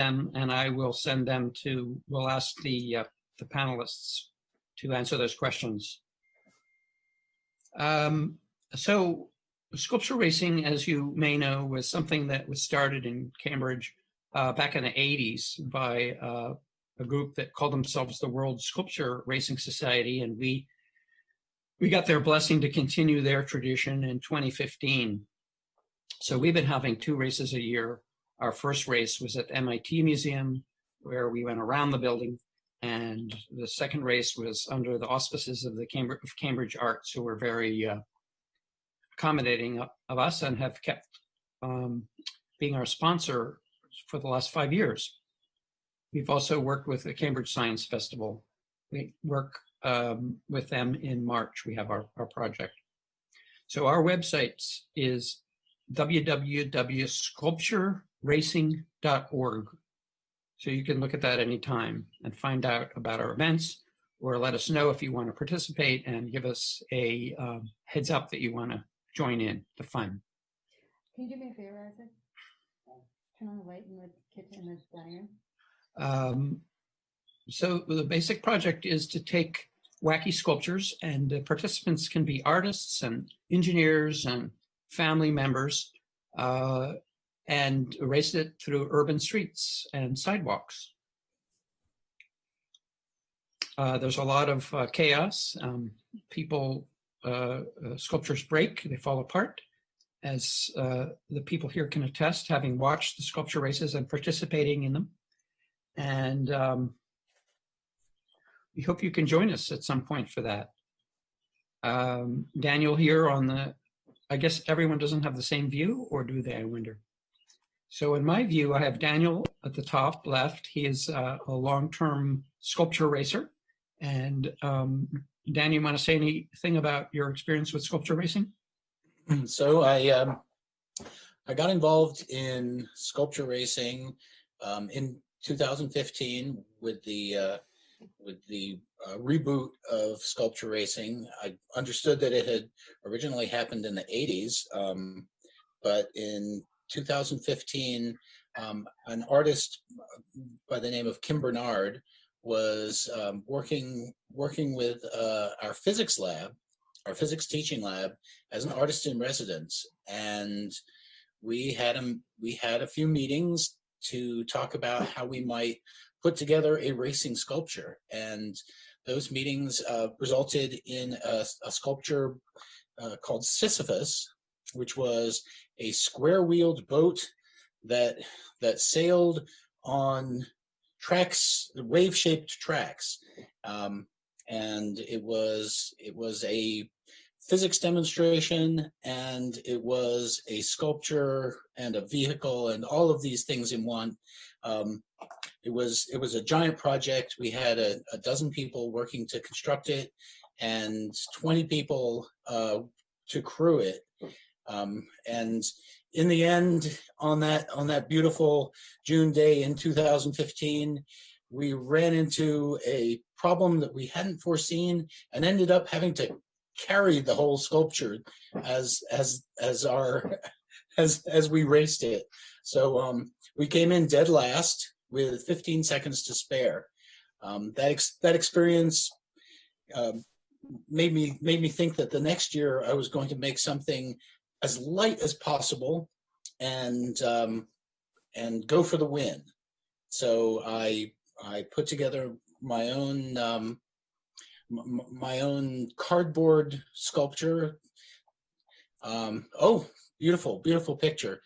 them, and I will send them to, we'll ask the panelists to answer those questions. So sculpture racing, as you may know, was something that was started in Cambridge back in the 80s by a group that called themselves the World Sculpture Racing Society, and we got their blessing to continue their tradition in 2015. So we've been having 2 races a year. Our first race was at the MIT Museum, where we went around the building, and the second race was under the auspices of the Cambridge Arts, who were very accommodating of us and have kept being our sponsor for the last 5 years. We've also worked with the Cambridge Science Festival. We work with them in March. We have our project. So our website is www.sculptureracing.org. So you can look at that anytime and find out about our events, or let us know if you want to participate and give us a heads up that you want to join in the fun. Can you do me a favor, Isaac? Turn on the light in the kitchen and the dining room. So the basic project is to take wacky sculptures, and the participants can be artists and engineers and family members, and race it through urban streets and sidewalks. There's a lot of chaos. Sculptures break, they fall apart, as the people here can attest, having watched the sculpture races and participating in them. And we hope you can join us at some point for that. Daniel here on the, I guess everyone doesn't have the same view, or do they, I wonder? So in my view, I have Daniel at the top left. He is a long-term sculpture racer. And Dan, you want to say anything about your experience with sculpture racing? So I got involved in sculpture racing in 2015 with the reboot of sculpture racing. I understood that it had originally happened in the 80s, but in 2015, an artist by the name of Kim Bernard was working with our physics lab, our physics teaching lab, as an artist in residence, and we had a few meetings to talk about how we might put together a racing sculpture, and those meetings resulted in a sculpture called Sisyphus, which was a square-wheeled boat that sailed on tracks, wave-shaped tracks, and it was a physics demonstration, and it was a sculpture and a vehicle and all of these things in one. It was a giant project. We had a dozen people working to construct it and 20 people to crew it. And in the end, on that beautiful June day in 2015, we ran into a problem that we hadn't foreseen and ended up having to carry the whole sculpture as we raced it. So we came in dead last with 15 seconds to spare. That experience made me think that the next year I was going to make something as light as possible and go for the win. So I put together my own cardboard sculpture. Oh, beautiful picture.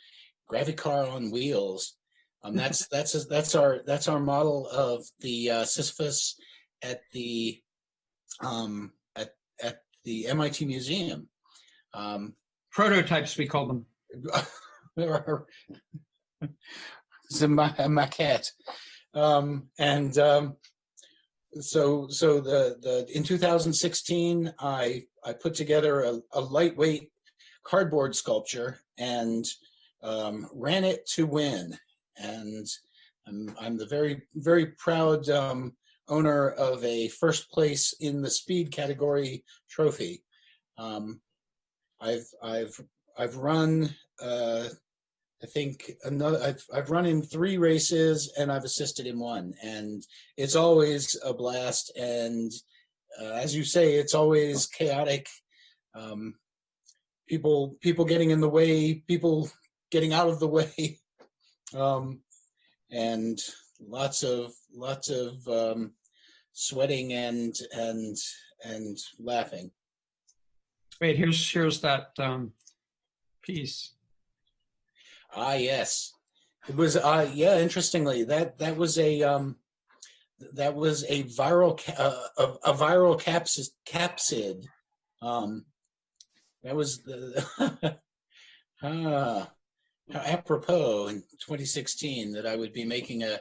Gravicar on wheels. That's our model of the Sisyphus at the MIT Museum. Prototypes, we call them. It's a maquette. So in 2016, I put together a lightweight cardboard sculpture and ran it to win. And I'm the very, very proud owner of a first place in the speed category trophy. I've run I think I've run in 3 races and I've assisted in 1, and it's always a blast. And as you say, it's always chaotic. People getting in the way, people getting out of the way, and lots of sweating and laughing. Wait, here's that piece. Ah, yes, it was. Yeah, interestingly, that was a viral capsid. That was the apropos in 2016 that I would be making a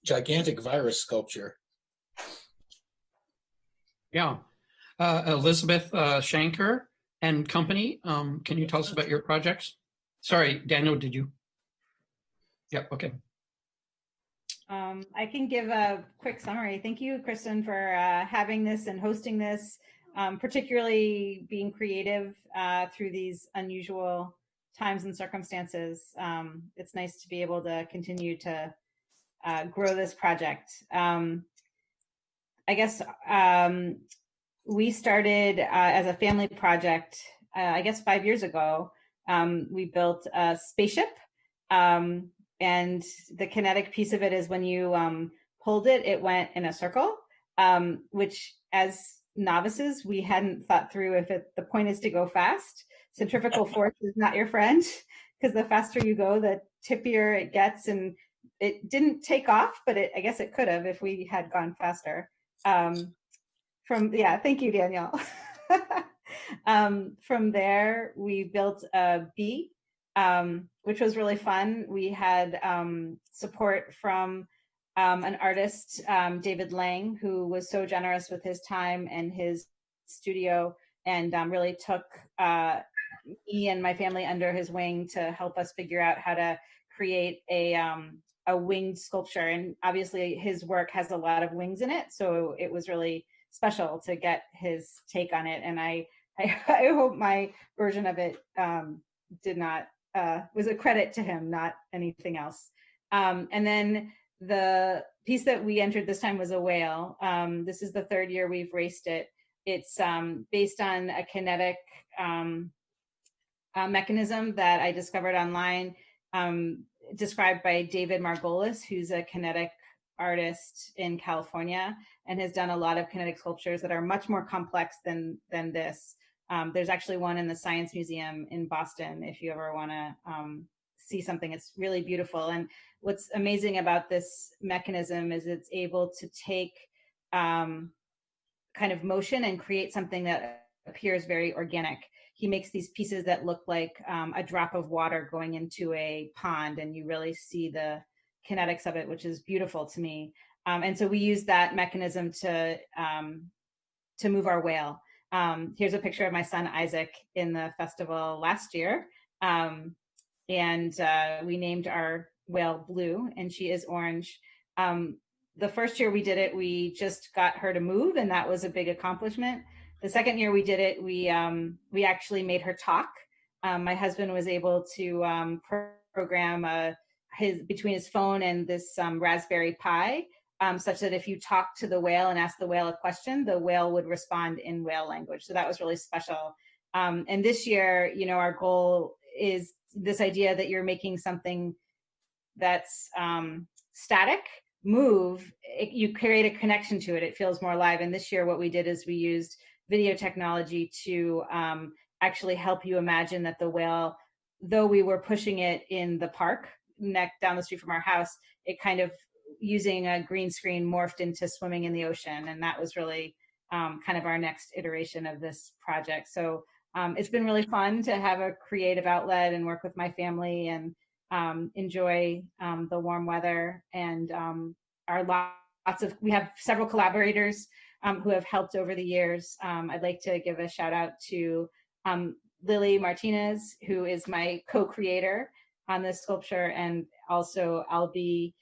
gigantic virus sculpture. Yeah. Elizabeth Shanker and company. Can you tell us about your projects? Sorry, Daniel, did you? Yep, okay. I can give a quick summary. Thank you, Kristen, for having this and hosting this, particularly being creative through these unusual times and circumstances. It's nice to be able to continue to grow this project. I guess we started as a family project, I guess 5 years ago. We built a spaceship, and the kinetic piece of it is when you pulled it, it went in a circle, which as novices, we hadn't thought through if the point is to go fast. Centrifugal force is not your friend, because the faster you go, the tippier it gets. And it didn't take off, but I guess it could have if we had gone faster. Thank you, Daniel. From there, we built a bee, which was really fun. We had support from an artist, David Lang, who was so generous with his time and his studio, and really took me and my family under his wing to help us figure out how to create a winged sculpture. And obviously his work has a lot of wings in it, so it was really special to get his take on it. And I hope my version of it was a credit to him, not anything else. And then the piece that we entered this time was a whale. This is the 3rd year we've raced it. It's based on a kinetic mechanism that I discovered online, described by David Margolis, who's a kinetic artist in California and has done a lot of kinetic sculptures that are much more complex than this. There's actually one in the Science Museum in Boston if you ever want to see something. It's really beautiful. And what's amazing about this mechanism is it's able to take kind of motion and create something that appears very organic. He makes these pieces that look like a drop of water going into a pond, and you really see the kinetics of it, which is beautiful to me. And so we use that mechanism to move our whale. Here's a picture of my son Isaac in the festival last year, and we named our whale Blue, and she is orange. The first year we did it, we just got her to move, and that was a big accomplishment. The second year we did it, we actually made her talk. My husband was able to program between his phone and this Raspberry Pi, such that if you talk to the whale and ask the whale a question, the whale would respond in whale language. So that was really special. And this year, our goal is this idea that you're making something that's static move. You create a connection to it. It feels more alive. And this year, what we did is we used video technology to actually help you imagine that the whale, though we were pushing it in the park down the street from our house, it kind of using a green screen morphed into swimming in the ocean. And that was really kind of our next iteration of this project. So it's been really fun to have a creative outlet and work with my family and enjoy the warm weather. And we have several collaborators who have helped over the years. I'd like to give a shout out to Lily Martinez, who is my co-creator on this sculpture, and also Albie,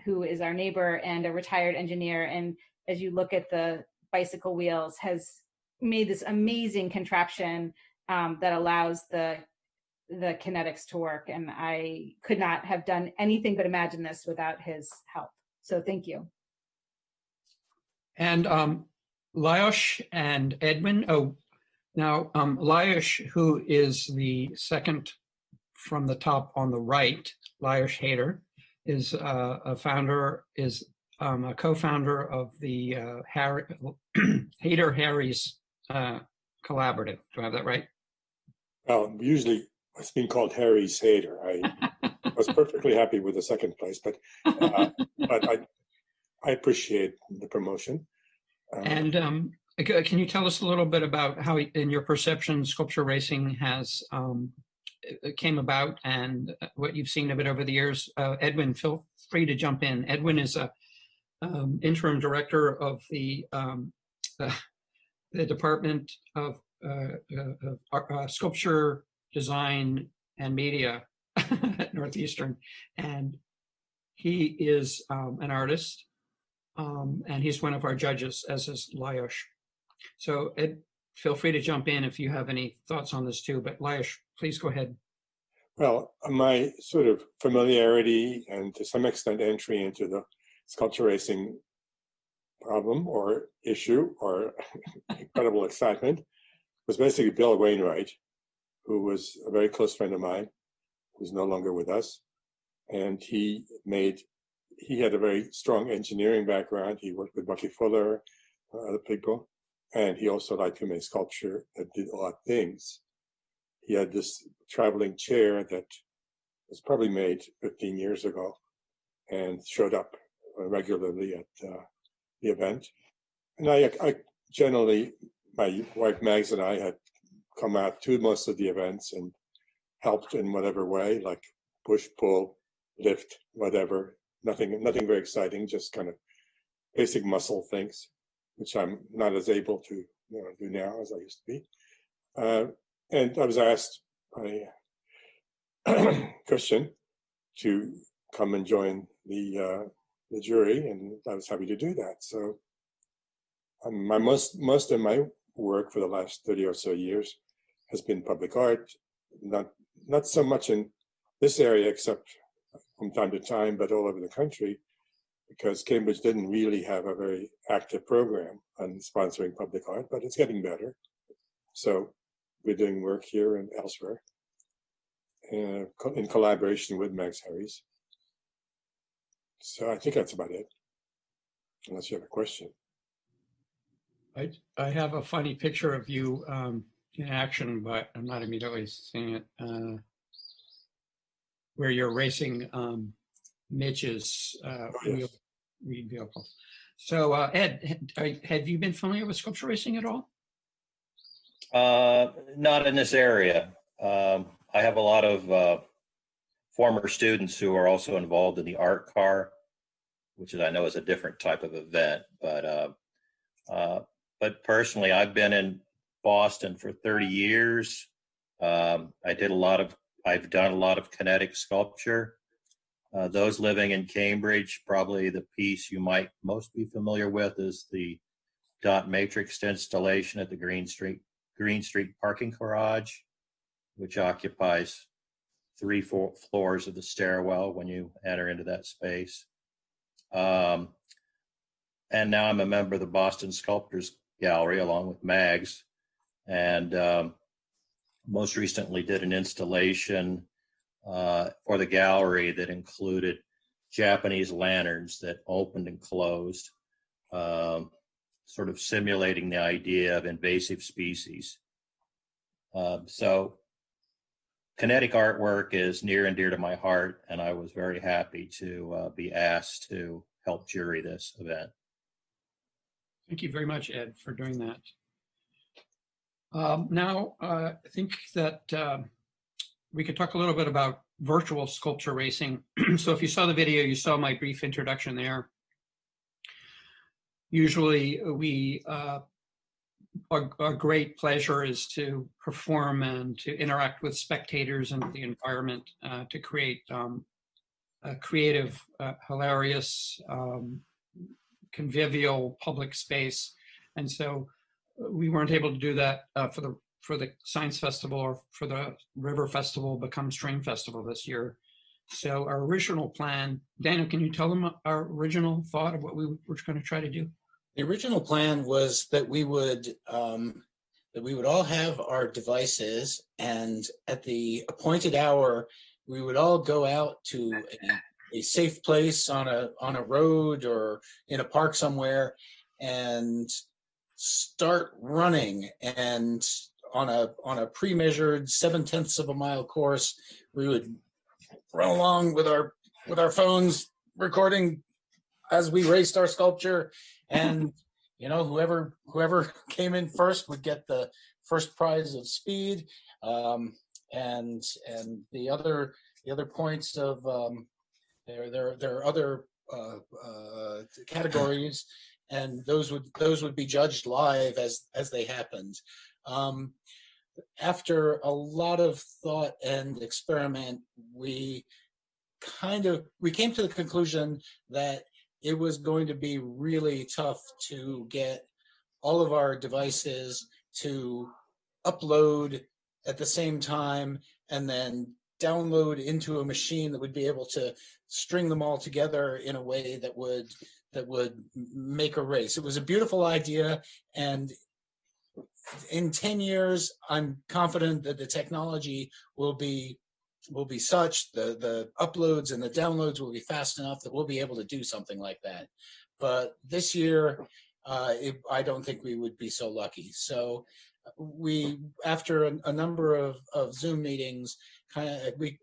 who is our neighbor and a retired engineer. And as you look at the bicycle wheels, has made this amazing contraption that allows the the kinetics to work. And I could not have done anything but imagine this without his help. So thank you. And Lajos and Edwin. Oh, now Lajos, who is the second from the top on the right, Lajos Hader, is a co-founder of the Hader Harry's collaborative. Do I have that right? Well, usually it's been called Harry's Hader. I was perfectly happy with the second place, but I appreciate the promotion. And can you tell us a little bit about how, in your perception, sculpture racing has came about and what you've seen of it over the years? Edwin, feel free to jump in. Edwin is a interim director of the Department of Sculpture, Design, and Media at Northeastern, and he is an artist, and he's one of our judges, as is Lajos. So Ed, feel free to jump in if you have any thoughts on this too, but Lajos, please go ahead. Well, my sort of familiarity and to some extent entry into the sculpture racing problem or issue or incredible excitement was basically Bill Wainwright, who was a very close friend of mine, who's no longer with us. And he had a very strong engineering background. He worked with Bucky Fuller, other people, and he also liked to make sculpture that did odd things. He had this traveling chair that was probably made 15 years ago and showed up regularly at the event. And I generally, my wife Mags and I had come out to most of the events and helped in whatever way, like push, pull, lift, whatever. Nothing very exciting, just kind of basic muscle things, which I'm not as able to do now as I used to be. And I was asked by Christian to come and join the jury, and I was happy to do that. So my most of my work for the last 30 or so years has been public art, not so much in this area, except from time to time, but all over the country, because Cambridge didn't really have a very active program on sponsoring public art, but it's getting better. So we're doing work here and elsewhere in collaboration with Max Harris. So I think that's about it, unless you have a question. I have a funny picture of you in action, but I'm not immediately seeing it, where you're racing Mitch's vehicle. So Ed, have you been familiar with sculpture racing at all? Not in this area. I have a lot of former students who are also involved in the art car, which I know is a different type of event. But personally, I've been in Boston for 30 years. I've done a lot of kinetic sculpture. Those living in Cambridge, probably the piece you might most be familiar with is the dot matrix installation at the Green Street parking garage, which occupies 3 floors of the stairwell when you enter into that space. And now I'm a member of the Boston Sculptors Gallery along with Mags, and most recently did an installation for the gallery that included Japanese lanterns that opened and closed, sort of simulating the idea of invasive species. So kinetic artwork is near and dear to my heart, and I was very happy to be asked to help jury this event. Thank you very much, Ed, for doing that. Now, I think that we could talk a little bit about virtual sculpture racing. So if you saw the video, you saw my brief introduction there. Usually our great pleasure is to perform and to interact with spectators and the environment to create a creative, hilarious, convivial public space. And so we weren't able to do that for the Science Festival or for the River Festival become Stream Festival this year. So our original plan, Daniel, can you tell them our original thought of what we were going to try to do? The original plan was that we would all have our devices, and at the appointed hour, we would all go out to a safe place on a road or in a park somewhere and start running. And on a pre-measured 7/10 of a mile course, we would run along with our phones, recording as we raced our sculpture, and whoever came in first would get the first prize of speed, and the other points of there are other categories, and those would be judged live as they happened. After a lot of thought and experiment, we came to the conclusion that it was going to be really tough to get all of our devices to upload at the same time and then download into a machine that would be able to string them all together in a way that would make a race. It was a beautiful idea, and in 10 years, I'm confident that the technology will be such, the uploads and the downloads will be fast enough that we'll be able to do something like that. But this year, I don't think we would be so lucky. So we, after a number of Zoom meetings, we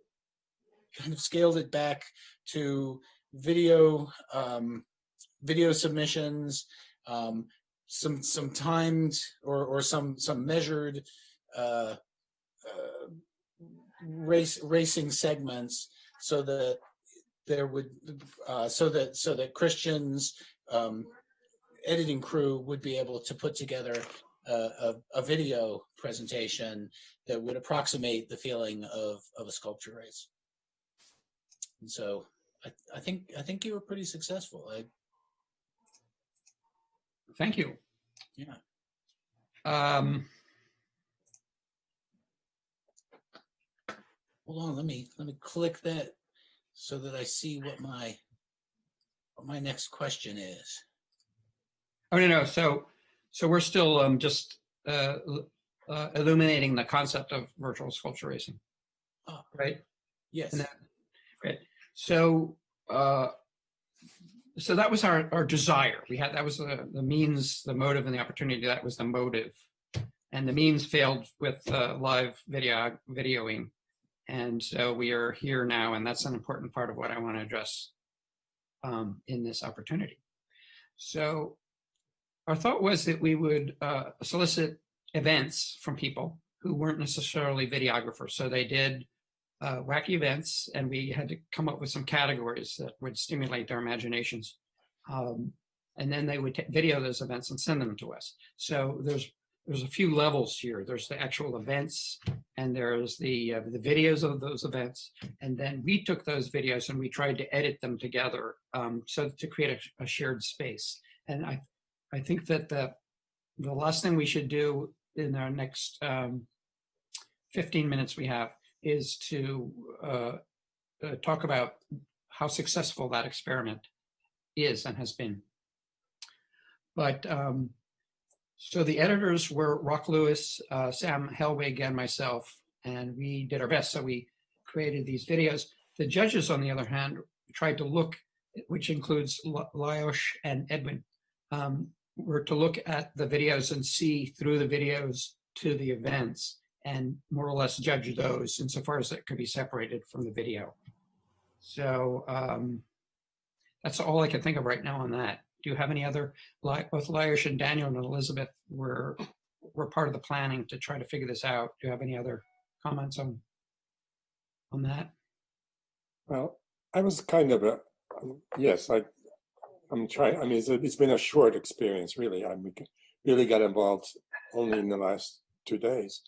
kind of scaled it back to video submissions, some timed or some measured racing segments, so that there would so that Christian's editing crew would be able to put together a video presentation that would approximate the feeling of a sculpture race. And so I think you were pretty successful. Thank you. Yeah. Hold on, let me click that so that I see what my next question is. Oh, no. So we're still just illuminating the concept of virtual sculpture racing. Oh, right? Yes. Right. So that was our desire. That was the means, the motive, and the opportunity. That was the motive, and the means failed with live videoing, and so we are here now, and that's an important part of what I want to address in this opportunity. So our thought was that we would solicit events from people who weren't necessarily videographers. So they did wacky events, and we had to come up with some categories that would stimulate their imaginations. And then they would video those events and send them to us. So there's a few levels here. There's the actual events, and there's the videos of those events. And then we took those videos and we tried to edit them together so to create a shared space. And I think that the last thing we should do in our next 15 minutes we have is to talk about how successful that experiment is and has been. But so the editors were Rock Lewis, Sam Helwig, and myself, and we did our best. So we created these videos. The judges, on the other hand, tried to look, which includes Lajos and Edwin, were to look at the videos and see through the videos to the events and more or less judge those insofar as it could be separated from the video. So that's all I can think of right now on that. Do you have any other, both Lajos and Daniel and Elizabeth were part of the planning to try to figure this out. Do you have any other comments on that? Well, I was kind of yes, I'm trying. I mean, it's been a short experience, really. I really got involved only in the last 2 days.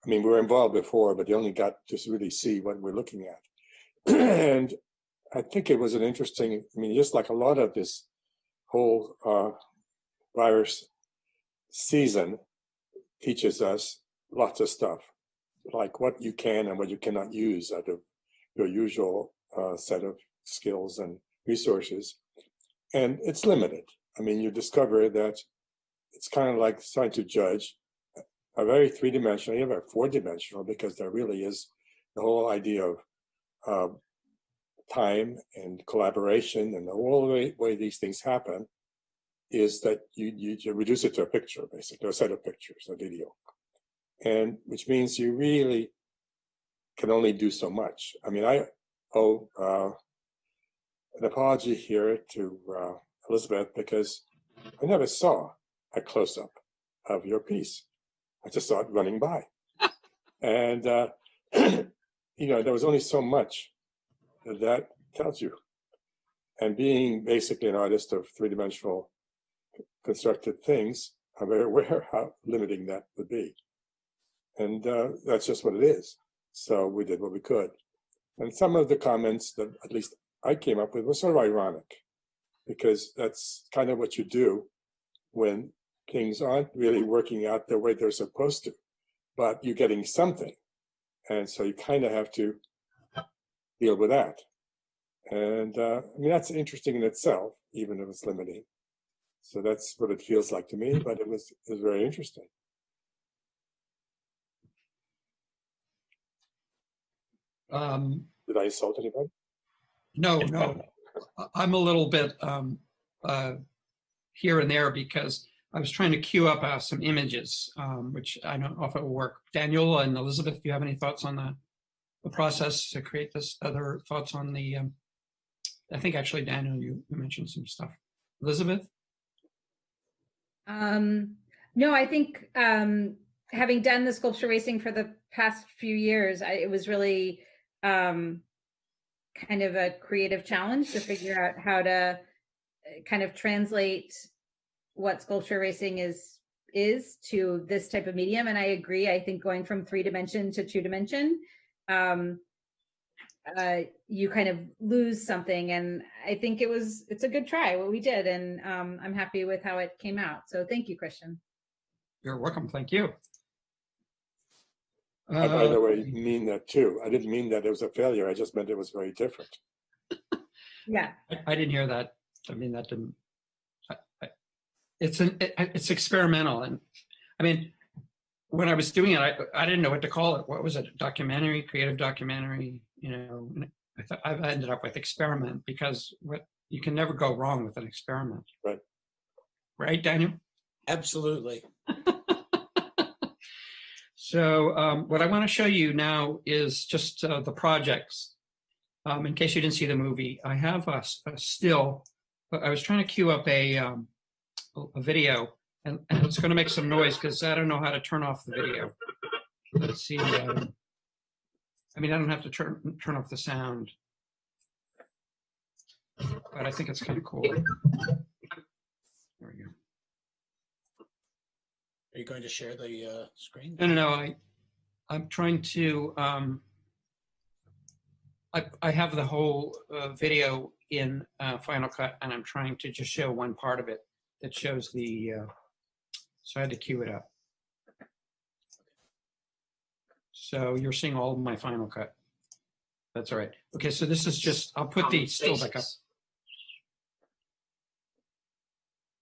I mean, we were involved before, but you only got to really see what we're looking at. And I think it was an interesting, I mean, just like a lot of this whole virus season teaches us lots of stuff, like what you can and what you cannot use out of your usual set of skills and resources. And it's limited. I mean, you discover that it's kind of like trying to judge a very three-dimensional, even four-dimensional, because there really is the whole idea of time and collaboration, and the whole way these things happen is that you reduce it to a picture, basically, a set of pictures, a video. And which means you really can only do so much. I mean, I owe an apology here to Elizabeth, because I never saw a close-up of your piece. I just saw it running by. And, you know, there was only so much that tells you. And being basically an artist of three-dimensional constructed things, I'm very aware how limiting that would be. And that's just what it is. So we did what we could. And some of the comments that at least I came up with were sort of ironic, because that's kind of what you do when things aren't really working out the way they're supposed to, but you're getting something. And so you kind of have to deal with that. And I mean, that's interesting in itself, even if it's limiting. So that's what it feels like to me, but it was very interesting. Did I insult anybody? No. I'm a little bit here and there because I was trying to queue up some images, which I don't know if it will work. Daniel and Elizabeth, do you have any thoughts on the process to create this? Other thoughts on the, I think actually, Daniel, you mentioned some stuff. Elizabeth? No, I think having done the sculpture racing for the past few years, it was really kind of a creative challenge to figure out how to kind of translate what sculpture racing is to this type of medium. And I agree. I think going from 3-dimension to 2-dimension, you kind of lose something. And I think it's a good try what we did. And I'm happy with how it came out. So thank you, Christian. You're welcome. Thank you. I, by the way, mean that too. I didn't mean that it was a failure. I just meant it was very different. Yeah. I didn't hear that. I mean, that didn't. It's experimental, and I mean, when I was doing it, I didn't know what to call it. What was it? Documentary, creative documentary. You know, I thought I've ended up with experiment, because you can never go wrong with an experiment. Right. Right, Daniel? Absolutely. So what I want to show you now is just the projects. In case you didn't see the movie, I have a still. I was trying to queue up a video, and it's going to make some noise because I don't know how to turn off the video. Let's see. I mean, I don't have to turn off the sound, but I think it's kind of cool. There we go. Are you going to share the screen? No. I'm trying to. I have the whole video in Final Cut, and I'm trying to just show one part of it that shows the. So I had to queue it up. So you're seeing all of my Final Cut. That's all right. Okay, so this is just. I'll put the still back up.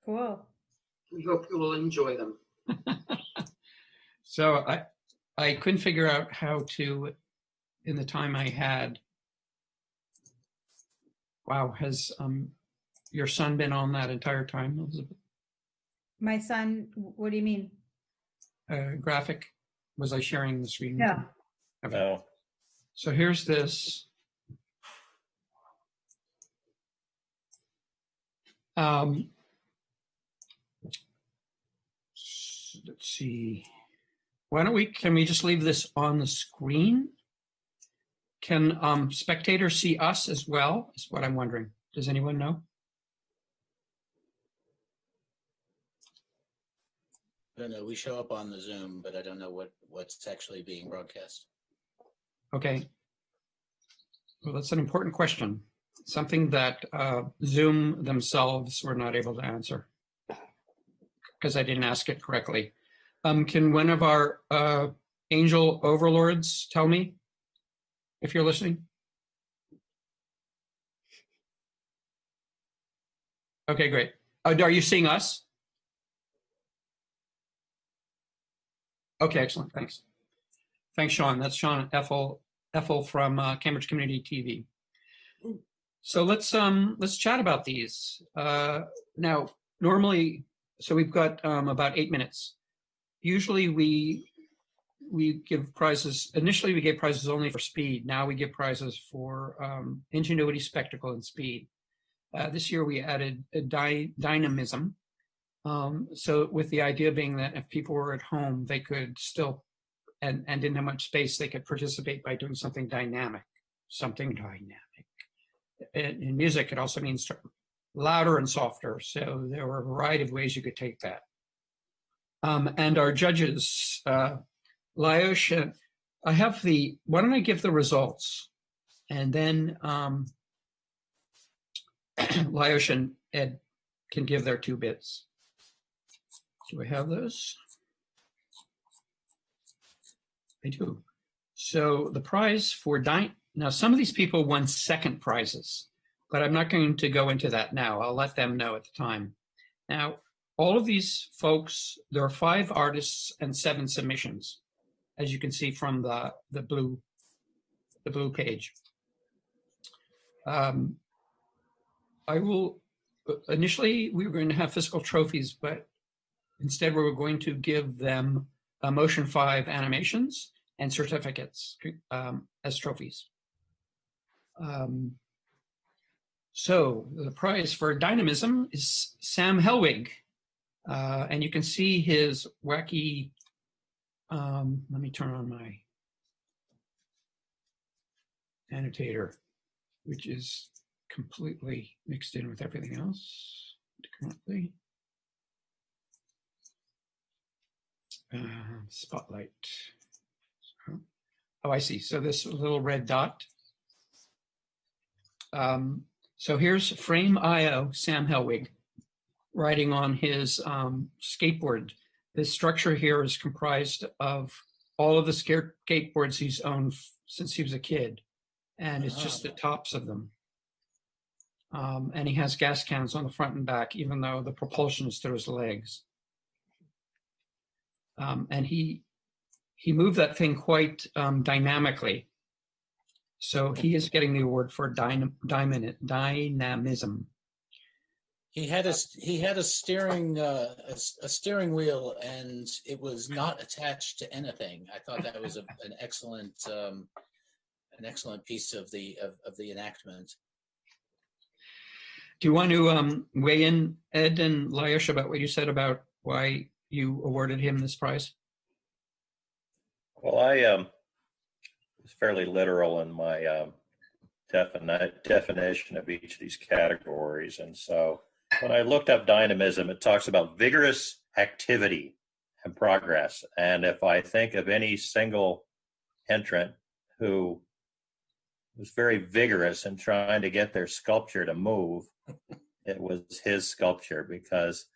Cool. We hope you will enjoy them. So I couldn't figure out how to, in the time I had. Wow, has your son been on that entire time, Elizabeth? My son, what do you mean? Graphic. Was I sharing the screen? Yeah. Okay. No. So here's this. Let's see. Can we just leave this on the screen? Can spectators see us as well? Is what I'm wondering. Does anyone know? I don't know. We show up on the Zoom, but I don't know what's actually being broadcast. Okay. Well, that's an important question. Something that Zoom themselves were not able to answer because I didn't ask it correctly. Can one of our angel overlords, tell me if you're listening. Okay, great. Are you seeing us? Okay, excellent. Thanks. Thanks, Sean. That's Sean Ethel from Cambridge Community TV. So let's chat about these. Now, normally, so we've got about 8 minutes. Usually we give prizes. Initially, we gave prizes only for speed. Now we give prizes for ingenuity, spectacle, and speed. This year we added a dynamism. So with the idea being that if people were at home, they could still, and didn't have much space, they could participate by doing something dynamic. In music, it also means louder and softer. So there were a variety of ways you could take that. And our judges, Lyosh, I have why don't I give the results? And then Lyosh and Ed can give their 2 bits. Do I have those? I do. So the prize for now, some of these people won second prizes, but I'm not going to go into that now. I'll let them know at the time. Now, all of these folks, there are 5 artists and 7 submissions, as you can see from the blue page. Initially, we were going to have physical trophies, but instead we were going to give them Motion 5 animations and certificates as trophies. So the prize for dynamism is Sam Helwig. And you can see his wacky, let me turn on my annotator, which is completely mixed in with everything else currently. Spotlight. Oh, I see. So this little red dot. So here's Frame.io, Sam Helwig, riding on his skateboard. This structure here is comprised of all of the skateboards he's owned since he was a kid, and it's just the tops of them. And he has gas cans on the front and back, even though the propulsion is through his legs. And he moved that thing quite dynamically. So he is getting the award for dynamism. He had a steering wheel, and it was not attached to anything. I thought that was an excellent piece of the enactment. Do you want to weigh in, Ed and Lyosh, about what you said about why you awarded him this prize? Well, I was fairly literal in my definition of each of these categories. And so when I looked up dynamism, it talks about vigorous activity and progress. And if I think of any single entrant who was very vigorous in trying to get their sculpture to move, it was his sculpture, because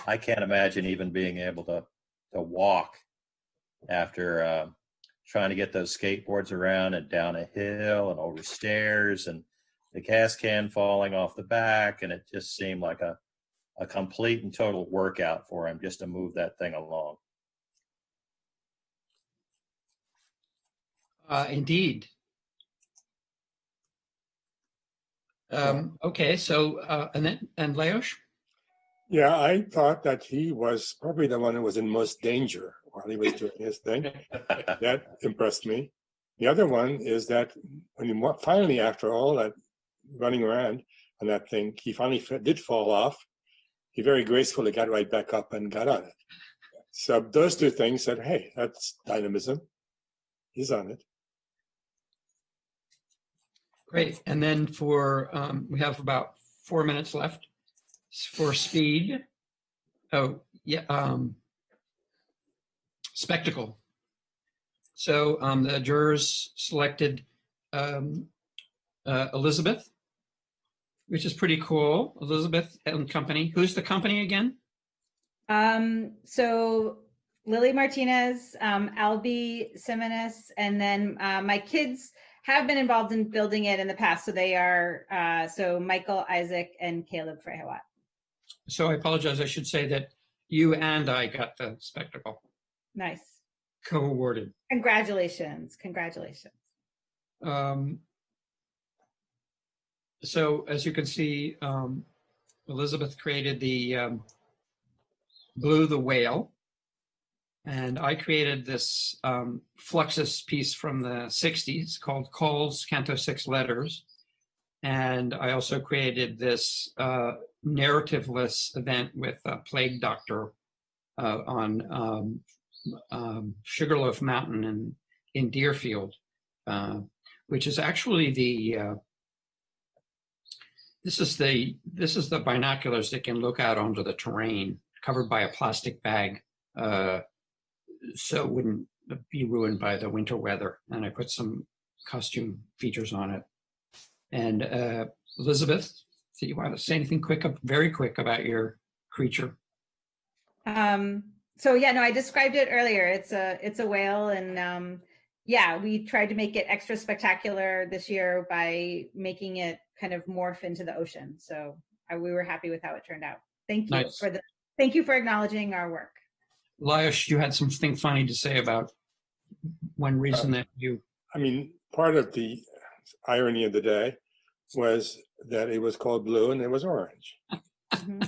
I can't imagine even being able to walk after trying to get those skateboards around and down a hill and over stairs, and the gas can falling off the back. And it just seemed like a complete and total workout for him just to move that thing along. Indeed. Okay, so and Lyosh? Yeah, I thought that he was probably the one who was in most danger while he was doing his thing. That impressed me. The other one is that when he finally, after all that running around on that thing, he finally did fall off. He very gracefully got right back up and got on it. So those 2 things said, hey, that's dynamism. He's on it. Great. And then for, we have about 4 minutes left for speed. Oh, yeah. Spectacle. So the jurors selected Elizabeth, which is pretty cool. Elizabeth and company. Who's the company again? So Lily Martinez, Albie Simonis, and then my kids have been involved in building it in the past. So they are, so Michael, Isaac, and Caleb Frehawat. So I apologize. I should say that you and I got the spectacle Nice. co-awarded. Congratulations. Congratulations. So as you can see, Elizabeth created the Blue the Whale, and I created this Fluxus piece from the 60s called Calls, Canto 6 Letters. And I also created this narrativeless event with a plague doctor on Sugarloaf Mountain in Deerfield, which is actually this is the binoculars that can look out onto the terrain, covered by a plastic bag, so it wouldn't be ruined by the winter weather. And I put some costume features on it. And Elizabeth, do you want to say anything very quick about your creature? So yeah, no, I described it earlier. It's a whale, and yeah, we tried to make it extra spectacular this year by making it kind of morph into the ocean. So we were happy with how it turned out. Thank you Nice. Thank you for acknowledging our work. Laish, you had something funny to say about one reason that you. I mean, part of the irony of the day was that it was called blue and it was orange. Mm-hmm.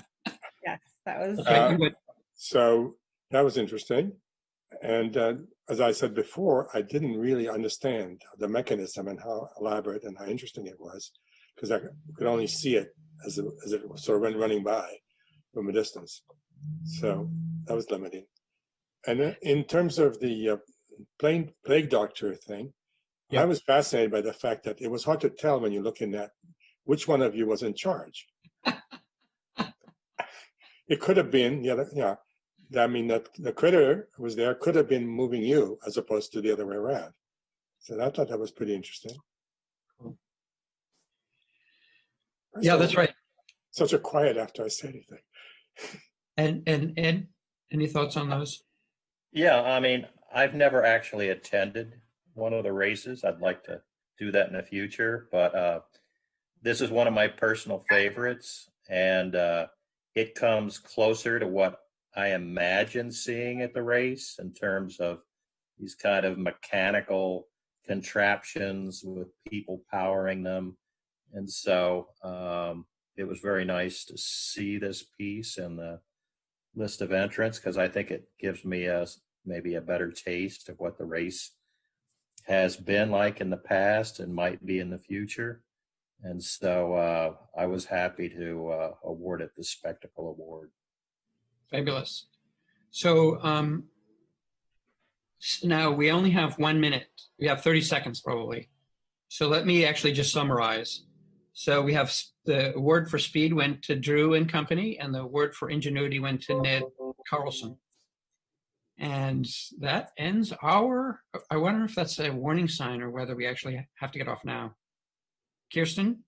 Yes, that was. So that was interesting. And as I said before, I didn't really understand the mechanism and how elaborate and how interesting it was, because I could only see it as it was sort of running by from a distance. So that was limiting. And in terms of the plague doctor thing, yeah. I was fascinated by the fact that it was hard to tell when you're looking at which one of you was in charge. It could have been the other, yeah. I mean, the critter who was there could have been moving you as opposed to the other way around. So I thought that was pretty interesting. Yeah, that's right. Such a quiet after I say anything. And Ed, any thoughts on those? Yeah, I mean, I've never actually attended one of the races. I'd like to do that in the future, but this is one of my personal favorites, and it comes closer to what I imagine seeing at the race in terms of these kind of mechanical contraptions with people powering them. And so it was very nice to see this piece in the list of entrants, because I think it gives me maybe a better taste of what the race has been like in the past and might be in the future. And so I was happy to award it the Spectacle Award. Fabulous. So now we only have 1 minute. We have 30 seconds probably. So let me actually just summarize. So we have the award for speed went to Drew and Company, and the award for ingenuity went to Ned Carlson. And that ends our, I wonder if that's a warning sign or whether we actually have to get off now. Kirsten?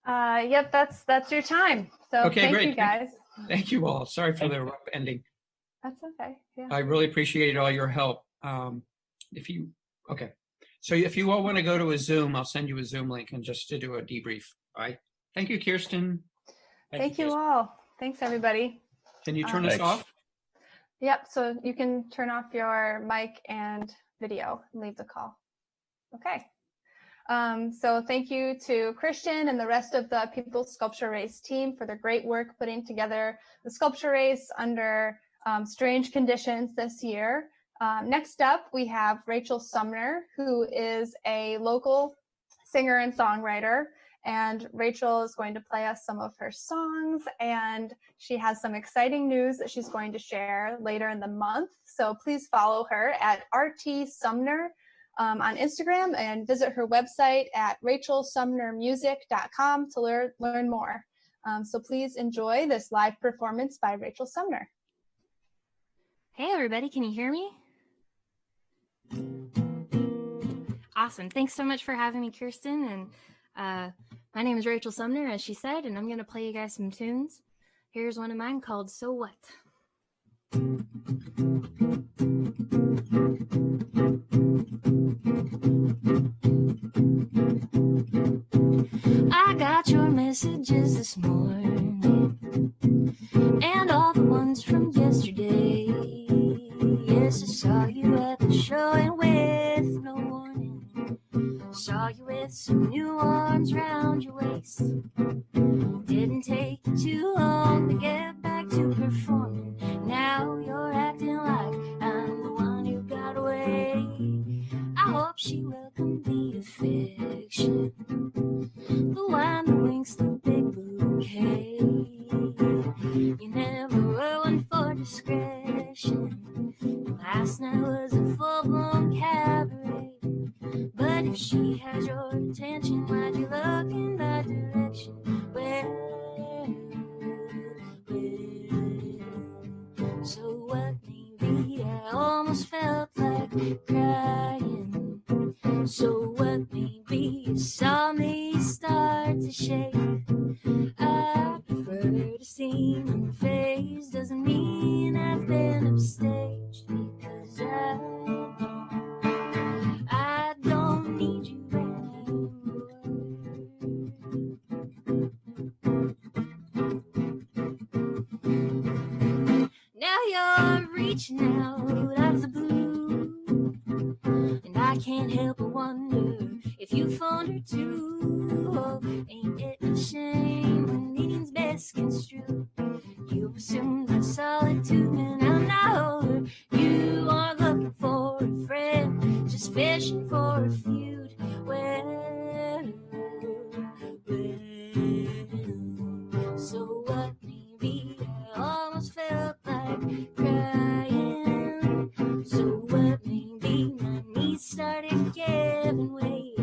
Yep, that's your time. So okay, thank great. you guys. Thank you all. Sorry for the rough ending. That's okay. Yeah. I really appreciated all your help. Okay. So if you all want to go to a Zoom, I'll send you a Zoom link and just to do a debrief. All right. Thank you, Kirsten. Thank you all. Thanks, everybody. Can you turn us off? Yep. So you can turn off your mic and video and leave the call. Okay. So thank you to Christian and the rest of the People's Sculpture Race team for their great work putting together the sculpture race under strange conditions this year. Next up, we have Rachel Sumner, who is a local singer and songwriter. And Rachel is going to play us some of her songs, and she has some exciting news that she's going to share later in the month. So please follow her at RT Sumner on Instagram and visit her website at rachelsumnermusic.com to learn more. So please enjoy this live performance by Rachel Sumner. Hey everybody, can you hear me? Awesome. Thanks so much for having me, Kirsten. And my name is Rachel Sumner, as she said, and I'm going to play you guys some tunes. Here's one of mine called So What? I got your messages this morning and all the ones from yesterday. Yes, I saw you at the show and with no warning. Saw you with some new arms round your waist. Didn't take too long to get back to performing. Now you're acting like I'm the one who got away. I hope she welcomed the affection, the wine, the winks, the big bouquet. You never were one for discretion. Last night was a full-blown cabaret. But if she has your attention, why'd you look in that direction? So what, maybe I almost felt like crying. So what, maybe you saw me start to shake. I prefer to seem unfazed, doesn't mean I've been upstaged, because I don't need you anymore. Now you're reaching out of the blue, and I can't help but wonder if you phoned her too. Oh, ain't it a shame when meaning's best construed? You assume that solitude, and I'm not over. You aren't looking for a friend, just fishing for a feud. So what, maybe I almost felt like crying. So what, maybe my knees started giving way.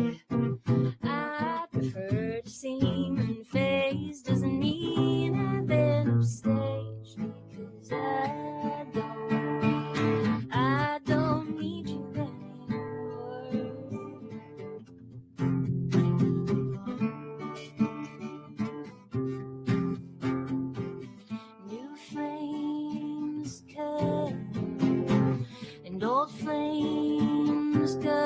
I prefer to seem unfazed, doesn't mean I've been upstaged, because I don't need you anymore. New flames come and old flames go.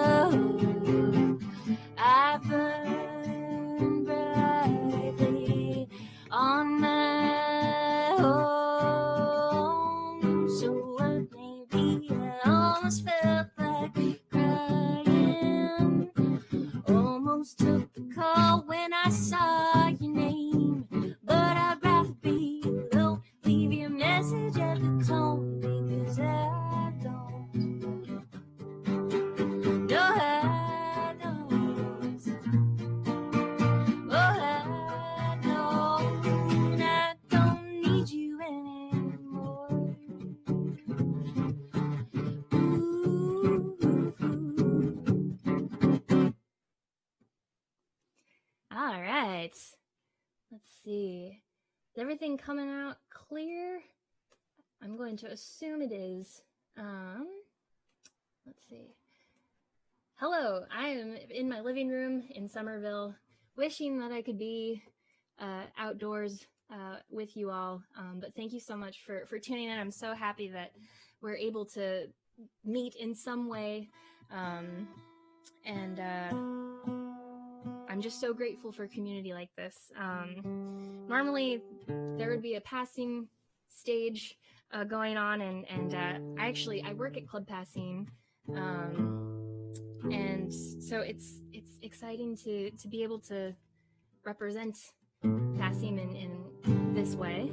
I burn brightly on my own. So what, maybe I almost felt like crying. Almost took the call when I saw your name, but I'd rather be alone. Leave your message at the tone, because I don't. No, I don't. Oh, I don't. I don't need you anymore. All right. Let's see. Is everything coming out clear? I'm going to assume it is. Let's see. Hello, I am in my living room in Somerville, wishing that I could be outdoors with you all. But thank you so much for tuning in. I'm so happy that we're able to meet in some way. And I'm just so grateful for a community like this. Normally, there would be a passing stage going on, and I work at Club Passing, and so it's exciting to be able to represent Passing in this way.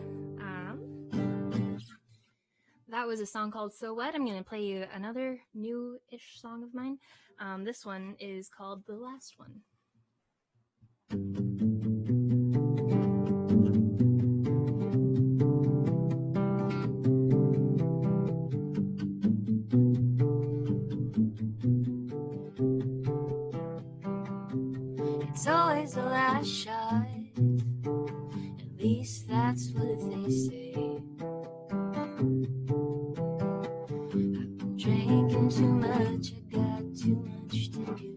That was a song called So What. I'm going to play you another new-ish song of mine. This one is called The Last One. It's always the last shot, at least that's what they say. I've been drinking too much, I got too much to do.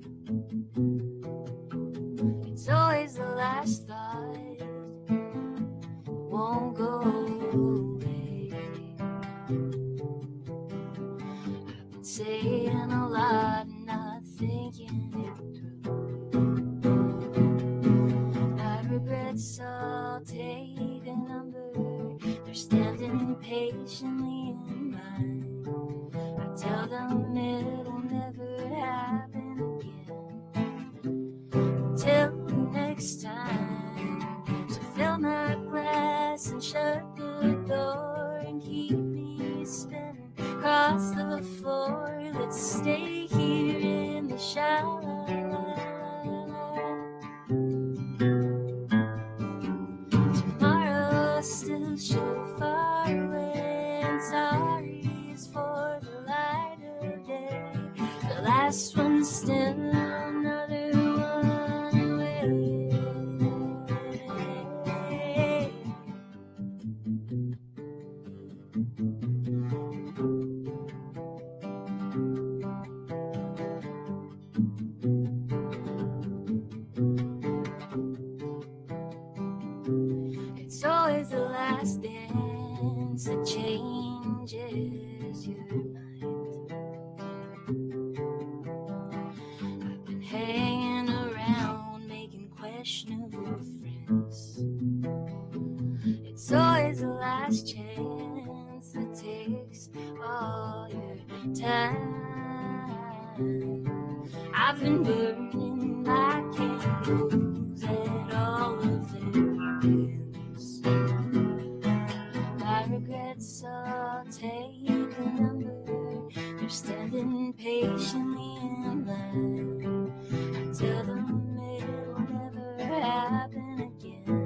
It's always the last thought, it won't go away. standing patiently in line. I tell them it'll never happen again. Till the next time, so fill my glass and shut the door and keep me spinning across the floor. Let's stay here in the shower. Tomorrow's still so far away, and sorry is for the light of day. The last one's still another one away. It's always the last dance that changes your mind. I've been hanging around making questionable friends. It's always the last chance that takes all your time. I've been burning my candles at all of their ends. My regrets all take a number. They're standing patiently in line. I tell them it'll never happen again.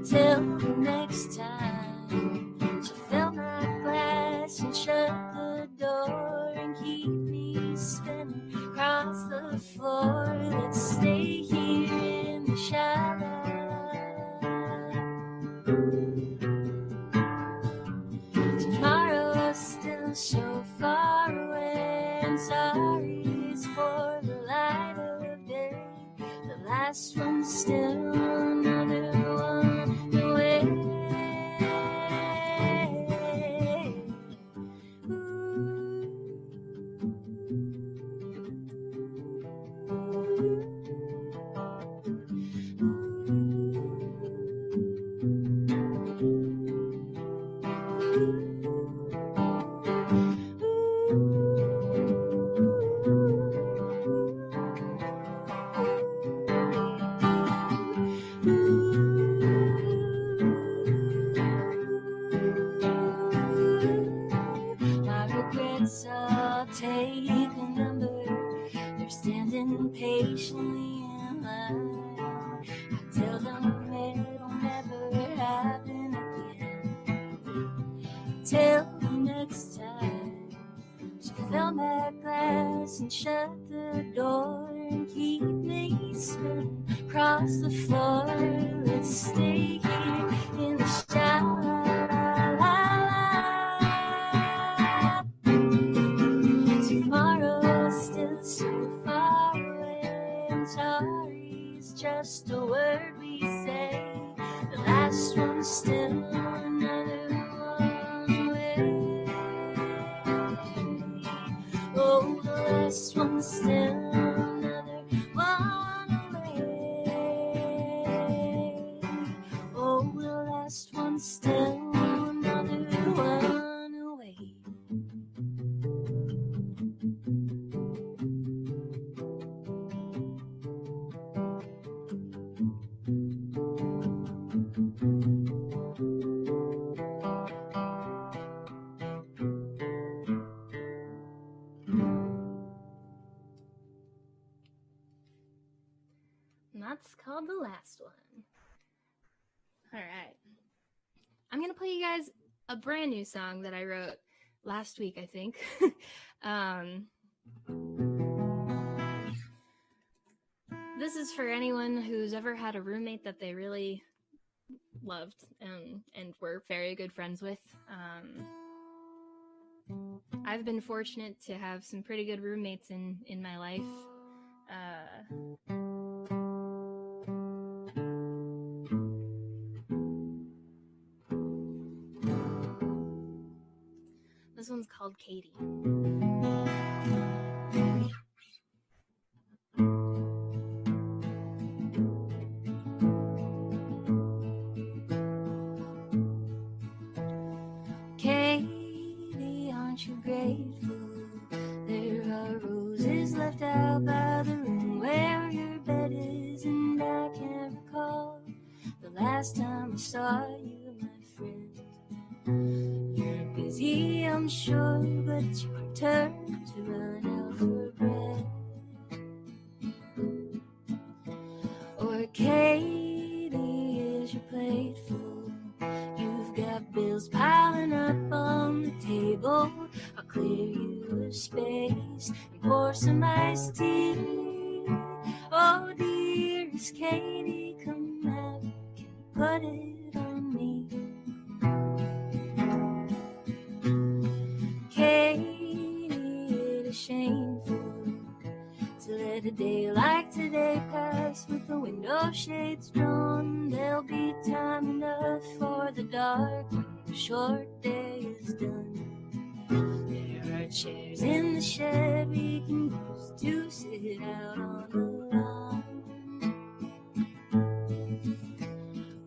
Till the next time, so fill my glass and shut the door and keep me spinning across the floor. Let's stay here in the shower. Tomorrow's still so far away, and sorry is for the light of day. The last one's still another one away. My regrets all take a number. They're standing patiently in line. I tell them it'll never happen again. Till the next time, so fill my glass and shut the door and keep me spinning across the floor. Let's stay here in the shower. Tomorrow's still so far away, and sorry's just a word we say. The last one's still another one away. Oh, the last one's still another one away. Oh, the last one's still another one away. And that's called The Last One. All right. I'm going to play you guys a brand new song that I wrote last week, I think. This is for anyone who's ever had a roommate that they really loved and were very good friends with. I've been fortunate to have some pretty good roommates in my life. This one's called Katie. last time I saw you, my friend. You're busy, I'm sure, but your turn to run out for bread. Or Katie, is your plate full? You've got bills piling up on the table. I'll clear you a space and pour some iced tea. Oh, dearest Katie, come out, you can put it on me. Katie, it is shameful to let a day like today pass with the window shades drawn. There'll be time enough for the dark when the short day is done. There are chairs in the shed we can use to sit out on the lawn.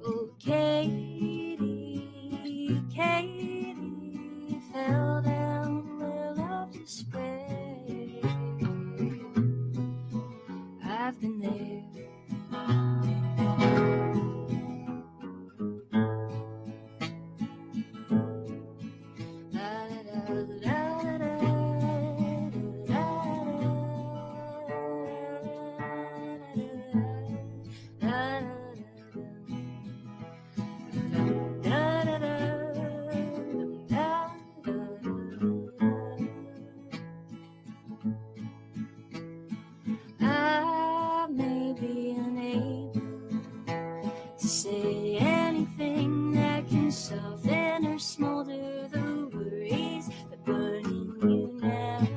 Oh, Katie, Katie fell down where love just spread. I've been there. I may be unable to say anything that can soften or smolder the worries that burn in you now,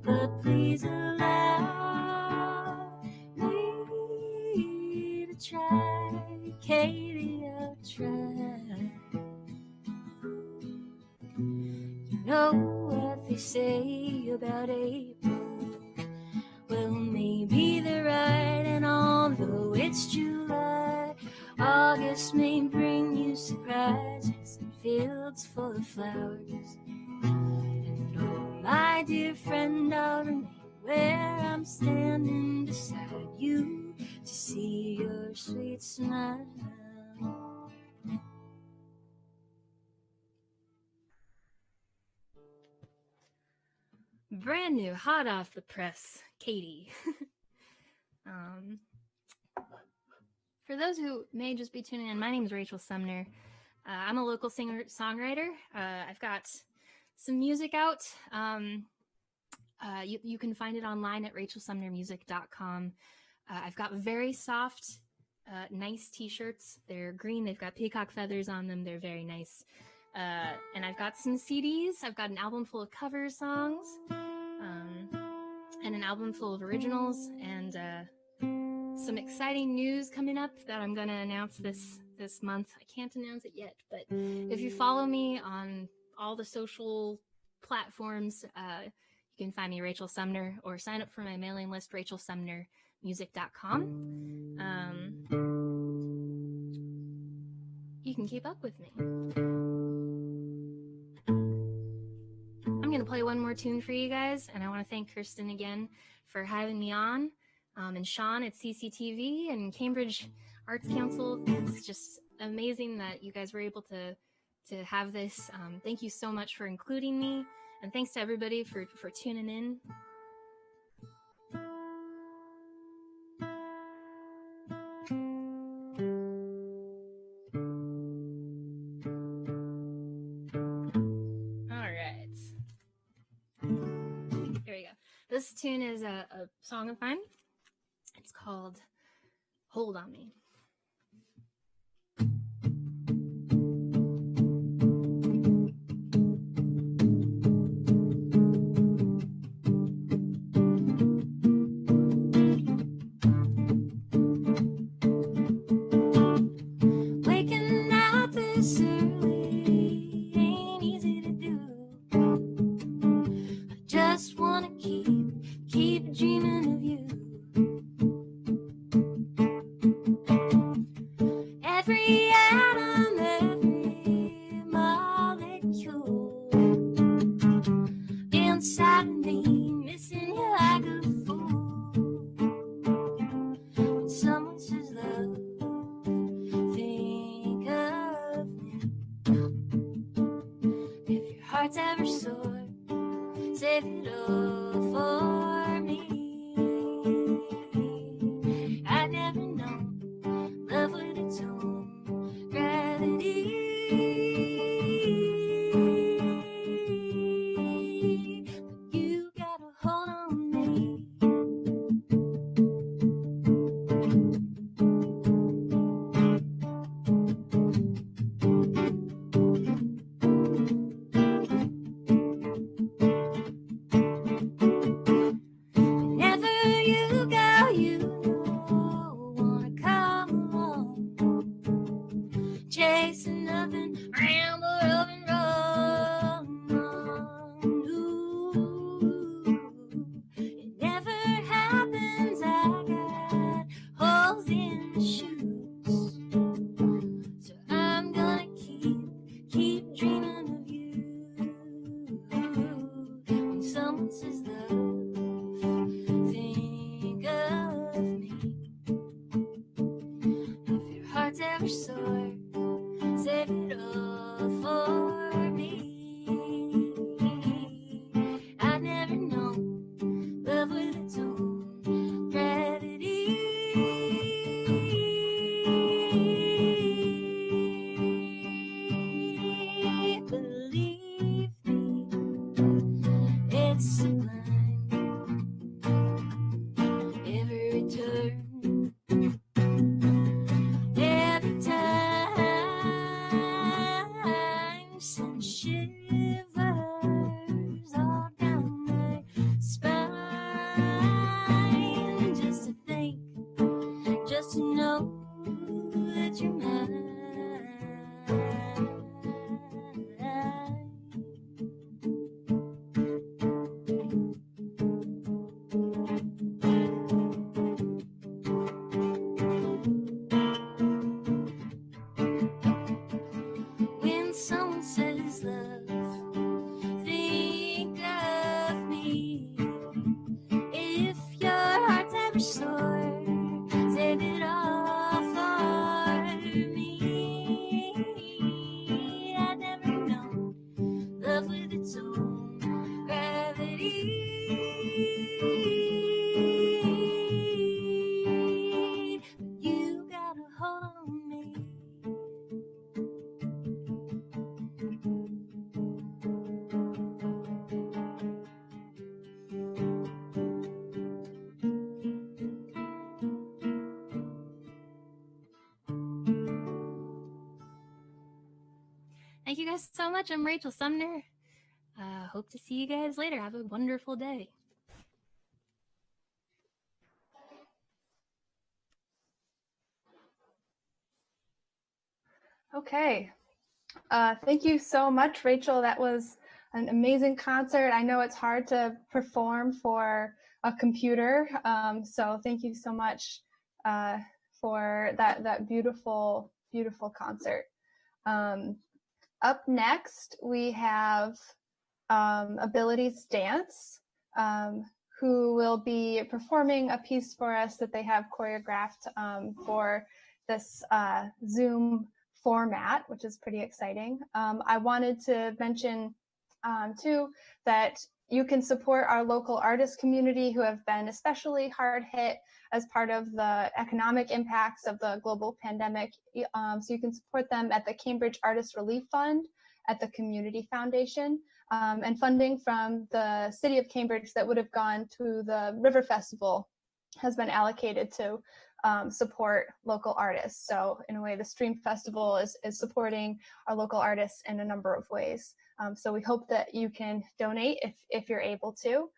but please allow me to try, Katie, I'll try. You know what they say about April. Well, maybe they're right, and although it's July, August may bring you surprises and fields full of flowers. And oh, my dear friend, I'll remain where I'm standing beside you to see your sweet smile. Brand new, hot off the press, Katie. For those who may just be tuning in, my name is Rachel Sumner. I'm a local singer-songwriter. I've got some music out. You can find it online at rachelsumnermusic.com. I've got very soft, nice t-shirts. They're green. They've got peacock feathers on them. They're very nice. And I've got some CDs. I've got an album full of cover songs, and an album full of originals, and some exciting news coming up that I'm going to announce this month. I can't announce it yet, but if you follow me on all the social platforms, you can find me Rachel Sumner, or sign up for my mailing list, rachelsumnermusic.com. You can keep up with me. I'm going to play one more tune for you guys, and I want to thank Kirsten again for having me on, and Sean at CCTV and Cambridge Arts Council. It's just amazing that you guys were able to have this. Thank you so much for including me, and thanks to everybody for tuning in. This tune is a song of mine. It's called Hold on Me. Waking up this early ain't easy to do. I just wanna keep dreaming of you. Every atom, every molecule inside of me, missing you like a fool. When someone says love, things nothing, ramble, rub, and run. Ooh, it never happens. I got holes in the shoes, so I'm gonna keep dreaming of you. When someone says love, think of me. If your heart's ever sore, save it all for me. I never know love with its own gravity. Believe me, it's sublime. Every turn, every time, send shivers all down my spine. Just to think, just to know that you're mine. When someone says love, think of me. If your heart's ever sore, save it all for me. I never know love with its own gravity. But you got a hold on me. Thank you guys so much. I'm Rachel Sumner. Hope to see you guys later. Have a wonderful day. Okay. Thank you so much, Rachel. That was an amazing concert. I know it's hard to perform for a computer, so thank you so much for that beautiful, beautiful concert. Up next, we have Abilities Dance, who will be performing a piece for us that they have choreographed for this Zoom format, which is pretty exciting. I wanted to mention too that you can support our local artist community who have been especially hard hit as part of the economic impacts of the global pandemic. So you can support them at the Cambridge Artist Relief Fund, at the Community Foundation, and funding from the City of Cambridge that would have gone to the River Festival has been allocated to support local artists. So in a way, the Stream Festival is supporting our local artists in a number of ways. So we hope that you can donate if you're able to.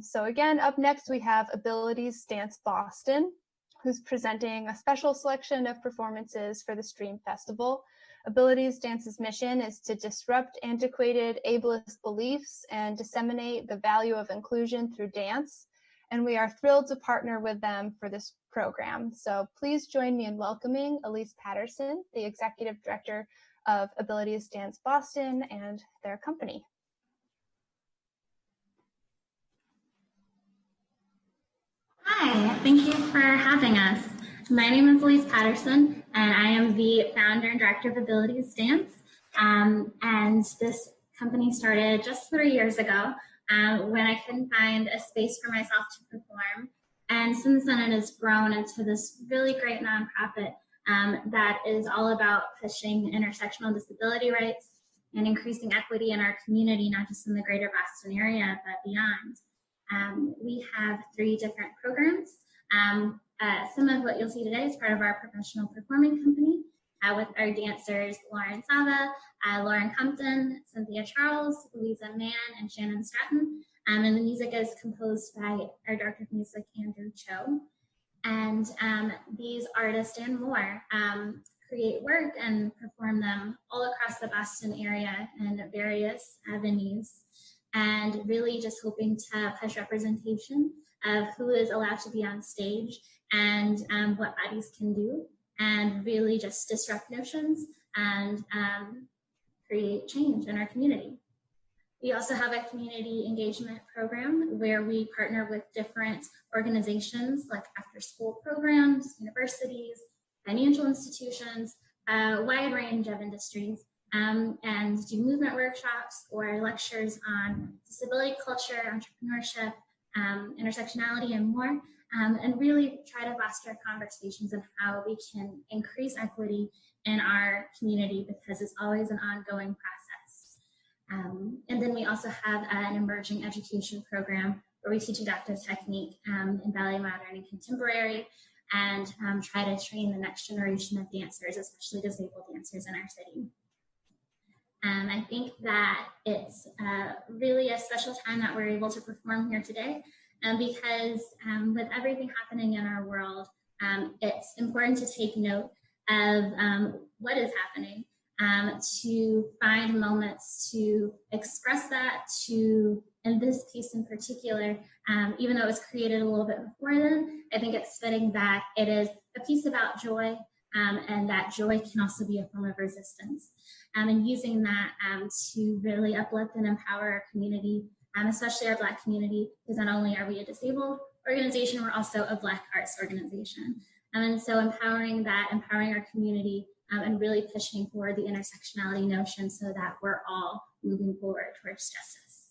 So again, up next, we have Abilities Dance Boston, who's presenting a special selection of performances for the Stream Festival. Abilities Dance's mission is to disrupt antiquated ableist beliefs and disseminate the value of inclusion through dance. And we are thrilled to partner with them for this program. So please join me in welcoming Elise Patterson, the Executive Director of Abilities Dance Boston, and their company. Hi, thank you for having us. My name is Elise Patterson, and I am the founder and director of Abilities Dance. And this company started just 3 years ago when I couldn't find a space for myself to perform. And since then, it has grown into this really great nonprofit that is all about pushing intersectional disability rights and increasing equity in our community, not just in the greater Boston area, but beyond. We have 3 different programs. Some of what you'll see today is part of our professional performing company with our dancers Lauren Sava, Lauren Compton, Cynthia Charles, Louisa Mann, and Shannon Stratton. And the music is composed by our director of music, Andrew Cho. And these artists and more create work and perform them all across the Boston area in various avenues, and really just hoping to push representation of who is allowed to be on stage and what bodies can do, and really just disrupt notions and create change in our community. We also have a community engagement program where we partner with different organizations like after-school programs, universities, financial institutions, a wide range of industries, and do movement workshops or lectures on disability culture, entrepreneurship, intersectionality, and more, and really try to foster conversations on how we can increase equity in our community, because it's always an ongoing process. And then we also have an emerging education program where we teach adaptive technique in ballet, modern, and contemporary, and try to train the next generation of dancers, especially disabled dancers in our city. I think that it's really a special time that we're able to perform here today, because with everything happening in our world, it's important to take note of what is happening, to find moments to express that, to, in this piece in particular, even though it was created a little bit before then, I think it's fitting that it is a piece about joy, and that joy can also be a form of resistance. And using that to really uplift and empower our community, especially our Black community, because not only are we a disabled organization, we're also a Black arts organization. And so empowering our community, and really pushing forward the intersectionality notion so that we're all moving forward towards justice.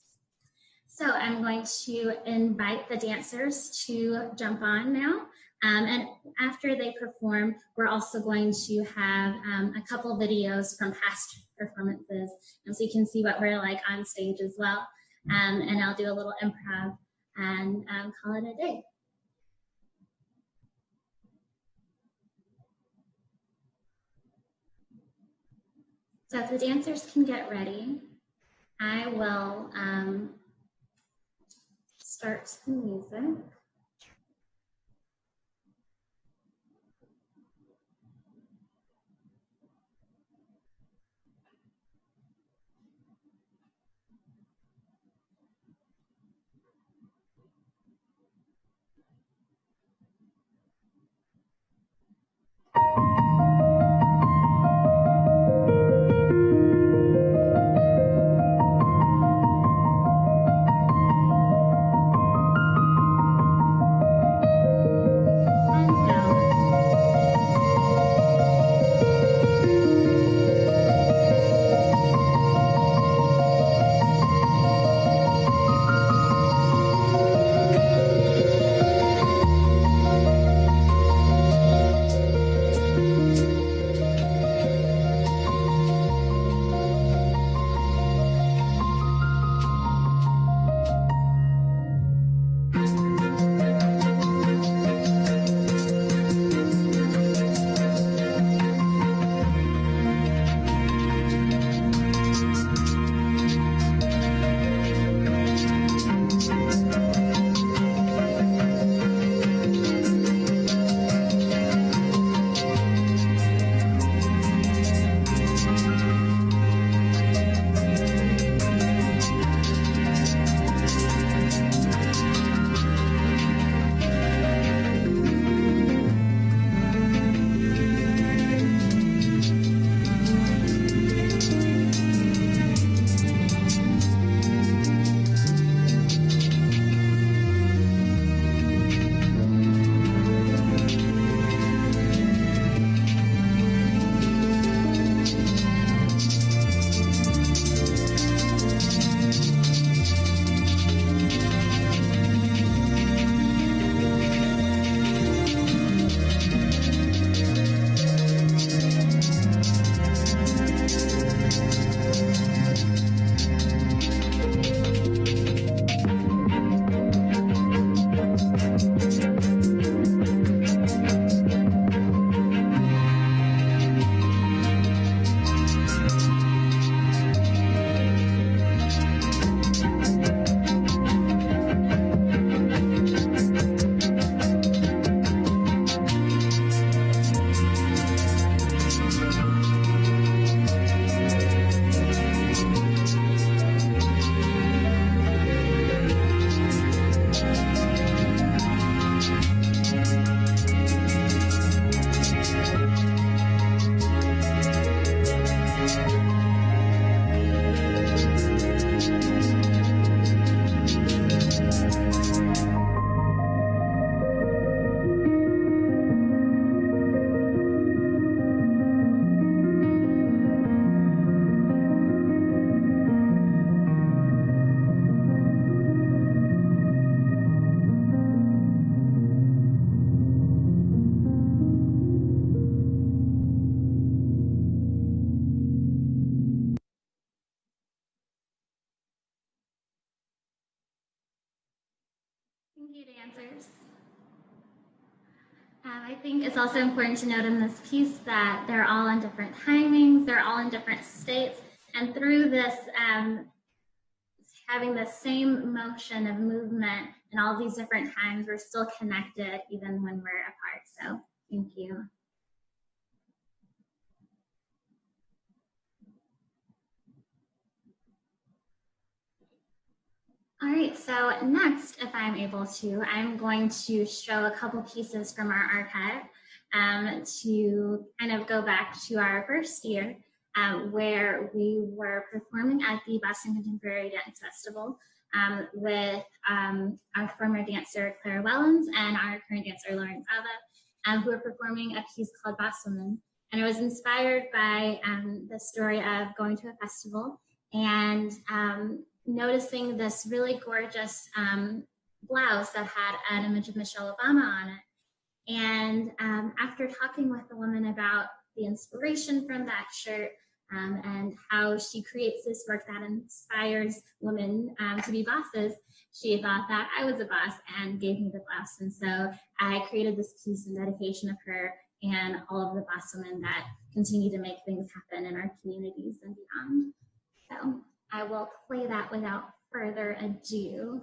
So I'm going to invite the dancers to jump on now. And after they perform, we're also going to have a couple videos from past performances, so you can see what we're like on stage as well. And I'll do a little improv and call it a day. So if the dancers can get ready, I will start the music. Thank you, dancers. I think it's also important to note in this piece that they're all in different timings, they're all in different states, and through this, having the same motion of movement in all these different times, we're still connected even when we're apart. So thank you. All right, so next, if I'm able to, I'm going to show a couple pieces from our archive to kind of go back to our first year where we were performing at the Boston Contemporary Dance Festival with our former dancer Claire Wellens and our current dancer Lauren Zava, who were performing a piece called Boss Woman. And it was inspired by the story of going to a festival and noticing this really gorgeous blouse that had an image of Michelle Obama on it. And after talking with the woman about the inspiration from that shirt and how she creates this work that inspires women to be bosses, she thought that I was a boss and gave me the blouse. And so I created this piece in dedication of her and all of the boss women that continue to make things happen in our communities and beyond. So I will play that without further ado.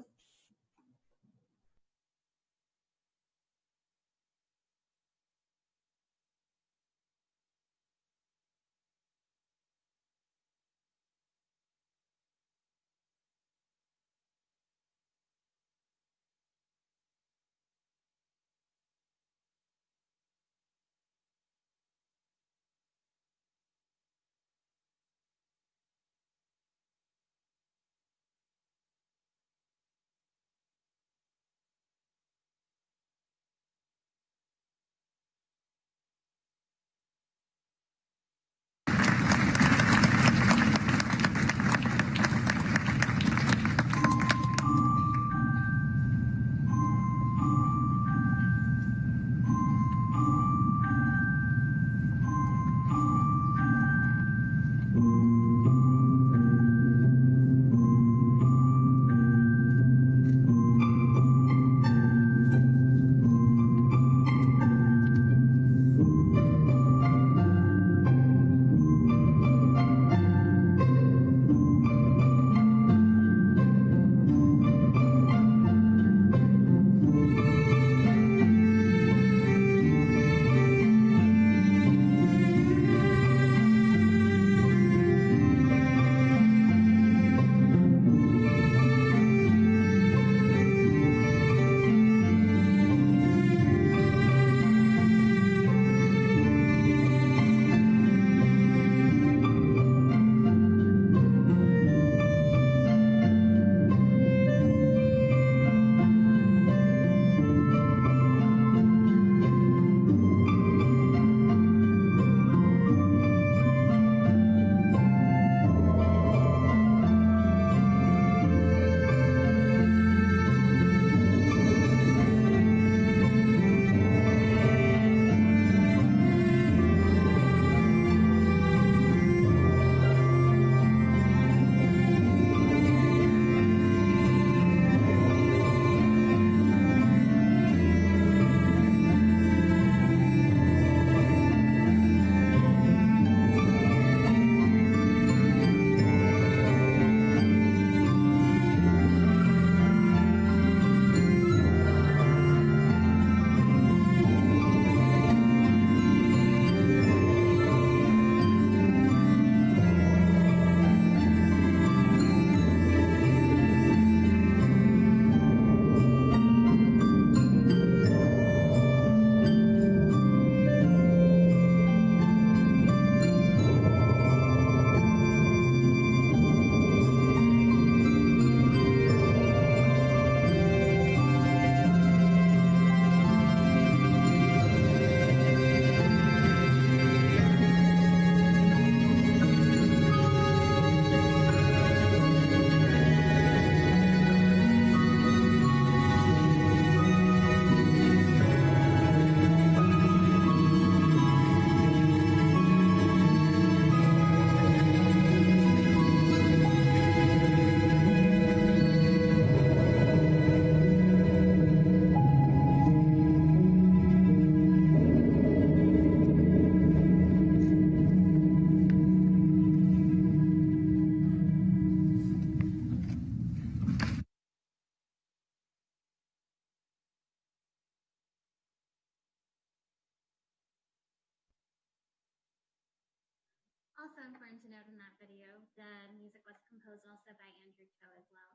also important to note in that video, the music was composed also by Andrew Cho as well.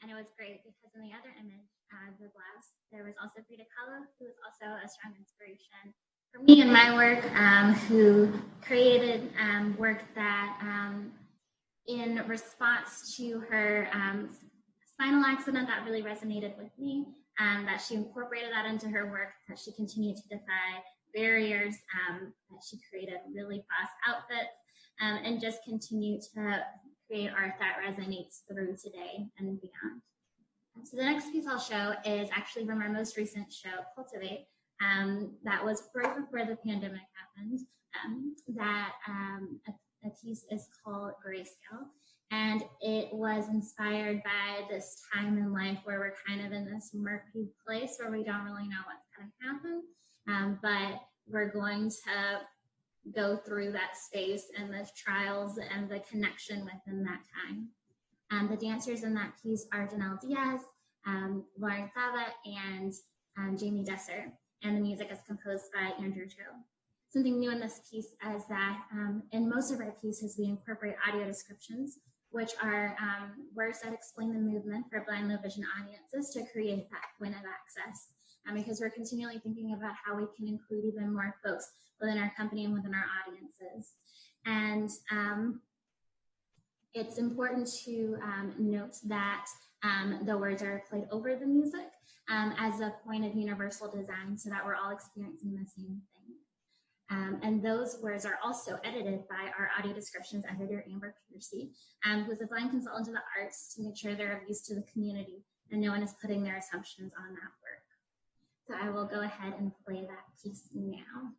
And it was great because in the other image, the blouse, there was also Frida Kahlo, who was also a strong inspiration for me in my work, who created work that in response to her spinal accident that really resonated with me, that she incorporated that into her work, that she continued to defy barriers, that she created really fast outfits, and just continue to create art that resonates through today and beyond. So the next piece I'll show is actually from our most recent show, Cultivate, that was right before the pandemic happened. A piece is called Grayscale, and it was inspired by this time in life where we're kind of in this murky place where we don't really know what's going to happen, but we're going to go through that space and the trials and the connection within that time. The dancers in that piece are Janelle Diaz, Lauren Sava, and Jamie Desser, and the music is composed by Andrew Cho. Something new in this piece is that in most of our pieces, we incorporate audio descriptions, which are words that explain the movement for blind, low vision audiences to create that point of access. Because we're continually thinking about how we can include even more folks within our company and within our audiences. And it's important to note that the words are played over the music as a point of universal design so that we're all experiencing the same thing. And those words are also edited by our audio descriptions editor, Amber Piercy, who's a blind consultant to the arts to make sure they're of use to the community and no one is putting their assumptions on that work. So I will go ahead and play that piece now.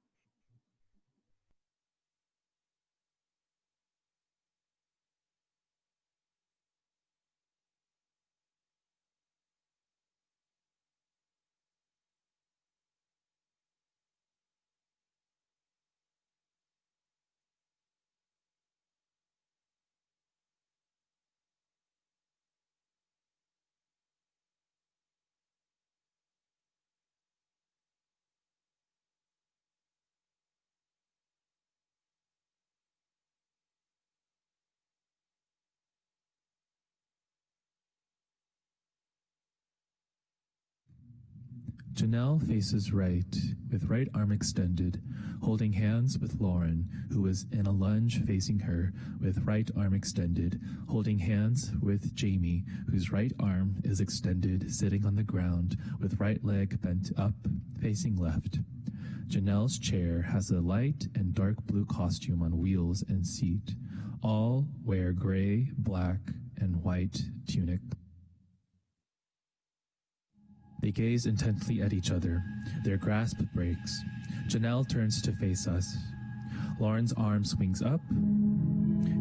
Janelle faces right, with right arm extended, holding hands with Lauren, who is in a lunge facing her, with right arm extended, holding hands with Jamie, whose right arm is extended, sitting on the ground, with right leg bent up, facing left. Janelle's chair has a light and dark blue costume on wheels and seat. All wear gray, black, and white tunic. They gaze intently at each other. Their grasp breaks. Janelle turns to face us. Lauren's arm swings up.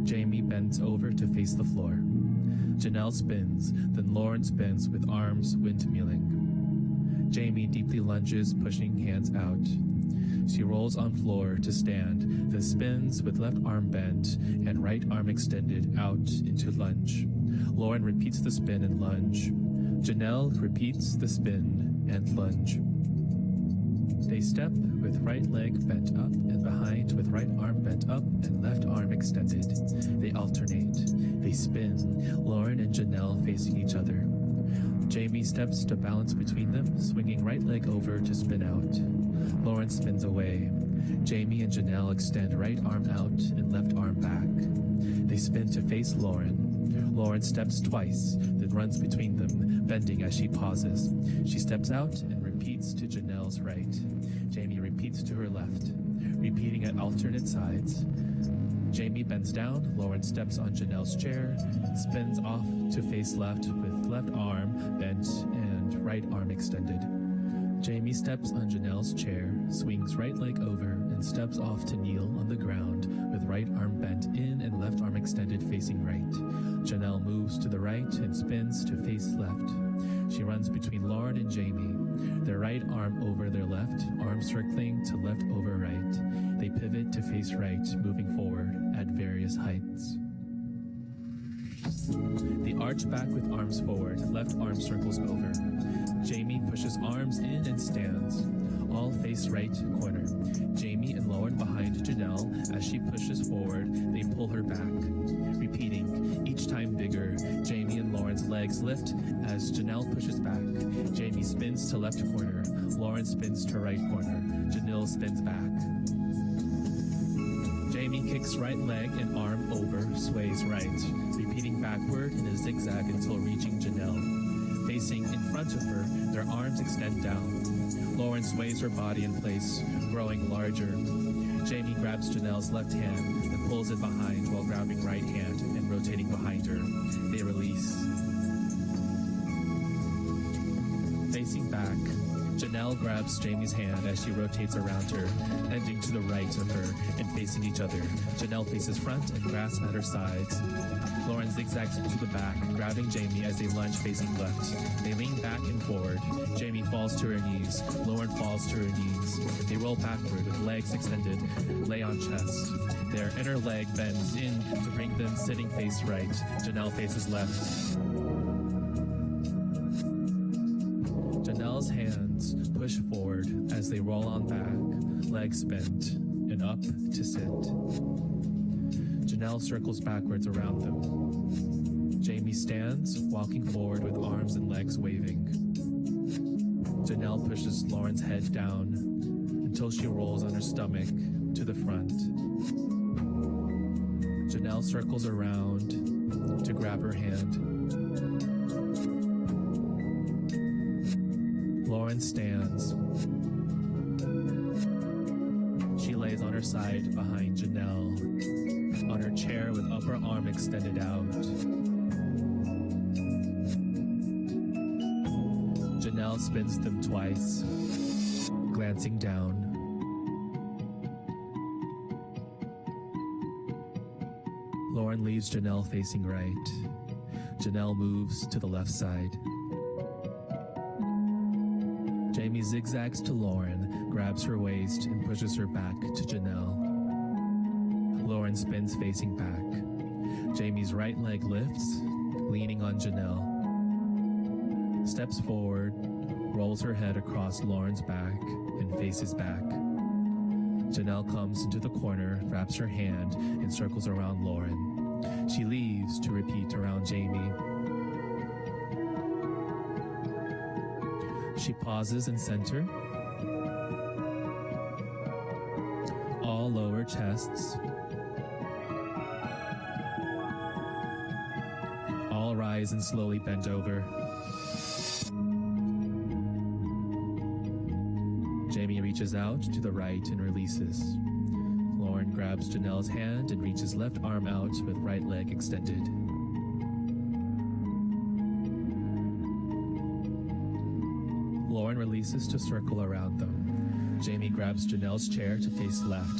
Jamie bends over to face the floor. Janelle spins, then Lauren spins with arms windmilling. Jamie deeply lunges, pushing hands out. She rolls on floor to stand, then spins with left arm bent and right arm extended out into lunge. Lauren repeats the spin and lunge. Janelle repeats the spin and lunge. They step with right leg bent up and behind with right arm bent up and left arm extended. They alternate. They spin, Lauren and Janelle facing each other. Jamie steps to balance between them, swinging right leg over to spin out. Lauren spins away. Jamie and Janelle extend right arm out and left arm back. They spin to face Lauren. Lauren steps twice, then runs between them, bending as she pauses. She steps out and repeats to Janelle's right. Jamie repeats to her left, repeating at alternate sides. Jamie bends down, Lauren steps on Janelle's chair, and spins off to face left with left arm bent and right arm extended. Jamie steps on Janelle's chair, swings right leg over, and steps off to kneel on the ground with right arm bent in and left arm extended facing right. Janelle moves to the right and spins to face left. She runs between Lauren and Jamie, their right arm over their left, arm circling to left over right. They pivot to face right, moving forward at various heights. They arch back with arms forward, left arm circles over. Jamie pushes arms in and stands. All face right corner. Jamie and Lauren behind Janelle as she pushes forward, Jamie pull her back. Repeating, each time bigger, Jamie and Lauren's legs lift as Janelle pushes back. Jamie spins to left corner. Lauren spins to right corner. Janelle spins back. Jamie kicks right leg and arm over, sways right, repeating backward in a zigzag until reaching Janelle. Facing in front of her, their arms extend down. Lauren sways her body in place, growing larger. Jamie grabs Janelle's left hand and pulls it behind while grabbing right hand and rotating behind her. They release. Facing back, Janelle grabs Jamie's hand as she rotates around her, ending to the right of her and facing each other. Janelle faces front and grasps at her sides. Lauren zigzags to the back, grabbing Jamie as they lunge facing left. They lean back and forward. Jamie falls to her knees. Lauren falls to her knees. They roll backward with legs extended, lay on chest. Their inner leg bends in to bring them sitting face right. Janelle faces left. Janelle's hands push forward as they roll on back, legs bent, and up to sit. Janelle circles backwards around them. Jamie stands, walking forward with arms and legs waving. Janelle pushes Lauren's head down until she rolls on her stomach to the front. Janelle circles around to grab her hand. Lauren stands. She lays on her side behind Janelle, on her chair with upper arm extended out. Janelle spins them twice, glancing down. Lauren leaves Janelle facing right. Janelle moves to the left side. Jamie zigzags to Lauren, grabs her waist, and pushes her back to Janelle. Lauren spins facing back. Jamie's right leg lifts, leaning on Janelle. Steps forward, rolls her head across Lauren's back, and faces back. Janelle comes into the corner, wraps her hand, and circles around Lauren. She leaves to repeat around Jamie. She pauses in center. All lower chests. All rise and slowly bend over. Jamie reaches out to the right and releases. Lauren grabs Janelle's hand and reaches left arm out with right leg extended. Lauren releases to circle around them. Jamie grabs Janelle's chair to face left.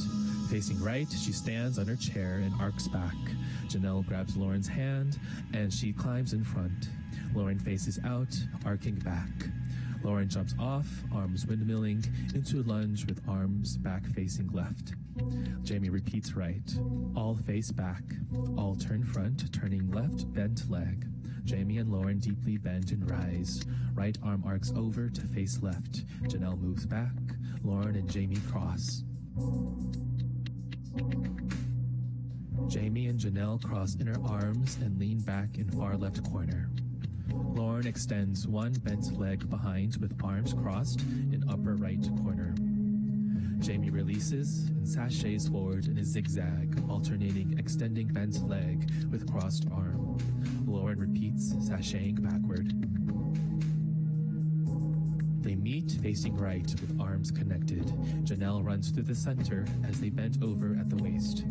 Facing right, she stands on her chair and arcs back. Janelle grabs Lauren's hand and she climbs in front. Lauren faces out, arcing back. Lauren jumps off, arms windmilling, into a lunge with arms back facing left. Jamie repeats right. All face back. All turn front, turning left, bent leg. Jamie and Lauren deeply bend and rise. Right arm arcs over to face left. Janelle moves back. Lauren and Jamie cross. Jamie and Janelle cross inner arms and lean back in far left corner. Lauren extends one bent leg behind with arms crossed in upper right corner. Jamie releases and sachets forward in a zigzag, alternating extending bent leg with crossed arm. Lauren repeats, sashaying backward. They meet facing right with arms connected. Janelle runs through the center as they bend over at the waist.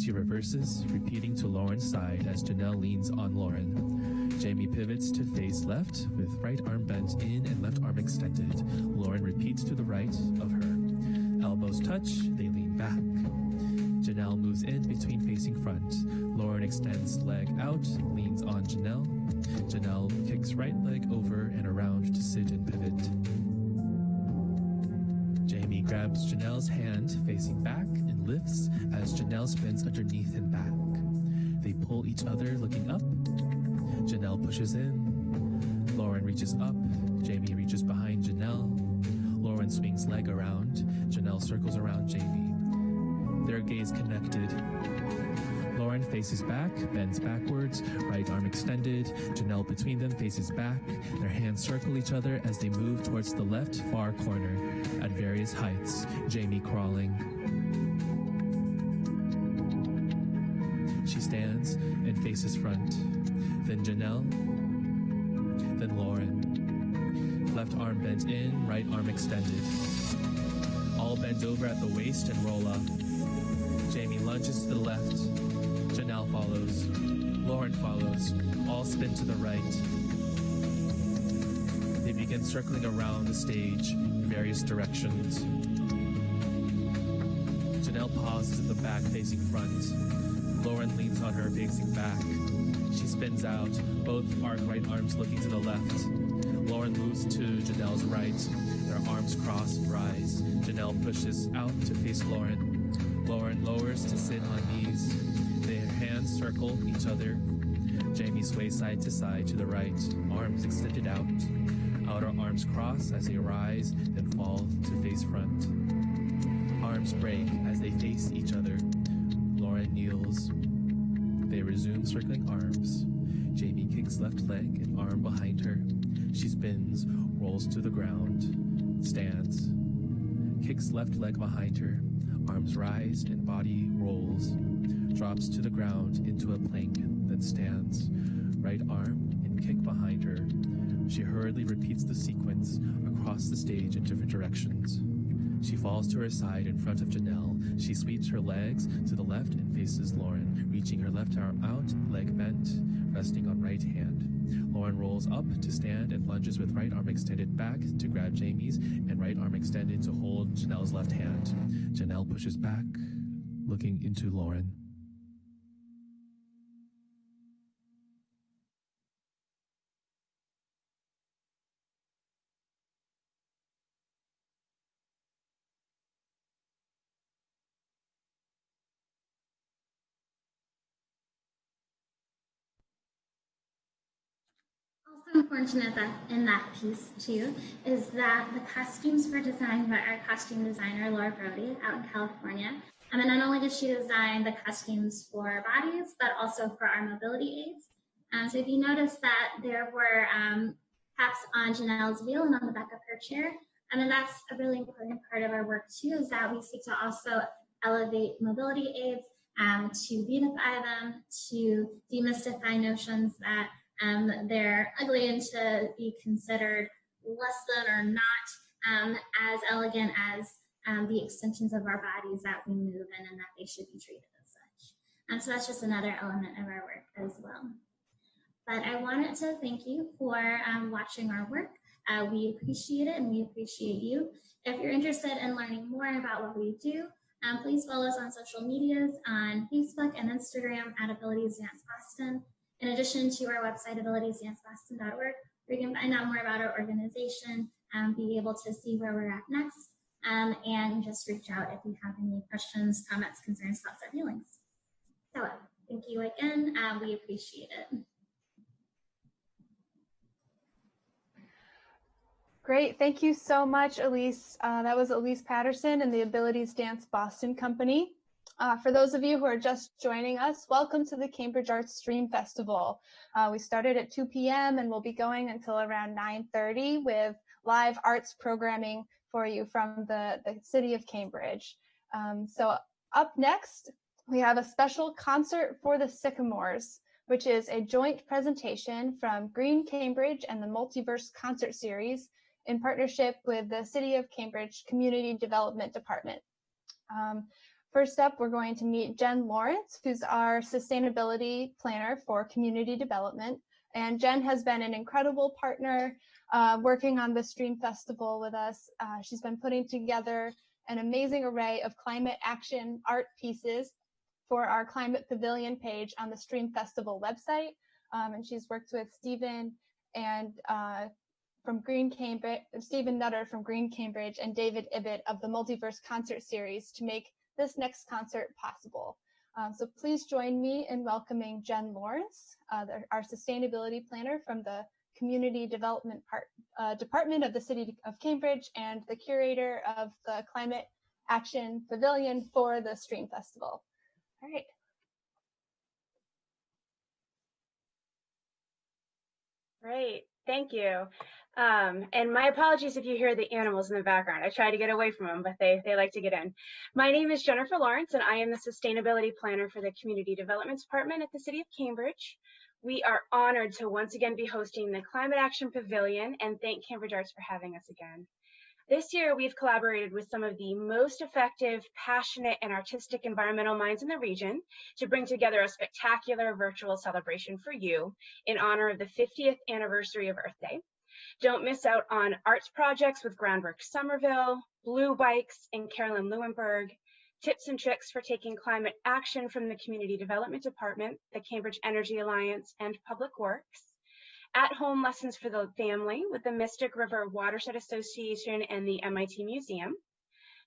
She reverses, repeating to Lauren's side as Janelle leans on Lauren. Jamie pivots to face left with right arm bent in and left arm extended. Lauren repeats to the right of her. Elbows touch, they lean back. Janelle moves in between facing front. Lauren extends leg out, leans on Janelle. Janelle kicks right leg over and around to sit and pivot. Jamie grabs Janelle's hand facing back and lifts as Janelle spins underneath and back. They pull each other looking up. Janelle pushes in. Lauren reaches up. Jamie reaches behind Janelle. Lauren swings leg around. Janelle circles around Jamie. Their gaze connected. Lauren faces back, bends backwards, right arm extended. Janelle between them faces back. Their hands circle each other as they move towards the left far corner at various heights. Jamie crawling. She stands and faces front. Then Janelle. Then Lauren. Left arm bent in, right arm extended. All bend over at the waist and roll up. Jamie lunges to the left. Janelle follows. Lauren follows. All spin to the right. They begin circling around the stage in various directions. Janelle pauses at the back facing front. Lauren leans on her facing back. She spins out, both arc right arms looking to the left. Lauren moves to Janelle's right. Their arms cross and rise. Janelle pushes out to face Lauren. Lauren lowers to sit on knees. Their hands circle each other. Jamie sways side to side to the right, arms extended out. Outer arms cross as they rise, then fall to face front. Arms break as they face each other. Lauren kneels. They resume circling arms. Jamie kicks left leg and arm behind her. She spins, rolls to the ground, stands. Kicks left leg behind her. Arms rise and body rolls. Drops to the ground into a plank, then stands. Right arm and kick behind her. She hurriedly repeats the sequence across the stage in different directions. She falls to her side in front of Janelle. She sweeps her legs to the left and faces Lauren, reaching her left arm out, leg bent, resting on right hand. Lauren rolls up to stand and lunges with right arm extended back to grab Jamie's and right arm extended to hold Janelle's left hand. Janelle pushes back, looking into Lauren. Also important to note that in that piece too is that the costumes were designed by our costume designer Laura Brody out in California. And not only did she design the costumes for bodies, but also for our mobility aids. So if you notice that there were caps on Janelle's wheel and on the back of her chair, and that's a really important part of our work too, is that we seek to also elevate mobility aids, to beautify them, to demystify notions that they're ugly and to be considered less than or not as elegant as the extensions of our bodies that we move in, and that they should be treated as such. So that's just another element of our work as well. But I wanted to thank you for watching our work. We appreciate it and we appreciate you. If you're interested in learning more about what we do, please follow us on social medias on Facebook and Instagram at Abilities Dance Boston. In addition to our website, abilitiesdanceboston.org, where you can find out more about our organization, be able to see where we're at next, and just reach out if you have any questions, comments, concerns, thoughts, or feelings. So thank you again. We appreciate it. Great. Thank you so much, Elise. That was Elise Patterson and the Abilities Dance Boston Company. For those of you who are just joining us, welcome to the Cambridge Arts Stream Festival. We started at 2 p.m. and we'll be going until around 9:30 with live arts programming for you from the city of Cambridge. So up next, we have a special concert for the Sycamores, which is a joint presentation from Green Cambridge and the Multiverse Concert Series in partnership with the City of Cambridge Community Development Department. First up, we're going to meet Jen Lawrence, who's our sustainability planner for community development. And Jen has been an incredible partner working on the Stream Festival with us. She's been putting together an amazing array of climate action art pieces for our Climate Pavilion page on the Stream Festival website. And she's worked with Stephen and from Green Cambridge, Stephen Nutter from Green Cambridge, and David Ibbett of the Multiverse Concert Series to make this next concert possible. So please join me in welcoming Jen Lawrence, our sustainability planner from the Community Development Department of the City of Cambridge and the curator of the Climate Action Pavilion for the Stream Festival. All right. Great, thank you. And my apologies if you hear the animals in the background. I try to get away from them, but they like to get in. My name is Jennifer Lawrence, and I am the Sustainability Planner for the Community Development Department at the City of Cambridge. We are honored to once again be hosting the Climate Action Pavilion, and thank Cambridge Arts for having us again. This year, we've collaborated with some of the most effective, passionate, and artistic environmental minds in the region to bring together a spectacular virtual celebration for you in honor of the 50th anniversary of Earth Day. Don't miss out on arts projects with Groundwork Somerville, Blue Bikes, and Carolyn Lewinberg, tips and tricks for taking climate action from the Community Development Department, the Cambridge Energy Alliance, and Public Works, at-home lessons for the family with the Mystic River Watershed Association and the MIT Museum,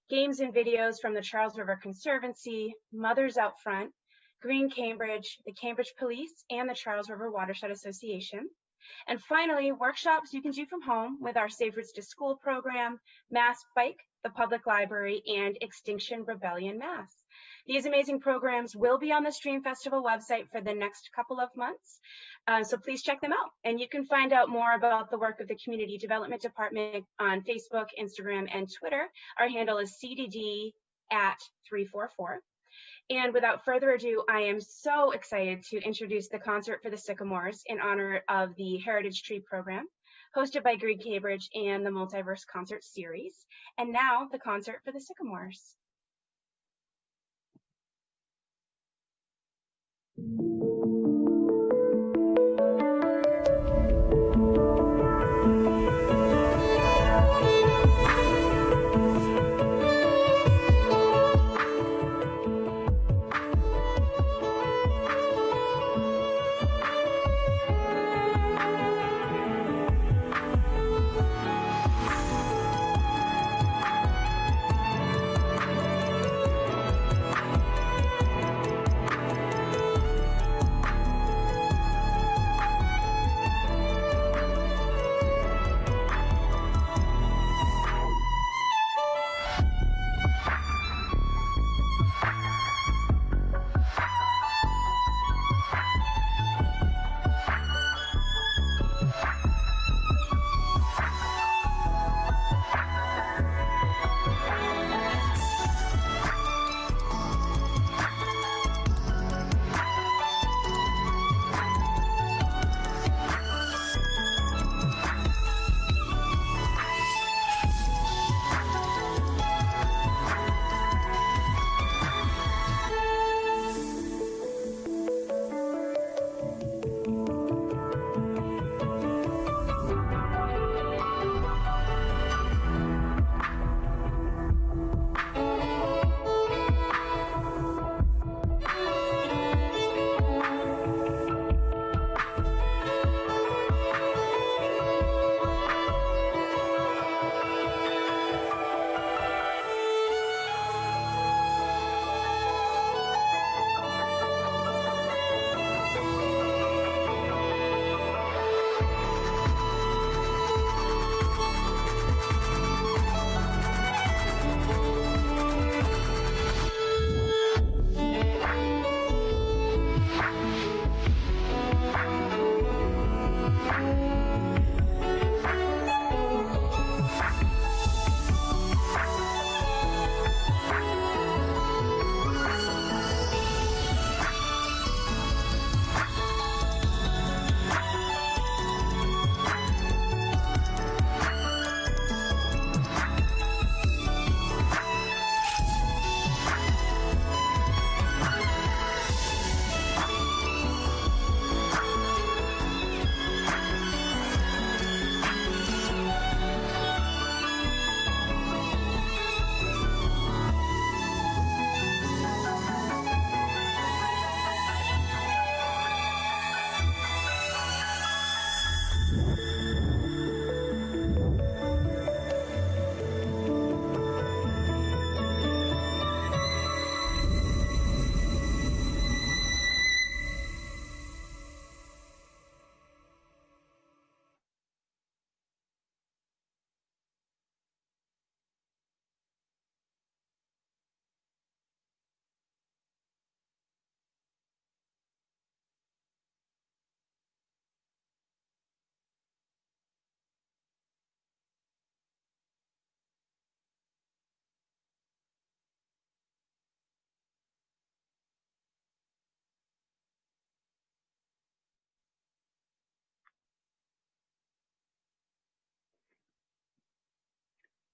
games and videos from the Charles River Conservancy, Mothers Out Front, Green Cambridge, the Cambridge Police, and the Charles River Watershed Association. And finally, workshops you can do from home with our Safe Routes to School program, Mass Bike, the Public Library, and Extinction Rebellion Mass. These amazing programs will be on the Stream Festival website for the next couple of months, so please check them out. And you can find out more about the work of the Community Development Department on Facebook, Instagram, and Twitter. Our handle is CDD@344. And without further ado, I am so excited to introduce the concert for the Sycamores in honor of the Heritage Tree program, hosted by Green Cambridge and the Multiverse Concert Series. And now the concert for the Sycamores.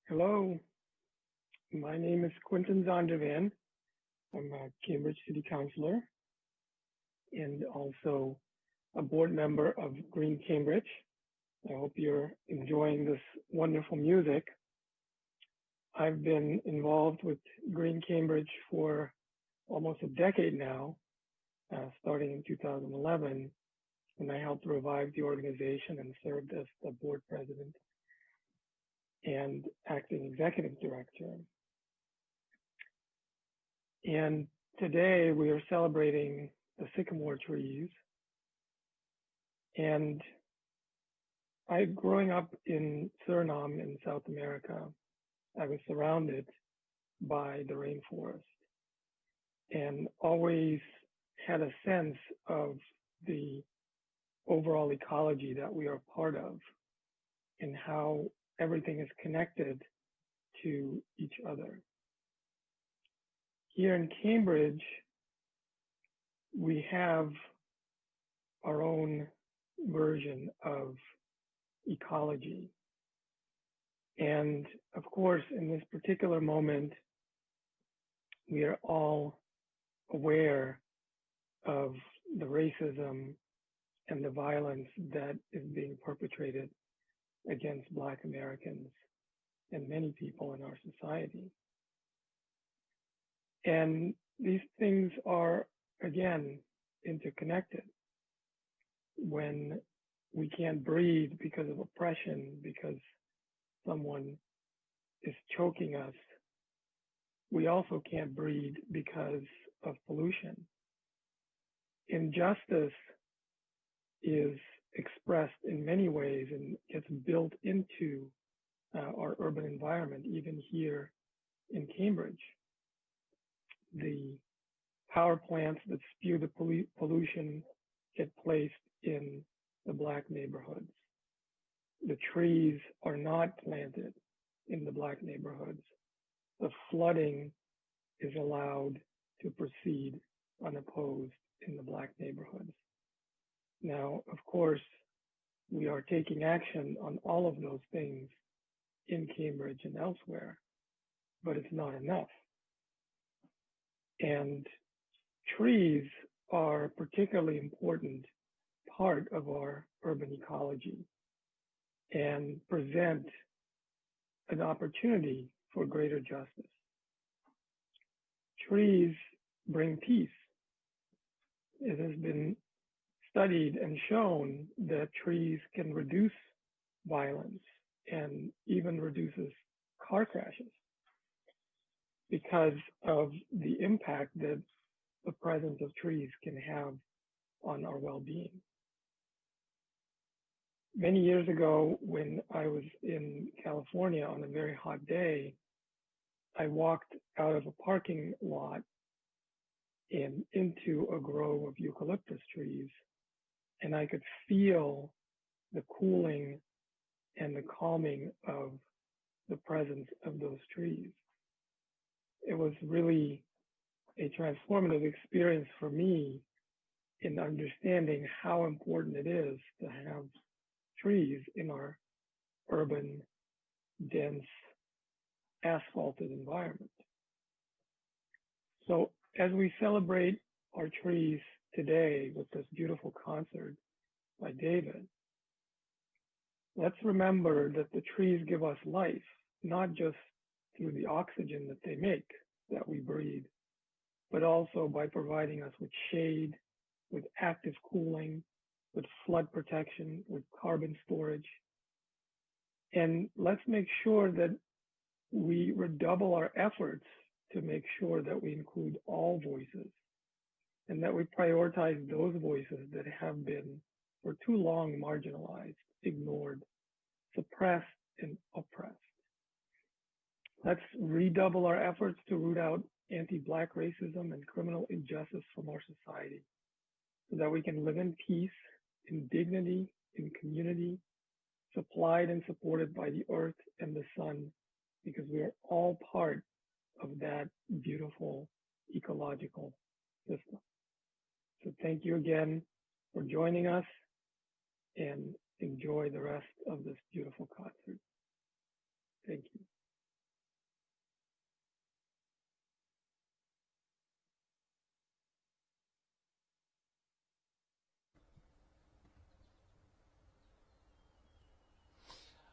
Hello, my name is Quentin Zondervan. I'm a Cambridge City Councilor and also a board member of Green Cambridge. I hope you're enjoying this wonderful music. I've been involved with Green Cambridge for almost a decade now, starting in 2011, when I helped revive the organization and served as the board president and acting executive director. And today we are celebrating the sycamore trees. And growing up in Suriname in South America, I was surrounded by the rainforest and always had a sense of the overall ecology that we are part of and how everything is connected to each other. Here in Cambridge, we have our own version of ecology. And of course, in this particular moment, we are all aware of the racism and the violence that is being perpetrated against Black Americans and many people in our society. And these things are, again, interconnected. When we can't breathe because of oppression, because someone is choking us, we also can't breathe because of pollution. Injustice is expressed in many ways and gets built into our urban environment, even here in Cambridge. The power plants that spew the pollution get placed in the Black neighborhoods. The trees are not planted in the Black neighborhoods. The flooding is allowed to proceed unopposed in the Black neighborhoods. Now, of course, we are taking action on all of those things in Cambridge and elsewhere, but it's not enough. And trees are a particularly important part of our urban ecology and present an opportunity for greater justice. Trees bring peace. It has been studied and shown that trees can reduce violence and even reduces car crashes because of the impact that the presence of trees can have on our well-being. Many years ago, when I was in California on a very hot day, I walked out of a parking lot and into a grove of eucalyptus trees, and I could feel the cooling and the calming of the presence of those trees. It was really a transformative experience for me in understanding how important it is to have trees in our urban, dense, asphalted environment. So as we celebrate our trees today with this beautiful concert by David, let's remember that the trees give us life, not just through the oxygen that they make, that we breathe, but also by providing us with shade, with active cooling, with flood protection, with carbon storage. And let's make sure that we redouble our efforts to make sure that we include all voices and that we prioritize those voices that have been for too long marginalized, ignored, suppressed, and oppressed. Let's redouble our efforts to root out anti-Black racism and criminal injustice from our society so that we can live in peace, in dignity, in community, supplied and supported by the earth and the sun, because we are all part of that beautiful ecological system. So thank you again for joining us, and enjoy the rest of this beautiful concert. Thank you.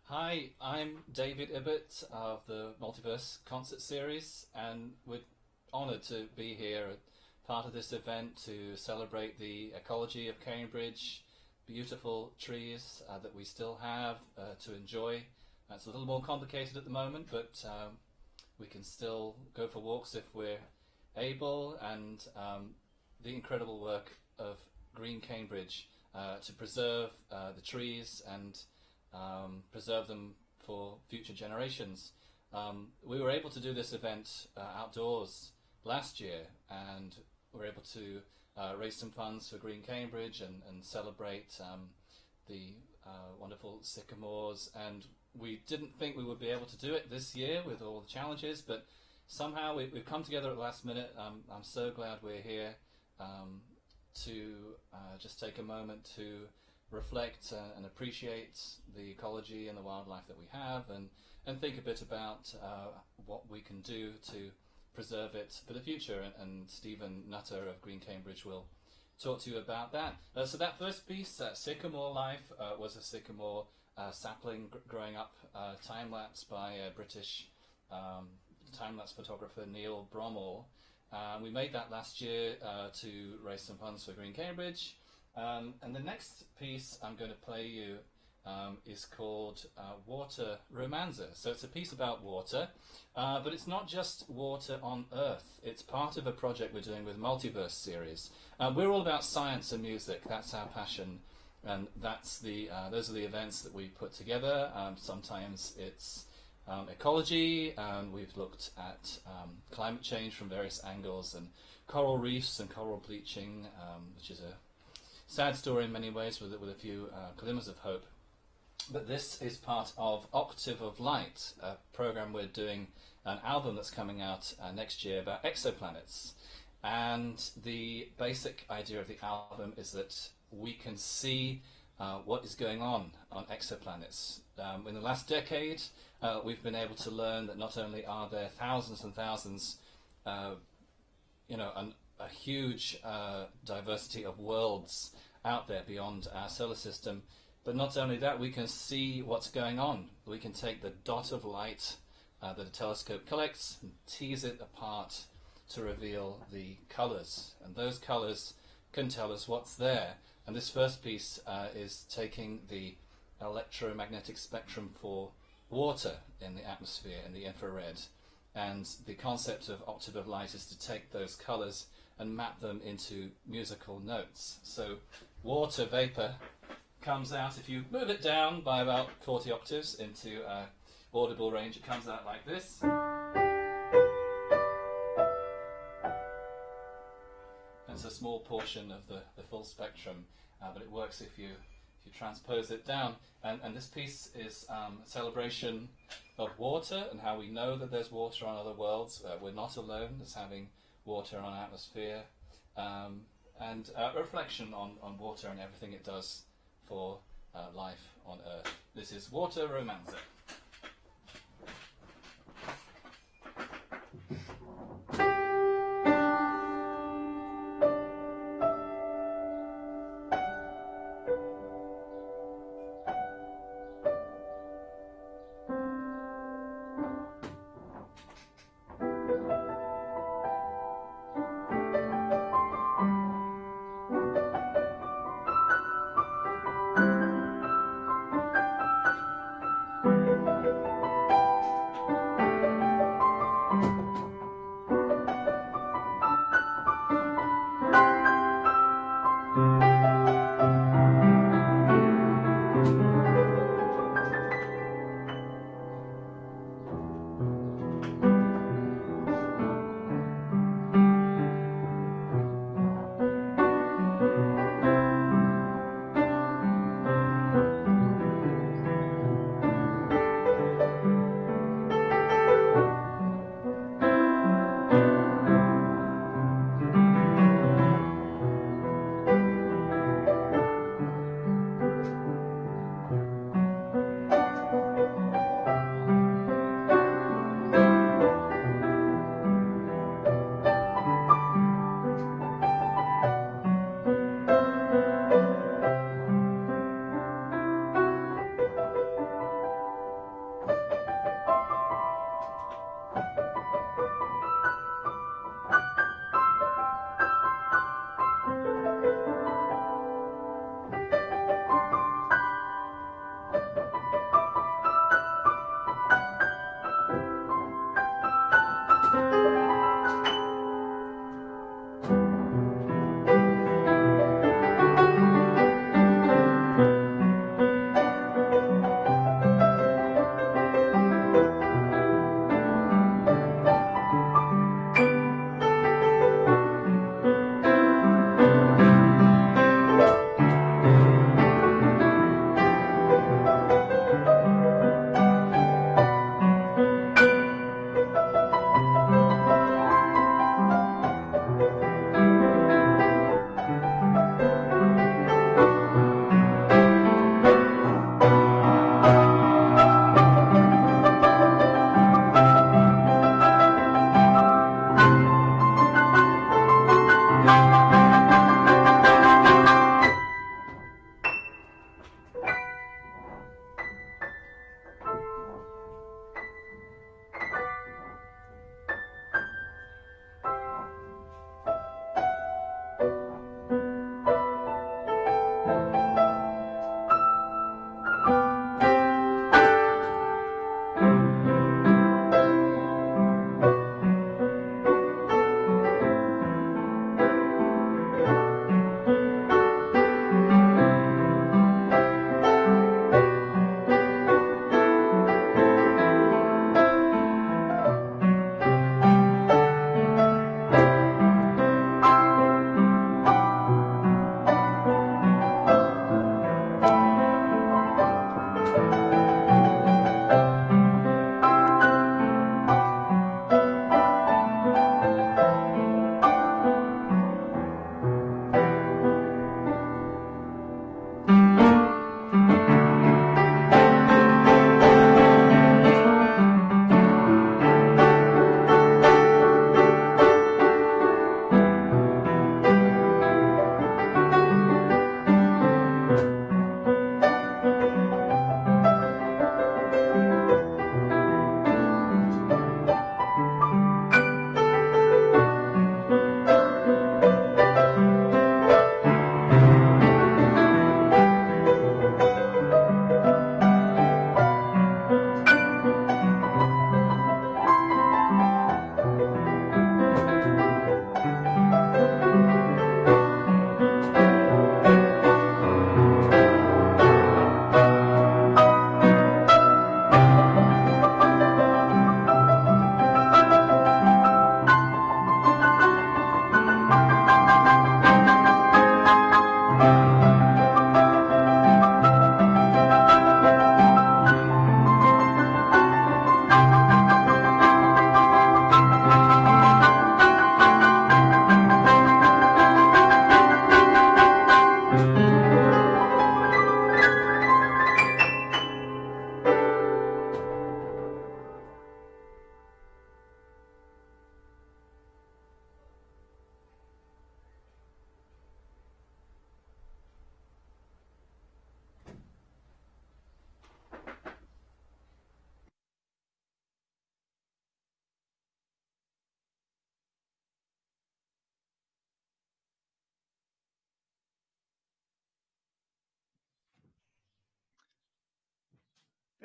Hi, I'm David Ibbott of the Multiverse Concert Series, and we're honoured to be here, part of this event to celebrate the ecology of Cambridge, beautiful trees that we still have to enjoy. It's a little more complicated at the moment, but we can still go for walks if we're able, and the incredible work of Green Cambridge to preserve the trees and preserve them for future generations. We were able to do this event outdoors last year, and we were able to raise some funds for Green Cambridge and celebrate the wonderful Sycamores. And we didn't think we would be able to do it this year with all the challenges, but somehow we've come together at the last minute. I'm so glad we're here to just take a moment to reflect and appreciate the ecology and the wildlife that we have, and think a bit about what we can do to preserve it for the future. And Stephen Nutter of Green Cambridge will talk to you about that. So that first piece, Sycamore Life, was a sycamore sapling growing up, time-lapse by a British time-lapse photographer Neil Brommell. We made that last year to raise some funds for Green Cambridge. And the next piece I'm going to play you is called Water Romanza. So it's a piece about water, but it's not just water on Earth. It's part of a project we're doing with Multiverse Series. We're all about science and music. That's our passion, and that's those are the events that we put together. Sometimes it's ecology, and we've looked at climate change from various angles, and coral reefs and coral bleaching, which is a sad story in many ways, with a few glimmers of hope. But this is part of Octave of Light, a program we're doing, an album that's coming out next year about exoplanets. And the basic idea of the album is that we can see what is going on exoplanets. In the last decade, we've been able to learn that not only are there thousands and thousands, a huge diversity of worlds out there beyond our solar system, but not only that, we can see what's going on. We can take the dot of light that a telescope collects and tease it apart to reveal the colours, and those colours can tell us what's there. And this first piece is taking the electromagnetic spectrum for water in the atmosphere, in the infrared, and the concept of Octave of Light is to take those colours and map them into musical notes. So water vapour comes out, if you move it down by about 40 octaves into audible range, it comes out like this. It's a small portion of the full spectrum, but it works if you transpose it down. And this piece is a celebration of water and how we know that there's water on other worlds. We're not alone as having water on our atmosphere, and a reflection on water and everything it does for life on Earth. This is Water Romanza.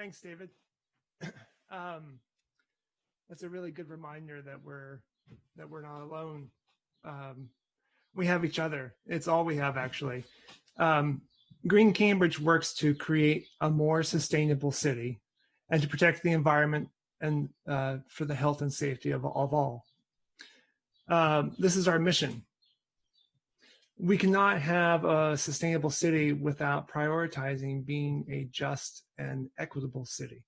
Thanks, David. That's a really good reminder that we're not alone. We have each other. It's all we have, actually. Green Cambridge works to create a more sustainable city and to protect the environment and for the health and safety of all. This is our mission. We cannot have a sustainable city without prioritizing being a just and equitable city.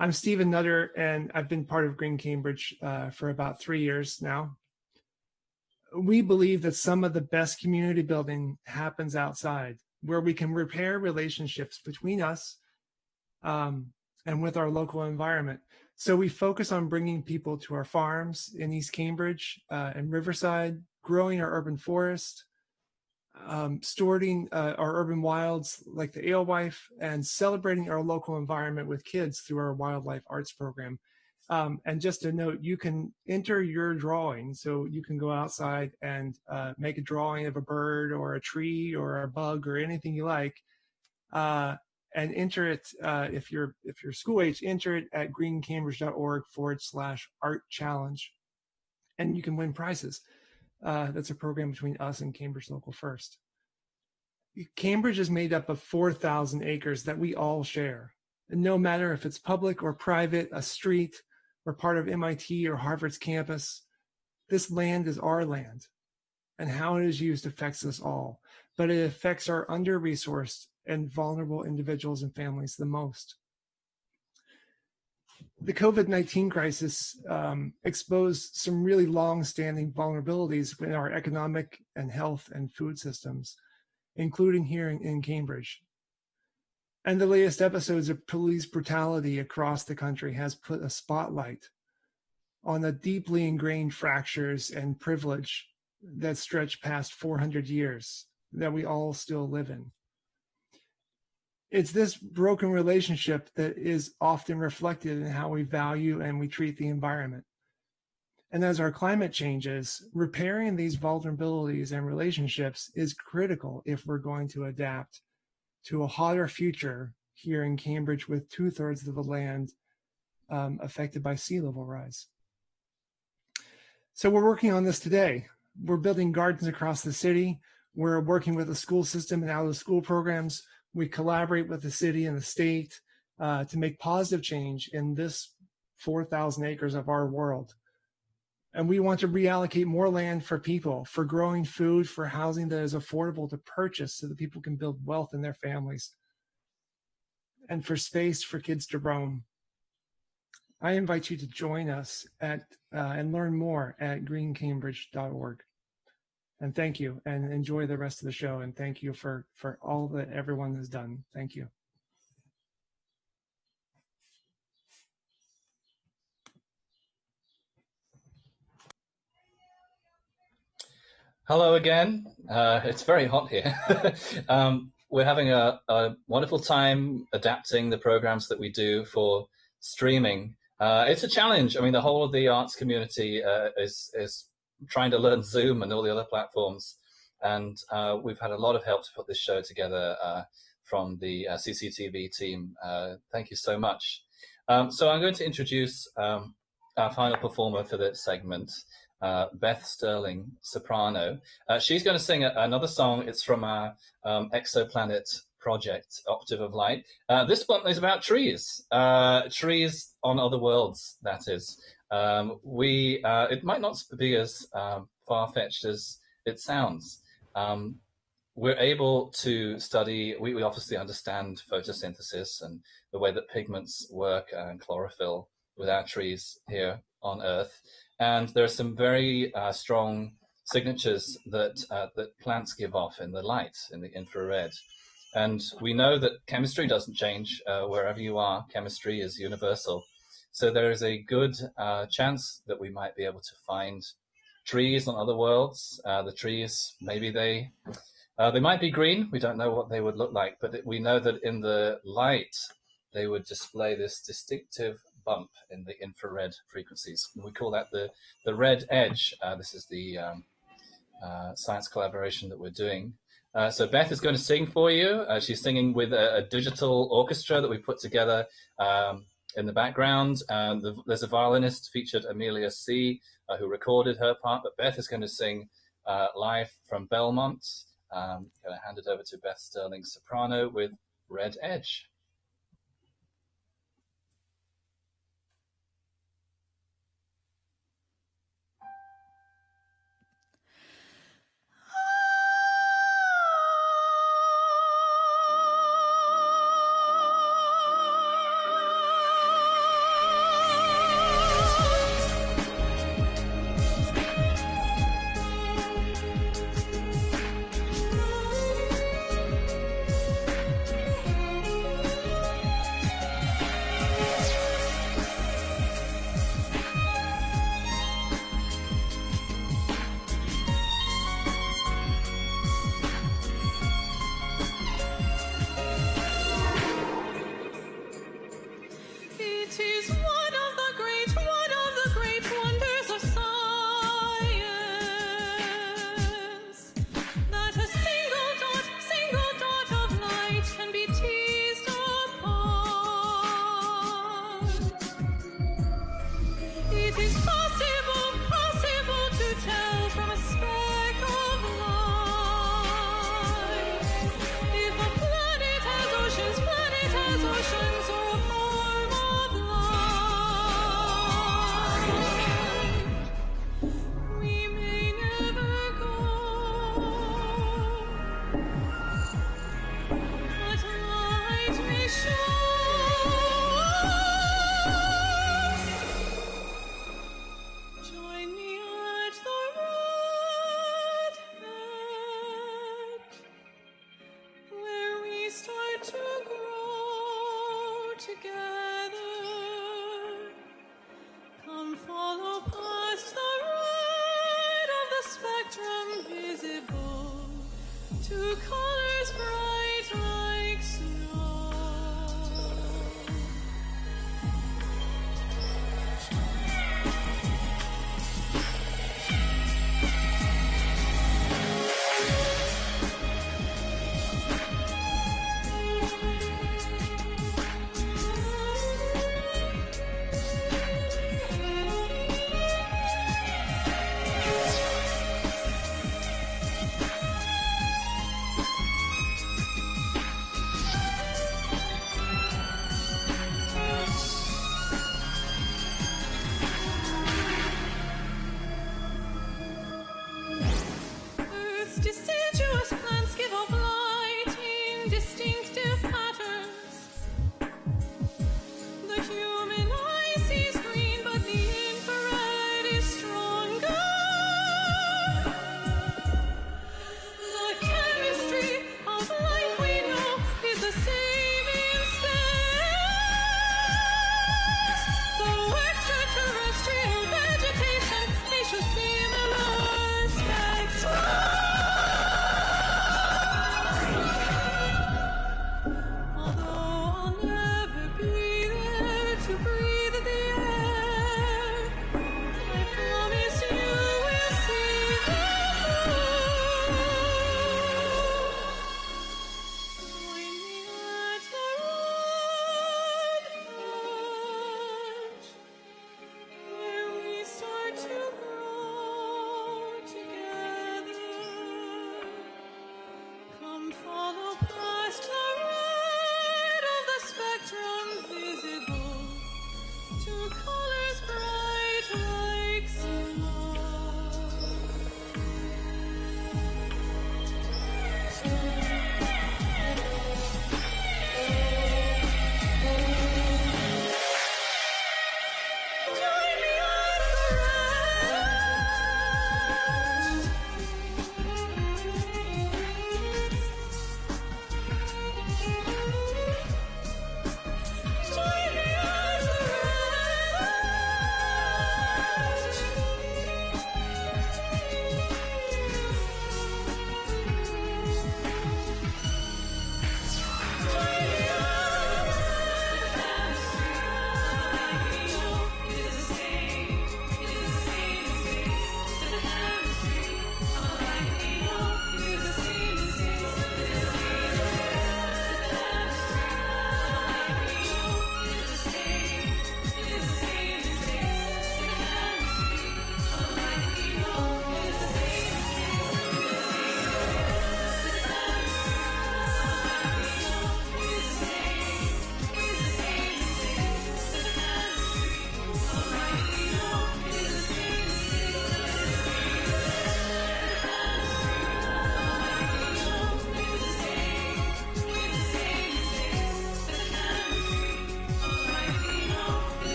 I'm Stephen Nutter, and I've been part of Green Cambridge for about 3 years now. We believe that some of the best community building happens outside, where we can repair relationships between us and with our local environment. So we focus on bringing people to our farms in East Cambridge and Riverside, growing our urban forest, stewarding our urban wilds like the alewife, and celebrating our local environment with kids through our wildlife arts program. And just a note, you can enter your drawing. So you can go outside and make a drawing of a bird or a tree or a bug or anything you like, and enter it, if you're school age, enter it at greencambridge.org/art challenge. And you can win prizes. That's a program between us and Cambridge Local First. Cambridge is made up of 4,000 acres that we all share. And no matter if it's public or private, a street, or part of MIT or Harvard's campus, this land is our land. And how it is used affects us all. But it affects our under-resourced and vulnerable individuals and families the most. The COVID-19 crisis exposed some really long-standing vulnerabilities in our economic and health and food systems, including here in Cambridge. And the latest episodes of police brutality across the country has put a spotlight on the deeply ingrained fractures and privilege that stretch past 400 years that we all still live in. It's this broken relationship that is often reflected in how we value and we treat the environment. And as our climate changes, repairing these vulnerabilities and relationships is critical if we're going to adapt to a hotter future here in Cambridge with 2/3 of the land affected by sea level rise. So we're working on this today. We're building gardens across the city. We're working with the school system and out of school programs. We collaborate with the city and the state to make positive change in this 4,000 acres of our world. And we want to reallocate more land for people, for growing food, for housing that is affordable to purchase so that people can build wealth in their families, and for space for kids to roam. I invite you to join us at and learn more at greencambridge.org. And thank you, and enjoy the rest of the show. And thank you for all that everyone has done. Thank you. Hello again. It's very hot here. We're having a wonderful time adapting the programs that we do for streaming. It's a challenge. I mean, the whole of the arts community is trying to learn Zoom and all the other platforms. And we've had a lot of help to put this show together from the CCTV team. Thank you so much. So I'm going to introduce our final performer for this segment, Beth Sterling, soprano. She's going to sing another song. It's from our Exoplanet project, Octave of Light. This one is about trees, trees on other worlds, that is. It might not be as far-fetched as it sounds. We're able to study, we obviously understand photosynthesis and the way that pigments work and chlorophyll with our trees here on Earth. And there are some very strong signatures that plants give off in the light, in the infrared. And we know that chemistry doesn't change wherever you are. Chemistry is universal. So there is a good chance that we might be able to find trees on other worlds. The trees, maybe they might be green. We don't know what they would look like, but we know that in the light, they would display this distinctive bump in the infrared frequencies. We call that the red edge. This is the science collaboration that we're doing. So Beth is going to sing for you. She's singing with a digital orchestra that we put together in the background. There's a violinist featured, Amelia C., who recorded her part, but Beth is going to sing live from Belmont. I'm going to hand it over to Beth Sterling, soprano, with Red Edge.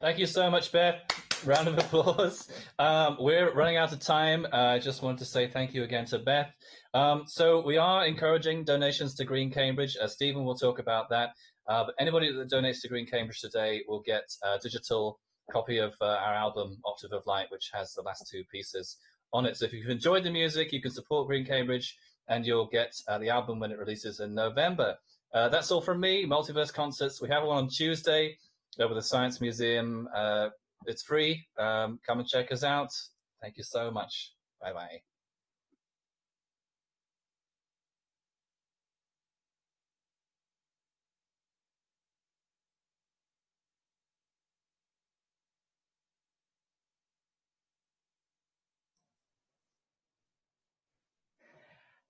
Thank you so much, Beth. Round of applause. We're running out of time. I just wanted to say thank you again to Beth. So we are encouraging donations to Green Cambridge. Stephen will talk about that. But anybody that donates to Green Cambridge today will get a digital copy of our album, Octave of Light, which has the last two pieces on it. So if you've enjoyed the music, you can support Green Cambridge, and you'll get the album when it releases in November. That's all from me. Multiverse Concerts. We have one on Tuesday over the Science Museum. It's free. Come and check us out. Thank you so much. Bye-bye.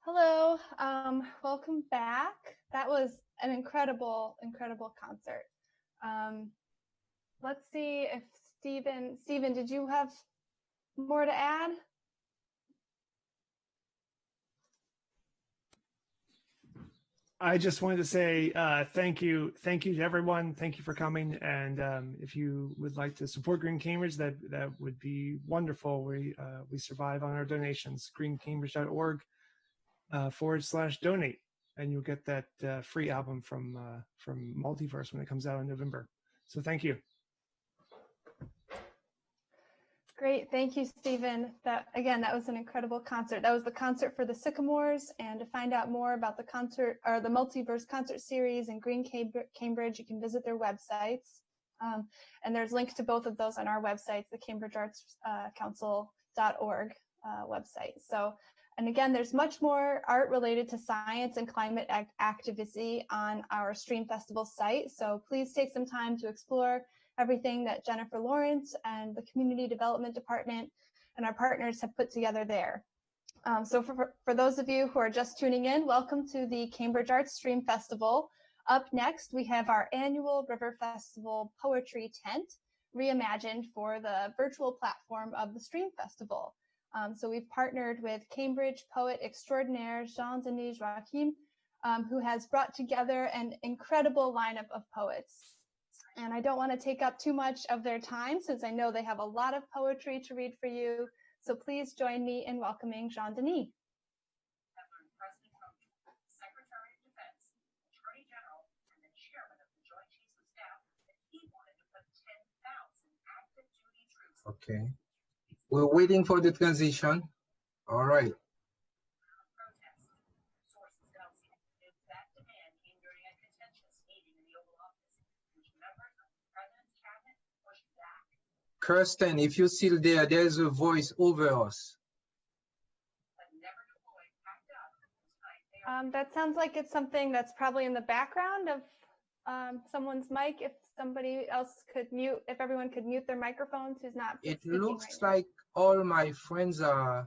Hello, welcome back. That was an incredible concert. Let's see if Stephen, did you have more to add? I just wanted to say thank you to everyone. Thank you for coming. And if you would like to support Green Cambridge, that would be wonderful. We survive on our donations. greencambridge.org /donate, and you'll get that free album from Multiverse when it comes out in November. So thank you. Great, thank you, Stephen. That was an incredible concert. That was the concert for the Sycamores, and to find out more about the concert or the Multiverse concert series in Green Cambridge, you can visit their websites. And there's links to both of those on our websites, the CambridgeArtsCouncil.org website. So, and again, there's much more art related to science and climate activism on our Stream Festival site. So please take some time to explore everything that Jennifer Lawrence and the Community Development Department and our partners have put together there. So for those of you who are just tuning in, welcome to the Cambridge Arts Stream Festival. Up next, we have our annual River Festival Poetry Tent, reimagined for the virtual platform of the Stream Festival. So we've partnered with Cambridge poet extraordinaire Jean-Dany Joachim, who has brought together an incredible lineup of poets. And I don't want to take up too much of their time since I know they have a lot of poetry to read for you. So please join me in welcoming Jean-Dany. Okay. We're waiting for the transition. All right. Kirsten, if you're still there, there's a voice over us. That sounds like it's something that's probably in the background of someone's mic. If somebody else could mute, if everyone could mute their microphones who's not It speaking looks right like all my friends have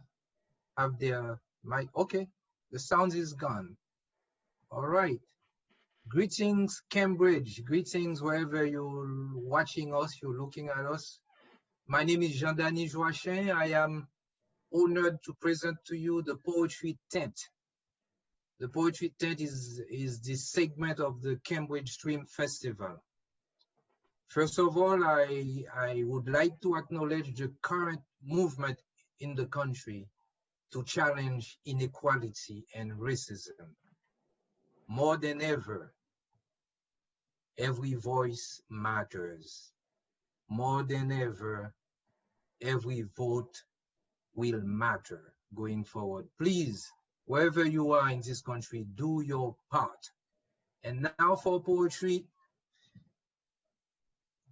their mic. Okay, the sound is gone. All right. Greetings, Cambridge. Greetings wherever you're watching us, you're looking at us. My name is Jean-Dany Joachim. I am honored to present to you the Poetry Tent. The Poetry Tent is this segment of the Cambridge Stream Festival. First of all, I would like to acknowledge the current movement in the country to challenge inequality and racism. More than ever, every voice matters. More than ever, every vote will matter going forward. Please, wherever you are in this country, do your part. And now for poetry,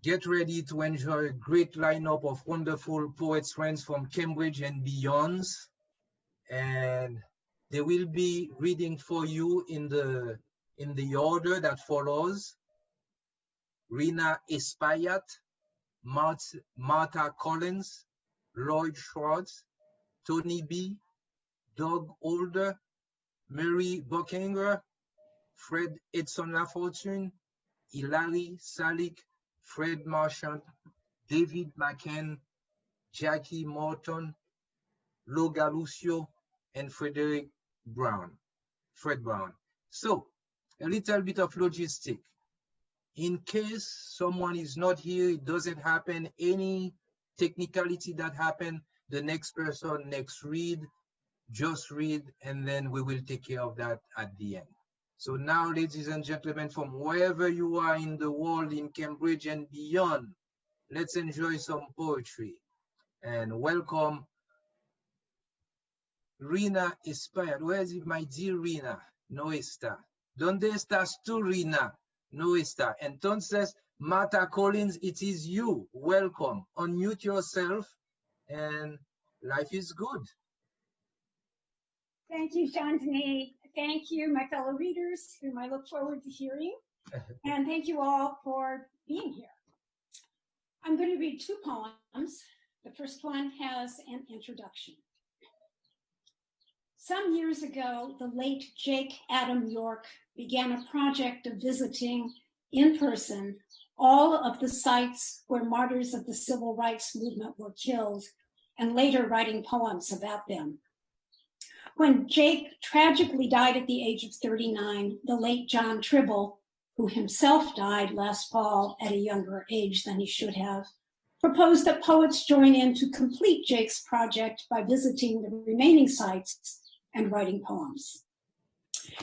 get ready to enjoy a great lineup of wonderful poets friends from Cambridge and beyond. And they will be reading for you in the order that follows: Rhina Espaillat, Martha Collins, Lloyd Schwartz, Toni B, Doug Older, Mary Buchinger, Fred Edson Lafortune, Hilary, Sallick, Fred Marchant, David McCann, Jackie Morton, Loga Lucio, and Fred Brown. So, a little bit of logistic. in case someone is not here, it doesn't happen, any technicality that happen, the next person next read, just read, and then we will take care of that at the end. So now, ladies and gentlemen, from wherever you are in the world, in Cambridge and beyond, let's enjoy some poetry. And welcome Rhina Espaillat. Where is it, my dear Rhina? No está. ¿Dónde estás tú, Rhina? No está. Entonces, Martha Collins, it is you. Welcome. Unmute yourself, and life is good. Thank you, Jean-Dany. Thank you, my fellow readers, whom I look forward to hearing. And thank you all for being here. I'm going to read two poems. The first one has an introduction. Some years ago, the late Jake Adam York began a project of visiting in person all of the sites where martyrs of the civil rights movement were killed, and later writing poems about them. When Jake tragically died at the age of 39, the late John Tribble, who himself died last fall at a younger age than he should have, proposed that poets join in to complete Jake's project by visiting the remaining sites and writing poems.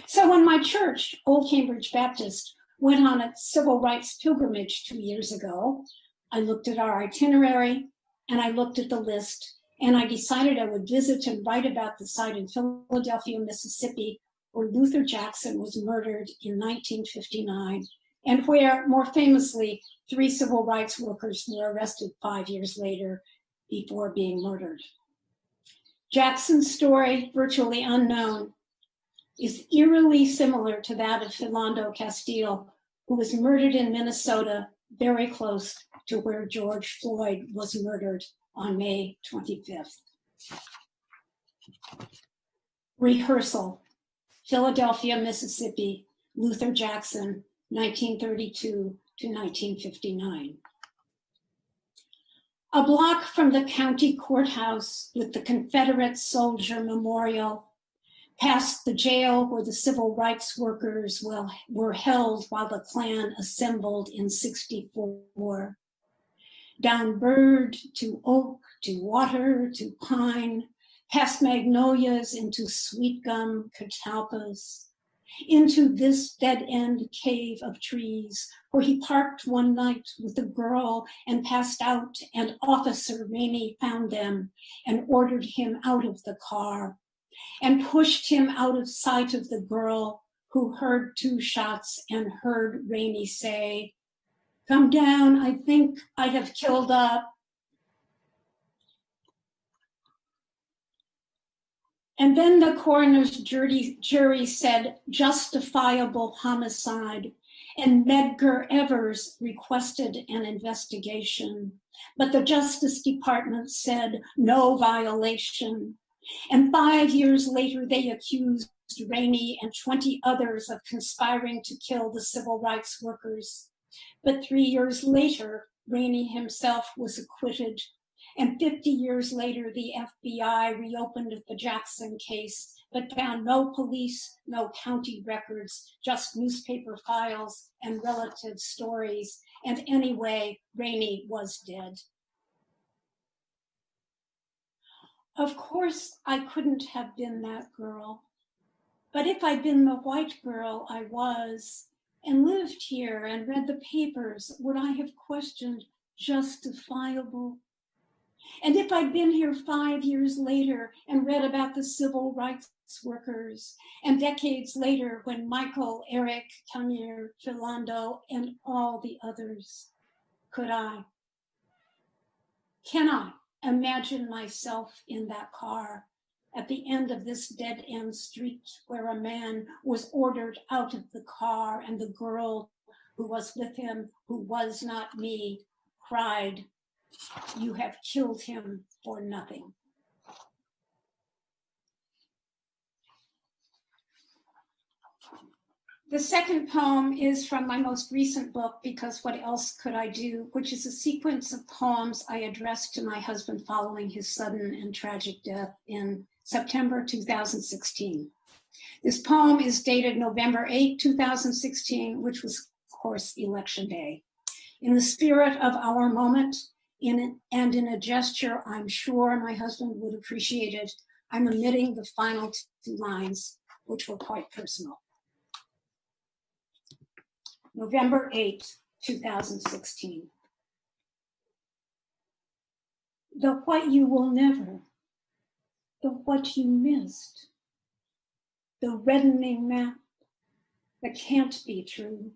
So when my church, Old Cambridge Baptist, went on a civil rights pilgrimage 2 years ago, I looked at our itinerary and I looked at the list, and I decided I would visit and write about the site in Philadelphia, Mississippi, where Luther Jackson was murdered in 1959, and where, more famously, 3 civil rights workers were arrested 5 years later before being murdered. Jackson's story, virtually unknown, is eerily similar to that of Philando Castile, who was murdered in Minnesota, very close to where George Floyd was murdered on May 25th. Rehearsal, Philadelphia, Mississippi, Luther Jackson, 1932 to 1959. A block from the county courthouse with the Confederate Soldier Memorial, past the jail where the civil rights workers were held while the Klan assembled in '64, down Bird to Oak to Water to Pine, past magnolias into sweet gum catalpas, into this dead-end cave of trees where he parked one night with a girl and passed out, and Officer Rainey found them and ordered him out of the car and pushed him out of sight of the girl, who heard 2 shots and heard Rainey say, "Come down, I think I'd have killed up." And then the coroner's jury said justifiable homicide, and Medgar Evers requested an investigation, but the Justice Department said no violation. And 5 years later, they accused Rainey and 20 others of conspiring to kill the civil rights workers. But 3 years later, Rainey himself was acquitted. And 50 years later, the FBI reopened the Jackson case, but found no police, no county records, just newspaper files and relative stories. And anyway, Rainey was dead. Of course, I couldn't have been that girl. But if I'd been the white girl I was, and lived here and read the papers, would I have questioned justifiable? And if I'd been here 5 years later and read about the civil rights workers, and decades later when Michael, Eric, Tanya, Philando, and all the others, could I? Can I imagine myself in that car at the end of this dead-end street where a man was ordered out of the car and the girl who was with him, who was not me, cried, "You have killed him for nothing." The second poem is from my most recent book, Because What Else Could I Do?, which is a sequence of poems I addressed to my husband following his sudden and tragic death in September 2016. This poem is dated November 8, 2016, which was course, Election Day. In the spirit of our moment, in a gesture I'm sure my husband would appreciate it, I'm omitting the final 2 lines, which were quite personal. November 8, 2016. The what you will never, the what you missed, the reddening map, the can't be true,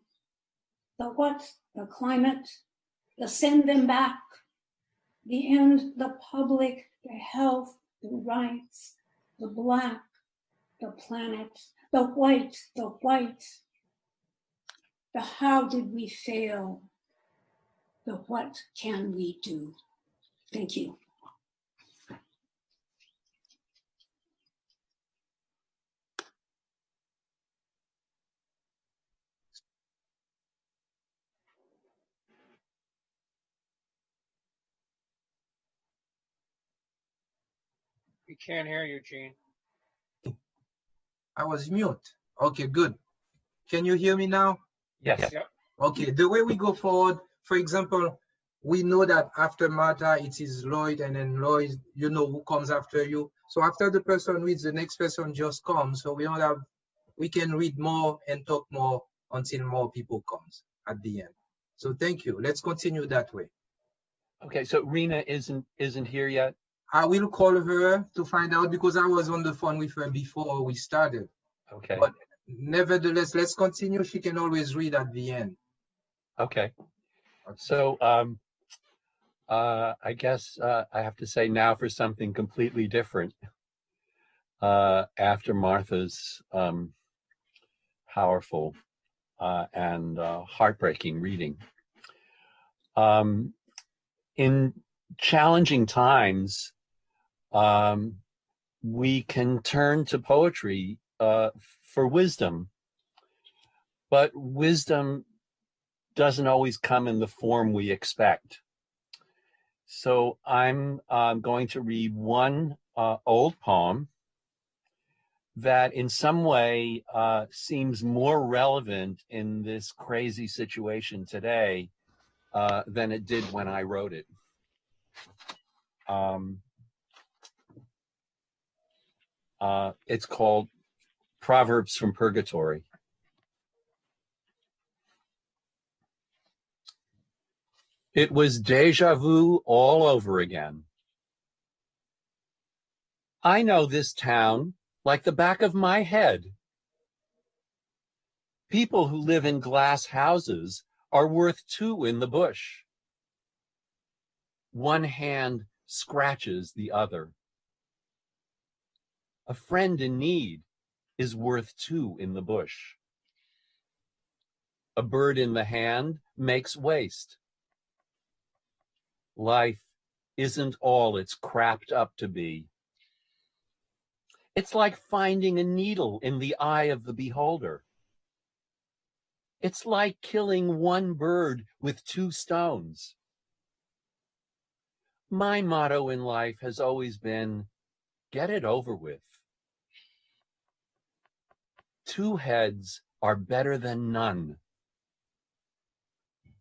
the what, the climate, the send them back, the end, the public, the health, the rights, the black, the planet, the white, the how did we fail, the what can we do. Thank you. We can't hear you, Gene. I was mute. Okay, good. Can you hear me now? Yes. Yep. Okay, the way we go forward, for example, we know that after Martha, it is Lloyd, and then Lloyd, you know who comes after you. So after the person reads, the next person just comes. So we can read more and talk more until more people comes at the end. So thank you. Let's continue that way. Okay, so Rhina isn't here yet? I will call her to find out because I was on the phone with her before we started. Okay. But nevertheless, let's continue. She can always read at the end. Okay. So I guess I have to say now for something completely different. After Martha's powerful and heartbreaking reading. In challenging times, we can turn to poetry for wisdom, but wisdom doesn't always come in the form we expect. So I'm going to read one old poem that in some way seems more relevant in this crazy situation today than it did when I wrote it. It's called Proverbs from Purgatory. It was deja vu all over again. I know this town like the back of my head. People who live in glass houses are worth 2 in the bush. One hand scratches the other. A friend in need is worth 2 in the bush. A bird in the hand makes waste. Life isn't all it's cracked up to be. It's like finding a needle in the eye of the beholder. It's like killing one bird with 2 stones. My motto in life has always been, get it over with. 2 heads are better than none.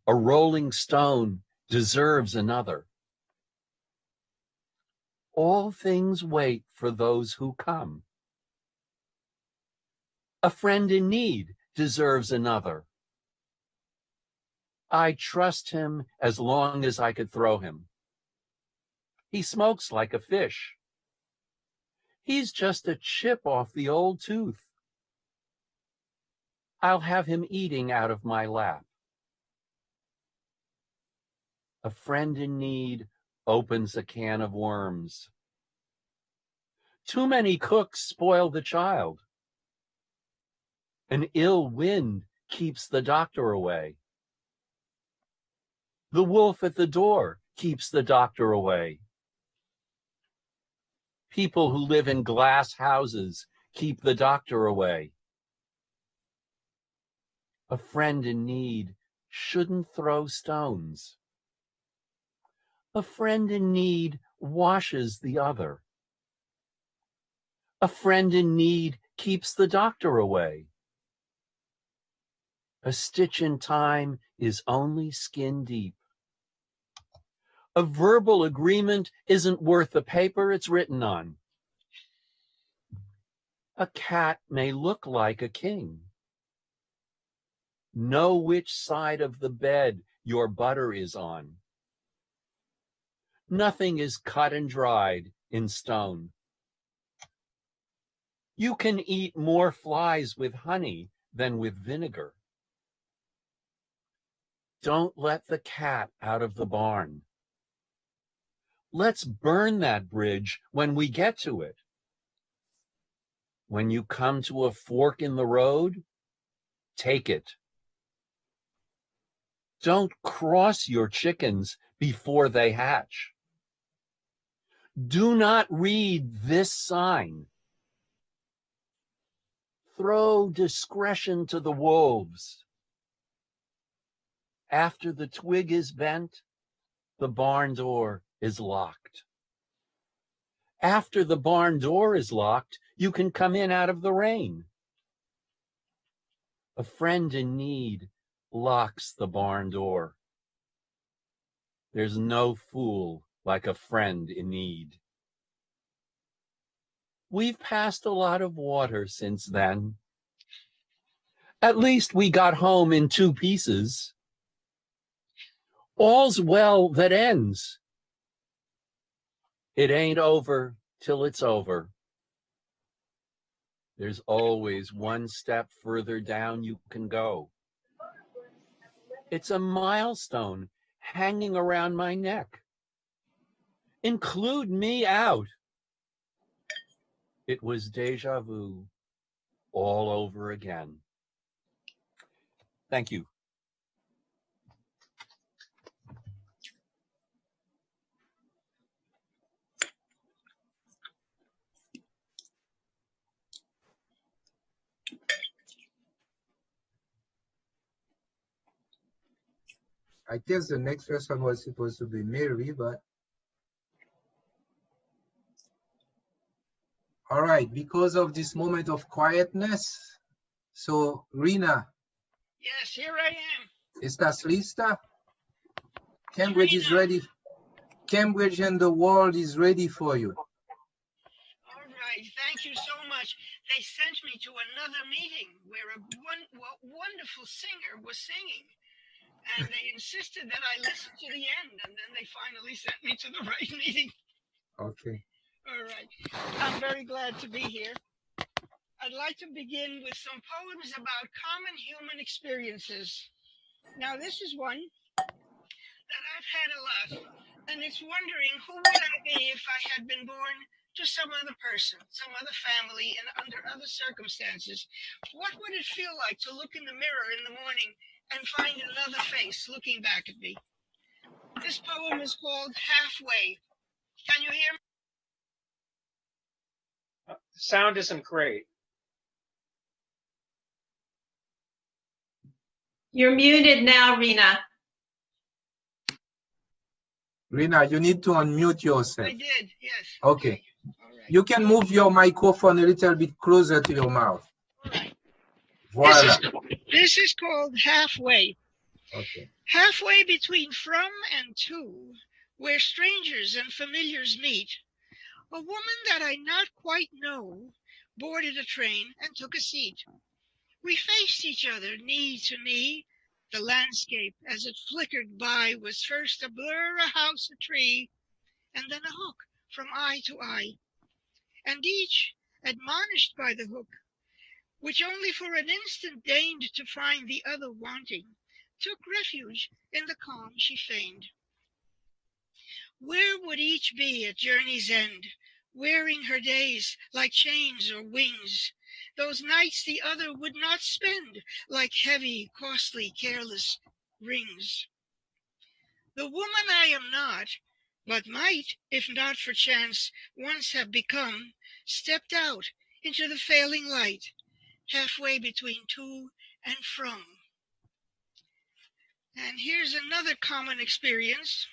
A rolling stone deserves another. All things wait for those who come. A friend in need deserves another. I trust him as long as I could throw him. He smokes like a fish. He's just a chip off the old tooth. I'll have him eating out of my lap. A friend in need opens a can of worms. Too many cooks spoil the child. An ill wind keeps the doctor away. The wolf at the door keeps the doctor away. People who live in glass houses keep the doctor away. A friend in need shouldn't throw stones. A friend in need washes the other. A friend in need keeps the doctor away. A stitch in time is only skin deep. A verbal agreement isn't worth the paper it's written on. A cat may look like a king. Know which side of the bed your butter is on. Nothing is cut and dried in stone. You can eat more flies with honey than with vinegar. Don't let the cat out of the barn. Let's burn that bridge when we get to it. When you come to a fork in the road, take it. Don't cross your chickens before they hatch. Do not read this sign. Throw discretion to the wolves. After the twig is bent, the barn door is locked. After the barn door is locked, you can come in out of the rain. A friend in need locks the barn door. There's no fool like a friend in need. We've passed a lot of water since then. At least we got home in 2 pieces. All's well that ends. It ain't over till it's over. There's always one step further down you can go. It's a milestone hanging around my neck. Include me out. It was deja vu all over again. Thank you. I guess the next person was supposed to be Mary, but all right, because of this moment of quietness, so Rhina. Yes, here I am. ¿Estás lista? Cambridge is ready. Cambridge and the world is ready for you. All right, thank you so much. They sent me to another meeting where a wonderful singer was singing, and they insisted that I listen to the end, and then they finally sent me to the right meeting. Okay. All right, I'm very glad to be here. I'd like to begin with some poems about common human experiences. Now, this is one that I've had a lot, and it's wondering who would I be if I had been born to some other person, some other family, and under other circumstances. What would it feel like to look in the mirror in the morning and find another face looking back at me? This poem is called Halfway. Can you hear me? The sound isn't great. You're muted now, Rhina. Rhina, you need to unmute yourself. I did, yes. Okay. You can move your microphone a little bit closer to your mouth. Voila. This is called Halfway. Okay. Halfway between from and to, where strangers and familiars meet, a woman that I not quite know boarded a train and took a seat. We faced each other knee to knee. The landscape as it flickered by was first a blur, a house, a tree, and then a hook from eye to eye. And each, admonished by the hook, which only for an instant deigned to find the other wanting, took refuge in the calm she feigned. Where would each be at journey's end, wearing her days like chains or wings, those nights the other would not spend like heavy, costly, careless rings? The woman I am not, but might, if not for chance, once have become, stepped out into the failing light, halfway between to and from. And here's another common experience.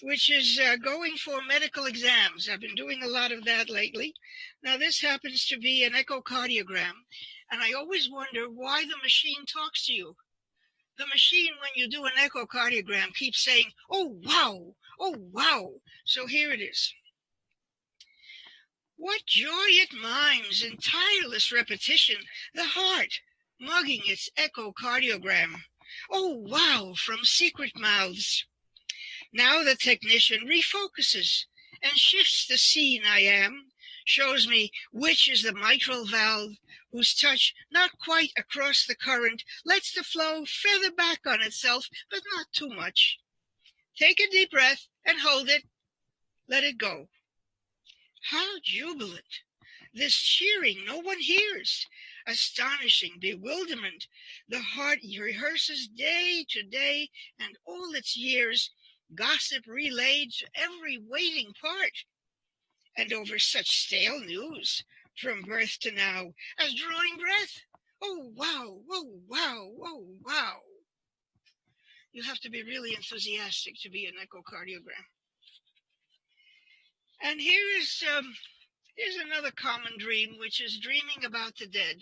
which is going for medical exams. I've been doing a lot of that lately. Now, this happens to be an echocardiogram, and I always wonder why the machine talks to you. The machine, when you do an echocardiogram, keeps saying, "Oh, wow, oh, wow." So here it is. What joy it mimes in tireless repetition, the heart mugging its echocardiogram. Oh, wow, from secret mouths. Now the technician refocuses and shifts the scene I am, shows me which is the mitral valve, whose touch, not quite across the current, lets the flow feather back on itself, but not too much. Take a deep breath and hold it. Let it go. How jubilant! This cheering no one hears. Astonishing bewilderment. The heart rehearses day to day, and all its years, gossip relayed to every waiting part. And over such stale news, from birth to now, as drawing breath. Oh, wow, oh, wow, oh, wow. You have to be really enthusiastic to be an echocardiogram. And here's another common dream, which is dreaming about the dead.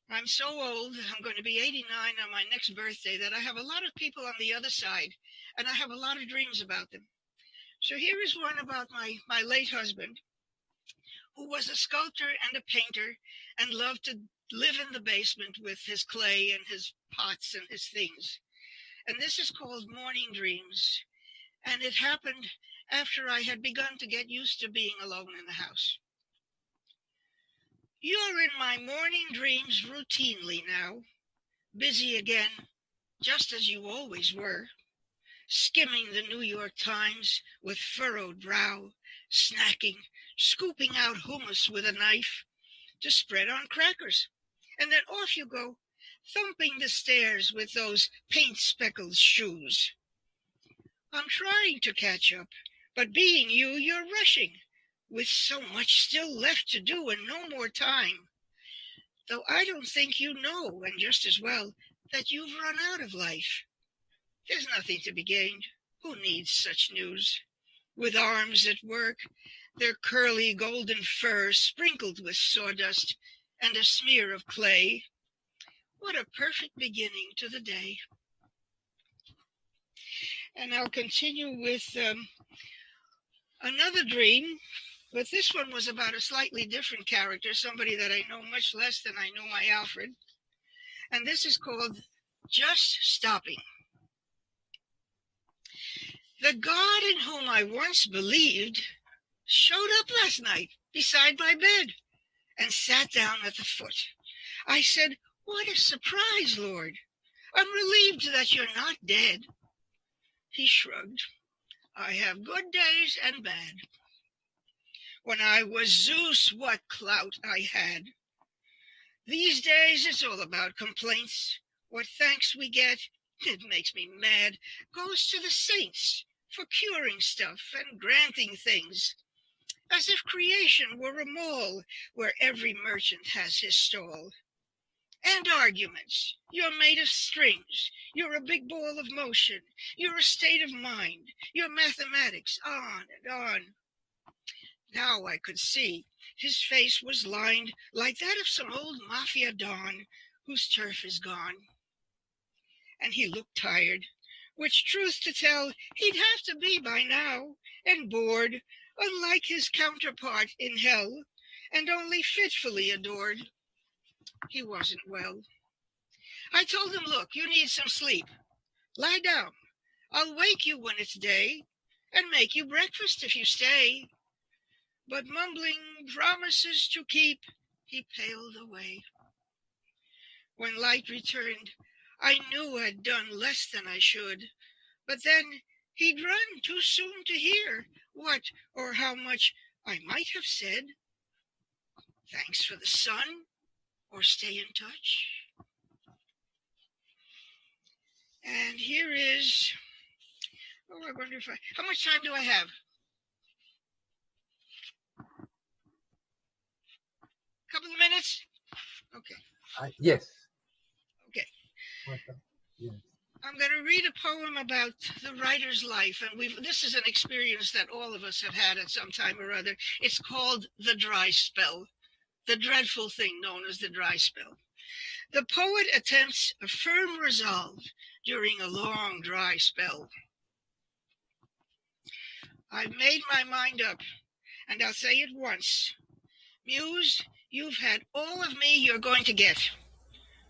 I'm so old, I'm going to be 89 on my next birthday, that I have a lot of people on the other side, and I have a lot of dreams about them. So here is one about my late husband, who was a sculptor and a painter and loved to live in the basement with his clay and his pots and his things. And this is called Morning Dreams. And it happened after I had begun to get used to being alone in the house. You're in my morning dreams routinely now, busy again, just as you always were, skimming the New York Times with furrowed brow, snacking, scooping out hummus with a knife to spread on crackers. And then off you go, thumping the stairs with those paint-speckled shoes. I'm trying to catch up, but being you, you're rushing, with so much still left to do and no more time. Though I don't think you know, and just as well, that you've run out of life. There's nothing to be gained. Who needs such news? With arms at work, their curly golden fur sprinkled with sawdust and a smear of clay. What a perfect beginning to the day. And I'll continue with another dream, but this one was about a slightly different character, somebody that I know much less than I know my Alfred. And this is called Just Stopping. The God in whom I once believed showed up last night beside my bed and sat down at the foot. I said, "What a surprise, Lord. I'm relieved that you're not dead." He shrugged. "I have good days and bad. When I was Zeus, what clout I had. These days it's all about complaints. What thanks we get, it makes me mad, goes to the saints for curing stuff and granting things, as if creation were a mall where every merchant has his stall. And arguments. You're made of strings. You're a big ball of motion. You're a state of mind. You're mathematics, on and on." Now I could see his face was lined like that of some old mafia don whose turf is gone. And he looked tired, which, truth to tell, he'd have to be by now, and bored, unlike his counterpart in hell, and only fitfully adored. He wasn't well. I told him, "Look, you need some sleep. Lie down. I'll wake you when it's day, and make you breakfast if you stay." But mumbling promises to keep, he paled away. When light returned, I knew I'd done less than I should, but then he'd run too soon to hear what or how much I might have said. Thanks for the sun, or stay in touch. And here is, I wonder if how much time do I have? Couple of minutes? Okay. Yes. Okay. Yes. I'm going to read a poem about the writer's life, and this is an experience that all of us have had at some time or other. It's called the dry spell, the dreadful thing known as the dry spell. The poet attempts a firm resolve during a long dry spell. I've made my mind up, and I'll say it once. Muse, you've had all of me you're going to get.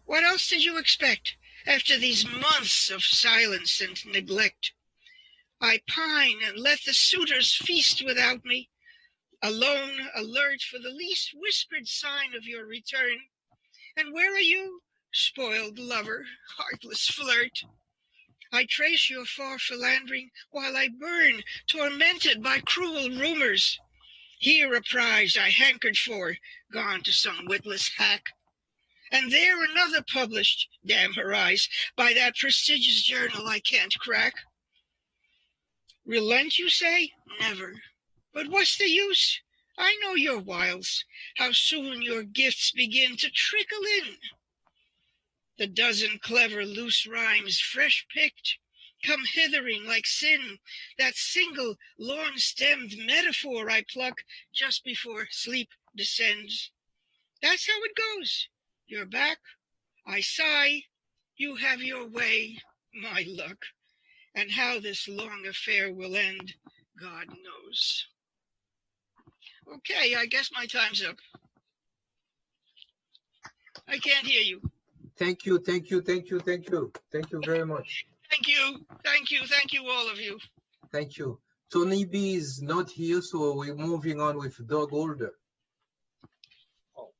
What else did you expect after these months of silence and neglect? I pine and let the suitors feast without me, alone, alert for the least whispered sign of your return. And where are you, spoiled lover, heartless flirt? I trace your far philandering while I burn, tormented by cruel rumors. Here a prize I hankered for, gone to some witless hack. And there another published, damn her eyes, by that prestigious journal I can't crack. Relent, you say? Never. But what's the use? I know your wiles, how soon your gifts begin to trickle in. The dozen clever loose rhymes fresh picked come hithering like sin, that single long-stemmed metaphor I pluck just before sleep descends. That's how it goes. You're back, I sigh, you have your way, my luck. And how this long affair will end, God knows. Okay, I guess my time's up. I can't hear you. Thank you, thank you, thank you, thank you. Thank you very much. Thank you, thank you, thank you, all of you. Thank you. Toni B is not here, so we're moving on with Doug Older. Oh,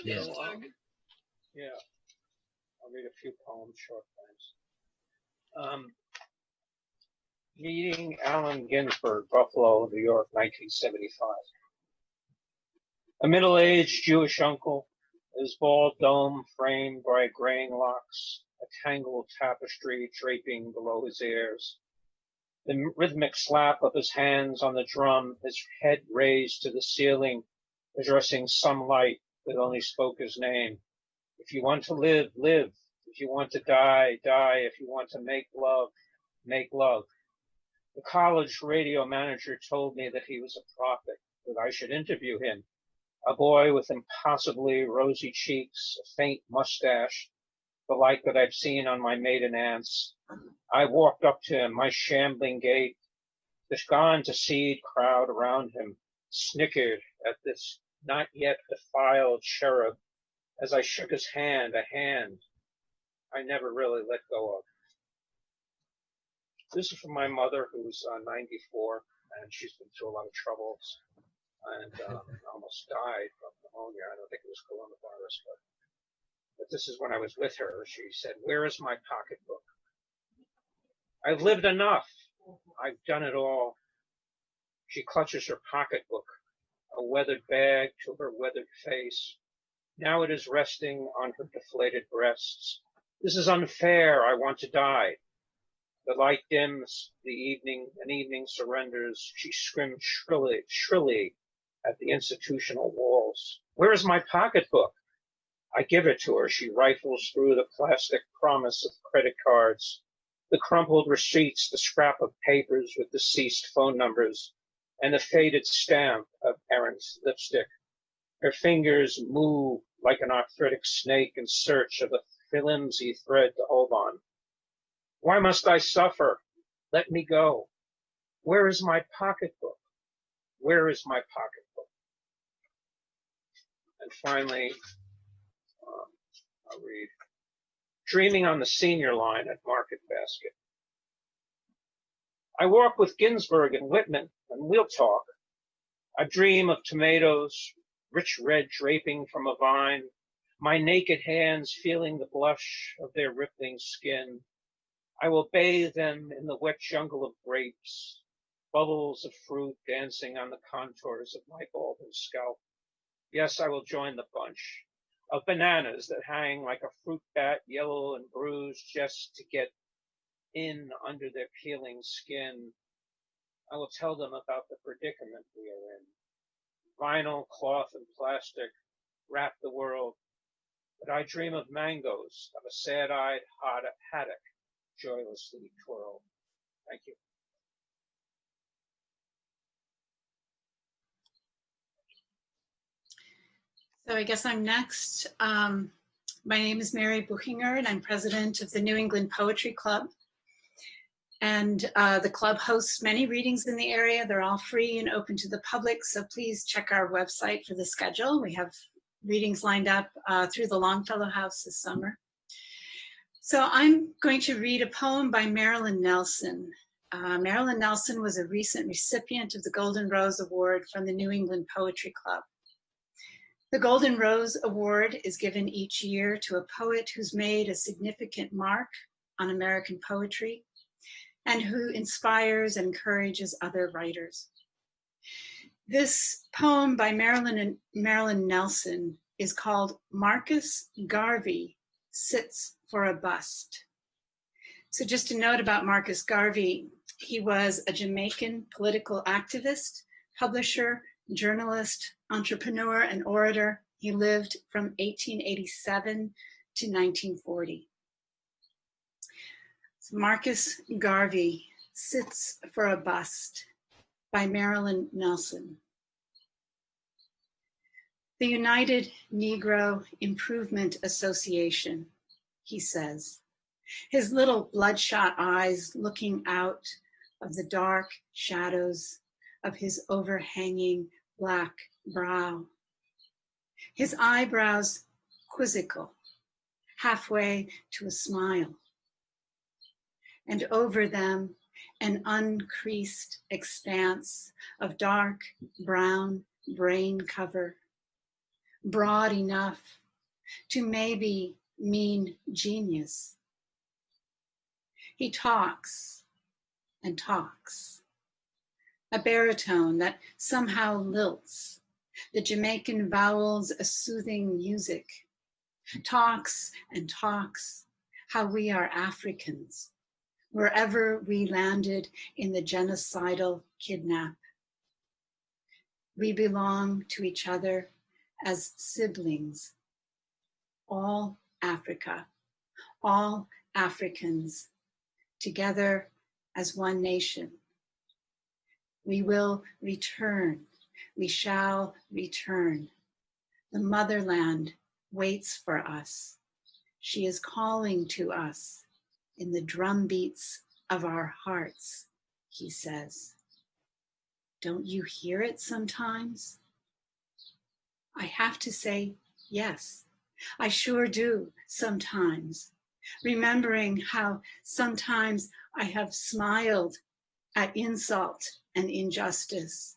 yes, So, Doug. Yeah, I'll read a few poems, short poems. Meeting Allen Ginsberg, Buffalo, New York, 1975. A middle-aged Jewish uncle, his bald dome framed by graying locks, a tangled tapestry draping below his ears. The rhythmic slap of his hands on the drum, his head raised to the ceiling, addressing some light that only spoke his name. If you want to live, live. If you want to die, die. If you want to make love, make love. The college radio manager told me that he was a prophet, that I should interview him. A boy with impossibly rosy cheeks, a faint mustache, the like that I'd seen on my maiden aunts. I walked up to him, my shambling gait. The gone to seed crowd around him snickered at this not yet defiled cherub as I shook his hand, a hand I never really let go of. This is from my mother, who's 94, and she's been through a lot of troubles and almost died from pneumonia. I don't think it was coronavirus, but this is when I was with her. She said, "Where is my pocketbook? I've lived enough. I've done it all." She clutches her pocketbook, a weathered bag to her weathered face. Now it is resting on her deflated breasts. This is unfair. I want to die. The light dims, an evening surrenders. She screams shrilly at the institutional walls. Where is my pocketbook? I give it to her. She rifles through the plastic promise of credit cards, the crumpled receipts, the scrap of papers with deceased phone numbers, and the faded stamp of errant lipstick. Her fingers move like an arthritic snake in search of a flimsy thread to hold on. Why must I suffer? Let me go. Where is my pocketbook? Where is my pocketbook? And finally, I'll read. Dreaming on the senior line at Market Basket. I walk with Ginsberg and Whitman, and we'll talk. I dream of tomatoes, rich red draping from a vine, my naked hands feeling the blush of their rippling skin. I will bathe them in the wet jungle of grapes, bubbles of fruit dancing on the contours of my balding scalp. Yes, I will join the bunch of bananas that hang like a fruit bat, yellow and bruised, just to get in under their peeling skin. I will tell them about the predicament we are in. Vinyl, cloth, and plastic wrap the world. but I dream of mangoes, of a sad-eyed haddock, joylessly twirled. Thank you. So I guess I'm next. My name is Mary Buchinger, and I'm president of the New England Poetry Club. And the club hosts many readings in the area. They're all free and open to the public, so please check our website for the schedule. We have readings lined up through the Longfellow House this summer. So I'm going to read a poem by Marilyn Nelson. Marilyn Nelson was a recent recipient of the Golden Rose Award from the New England Poetry Club. The Golden Rose Award is given each year to a poet who's made a significant mark on American poetry and who inspires and encourages other writers. This poem by Marilyn Nelson is called Marcus Garvey Sits for a Bust. So just a note about Marcus Garvey, he was a Jamaican political activist, publisher, journalist, entrepreneur, and orator. He lived from 1887 to 1940. So Marcus Garvey Sits for a Bust by Marilyn Nelson. The United Negro Improvement Association, he says, his little bloodshot eyes looking out of the dark shadows of his overhanging black brow. His eyebrows quizzical, halfway to a smile. And over them, an uncreased expanse of dark brown brain cover, broad enough to maybe mean genius. He talks and talks, a baritone that somehow lilts, the Jamaican vowels a soothing music, talks and talks how we are Africans, wherever we landed in the genocidal kidnap. We belong to each other as siblings, all Africa, all Africans, together as one nation. We will return. We shall return. The motherland waits for us. She is calling to us in the drum beats of our hearts, he says. Don't you hear it sometimes? I have to say, yes, I sure do sometimes, remembering how sometimes I have smiled at insult and injustice,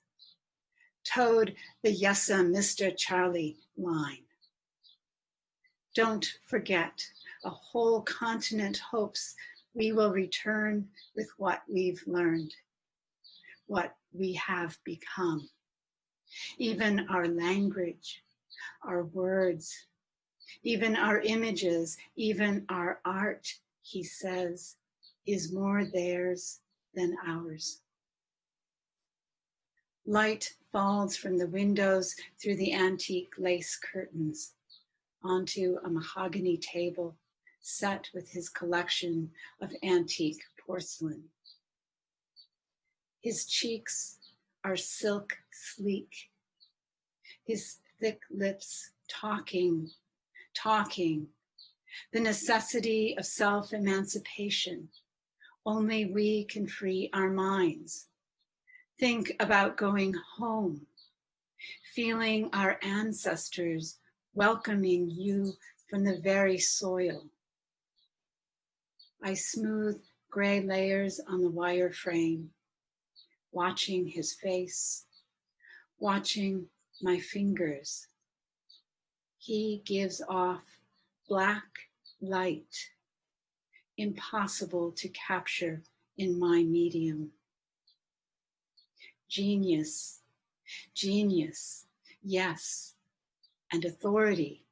towed the yessa Mr. Charlie line. Don't forget, a whole continent hopes we will return with what we've learned, what we have become. Even our language, our words, even our images, even our art, he says, is more theirs than ours. Light falls from the windows through the antique lace curtains onto a mahogany table set with his collection of antique porcelain. His cheeks are silk sleek, his thick lips talking, the necessity of self-emancipation. Only we can free our minds. Think about going home, feeling our ancestors welcoming you from the very soil. I smooth gray layers on the wire frame, watching his face, watching my fingers. He gives off black light, impossible to capture in my medium. Genius, genius, yes, and authority,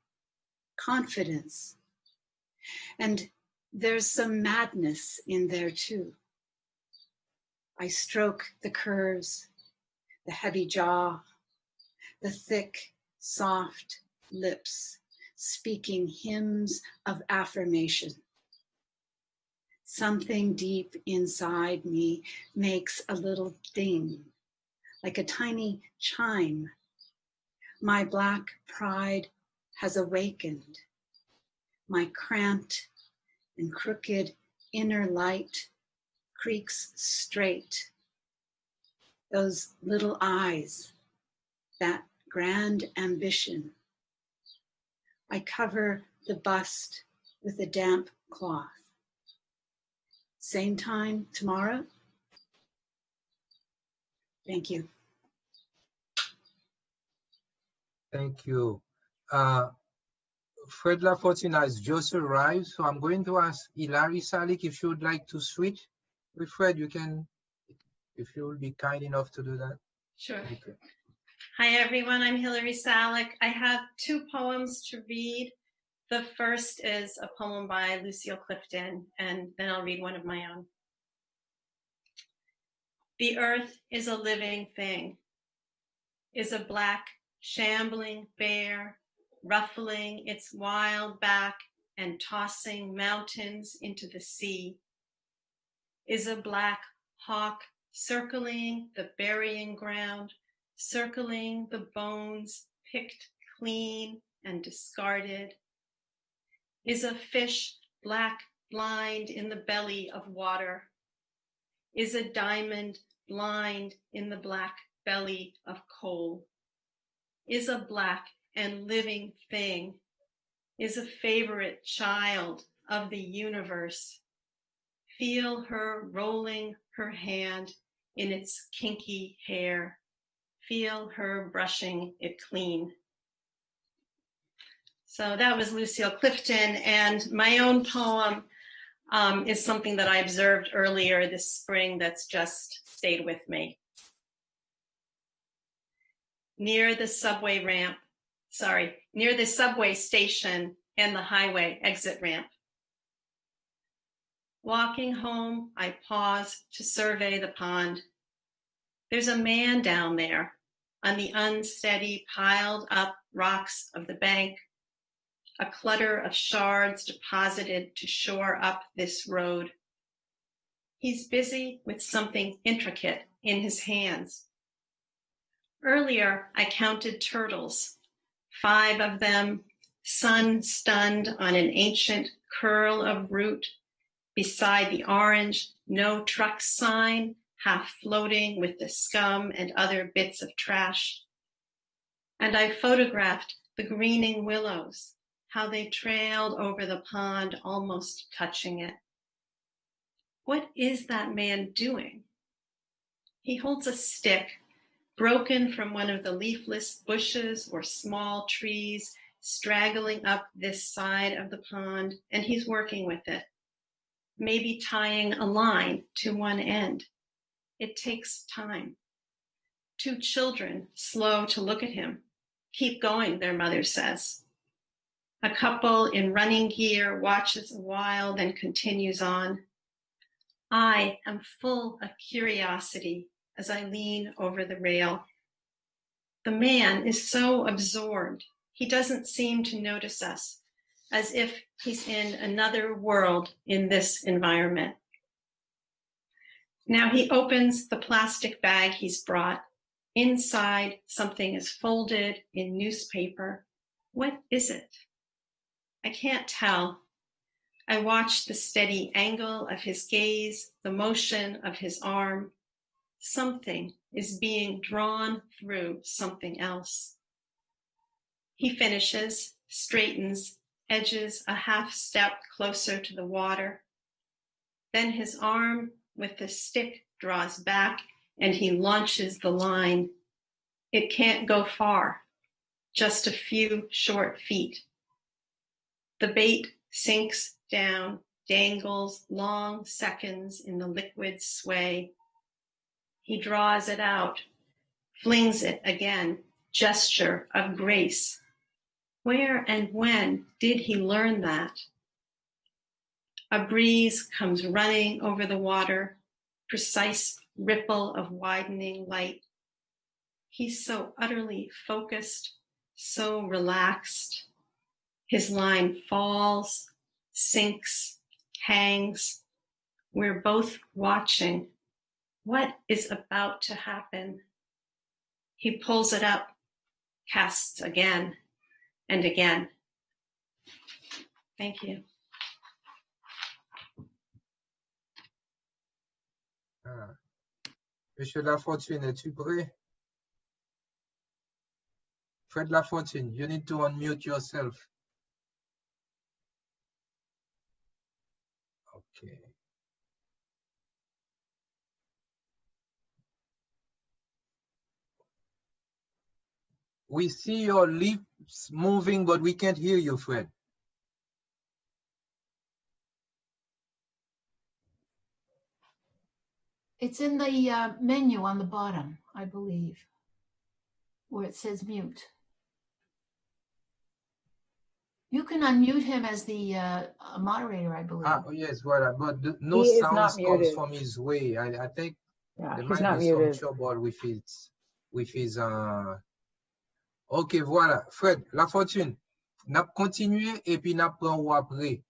confidence. And there's some madness in there too. I stroke the curves, the heavy jaw, the thick, soft lips, speaking hymns of affirmation. Something deep inside me makes a little ding, like a tiny chime. My black pride has awakened. My cramped and crooked inner light creaks straight. Those little eyes, that grand ambition. I cover the bust with a damp cloth. Same time tomorrow? Thank you. Thank you. Fred Lafortune has just arrived, so I'm going to ask Hilary Sallick if she would like to switch with Fred. You can, if you will be kind enough to do that. Sure. Okay. Hi, everyone. I'm Hilary Sallick. I have 2 poems to read. The first is a poem by Lucille Clifton, and then I'll read one of my own. The earth is a living thing, is a black, shambling bear, ruffling its wild back and tossing mountains into the sea, is a black hawk circling the burying ground, circling the bones picked clean and discarded, is a fish black blind in the belly of water, is a diamond blind in the black belly of coal, is a black and living thing, is a favorite child of the universe. Feel her rolling her hand in its kinky hair. Feel her brushing it clean. So that was Lucille Clifton, and my own poem is something that I observed earlier this spring that's just stayed with me. Near the subway station and the highway exit ramp. Walking home, I pause to survey the pond. There's a man down there on the unsteady piled up rocks of the bank, a clutter of shards deposited to shore up this road. He's busy with something intricate in his hands. Earlier, I counted turtles, 5 of them, sun-stunned on an ancient curl of root beside the orange no truck sign, half floating with the scum and other bits of trash. And I photographed the greening willows, how they trailed over the pond, almost touching it. What is that man doing? He holds a stick, broken from one of the leafless bushes or small trees straggling up this side of the pond, and he's working with it, maybe tying a line to one end. It takes time. 2 children slow to look at him. Keep going, their mother says. A couple in running gear watches a while, then continues on. I am full of curiosity as I lean over the rail. The man is so absorbed, he doesn't seem to notice us, as if he's in another world in this environment. Now he opens the plastic bag he's brought. Inside, something is folded in newspaper. What is it? I can't tell. I watch the steady angle of his gaze, the motion of his arm. Something is being drawn through something else. He finishes, straightens, edges a half step closer to the water. Then his arm with the stick draws back and he launches the line. It can't go far, just a few short feet. The bait sinks down, dangles long seconds in the liquid sway. He draws it out, flings it again, gesture of grace. Where and when did he learn that? A breeze comes running over the water, precise ripple of widening light. He's so utterly focused, so relaxed. His line falls, sinks, hangs. We're both watching. What is about to happen? He pulls it up, casts again and again. Thank you. Monsieur Lafortune, es-tu prêt? Fred Lafortune, you need to unmute yourself. Okay. We see your lips moving, but we can't hear you, Fred. It's in the menu on the bottom, I believe, where it says mute. You can unmute him as the moderator, I believe. Ah, yes, voilà. But no sounds comes from his way. I think there might be some trouble with his Ok, voilà. Fred, Lafortune, n'a continué et puis n'a prend ou après.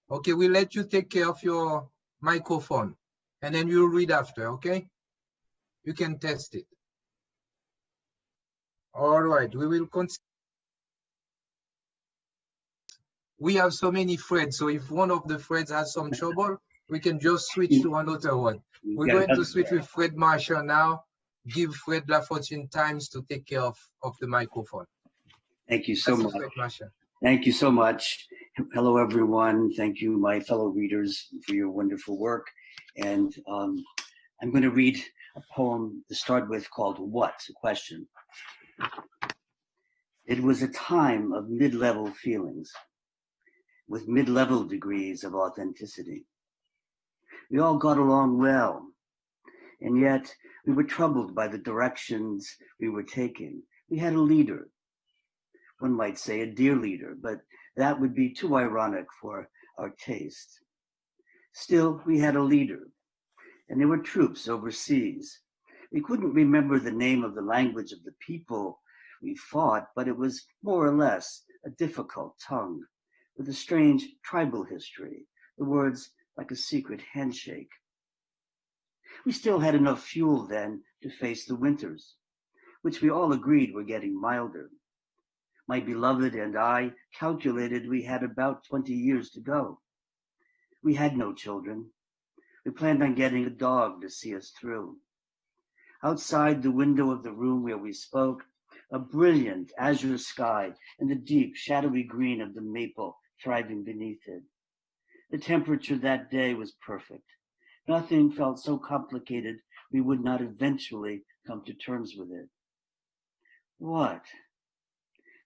Okay, we'll let you take care of your microphone and then you'll read after, okay? You can test it. All right, we will continue. We have so many Freds, so if one of the Freds has some trouble, we can just switch to another one. We're going to switch with Fred Marshall now. Give Fred Lafortune times to take care of the microphone. Thank you so much. Fred Marshall. Thank you so much. Hello, everyone. Thank you, my fellow readers, for your wonderful work. And I'm going to read a poem to start with called What? A question. It was a time of mid-level feelings, with mid-level degrees of authenticity. We all got along well, and yet we were troubled by the directions we were taking. We had a leader, one might say a dear leader, but that would be too ironic for our taste. Still, we had a leader, and there were troops overseas. We couldn't remember the name of the language of the people we fought, but it was more or less a difficult tongue with a strange tribal history, the words like a secret handshake. We still had enough fuel then to face the winters, which we all agreed were getting milder. My beloved and I calculated we had about 20 years to go. We had no children. We planned on getting a dog to see us through. Outside the window of the room where we spoke, a brilliant azure sky and the deep shadowy green of the maple thriving beneath it. The temperature that day was perfect. Nothing felt so complicated we would not eventually come to terms with it. What?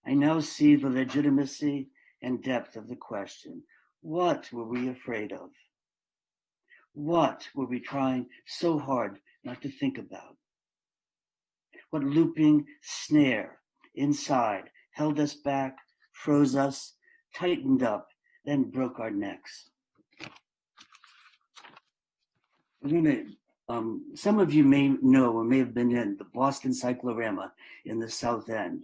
I now see the legitimacy and depth of the question. What were we afraid of? What were we trying so hard not to think about? What looping snare inside held us back, froze us, tightened up, then broke our necks? Some of you may know or may have been in the Boston Cyclorama in the South End.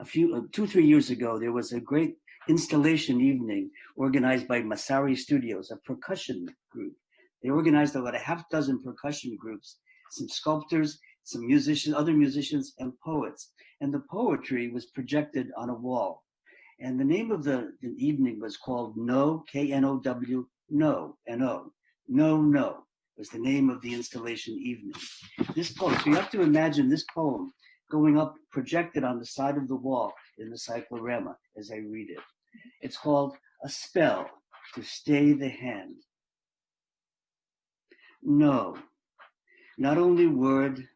2-3 years ago, there was a great installation evening organized by Masari Studios, a percussion group. They organized about a half dozen percussion groups, some sculptors, some musicians, other musicians, and poets. And the poetry was projected on a wall. And the name of the evening was called No, K-N-O-W, No, N-O. No, No was the name of the installation evening. This poem, so you have to imagine this poem going up, projected on the side of the wall in the cyclorama as I read it. It's called A Spell to Stay the Hand. No, not only word,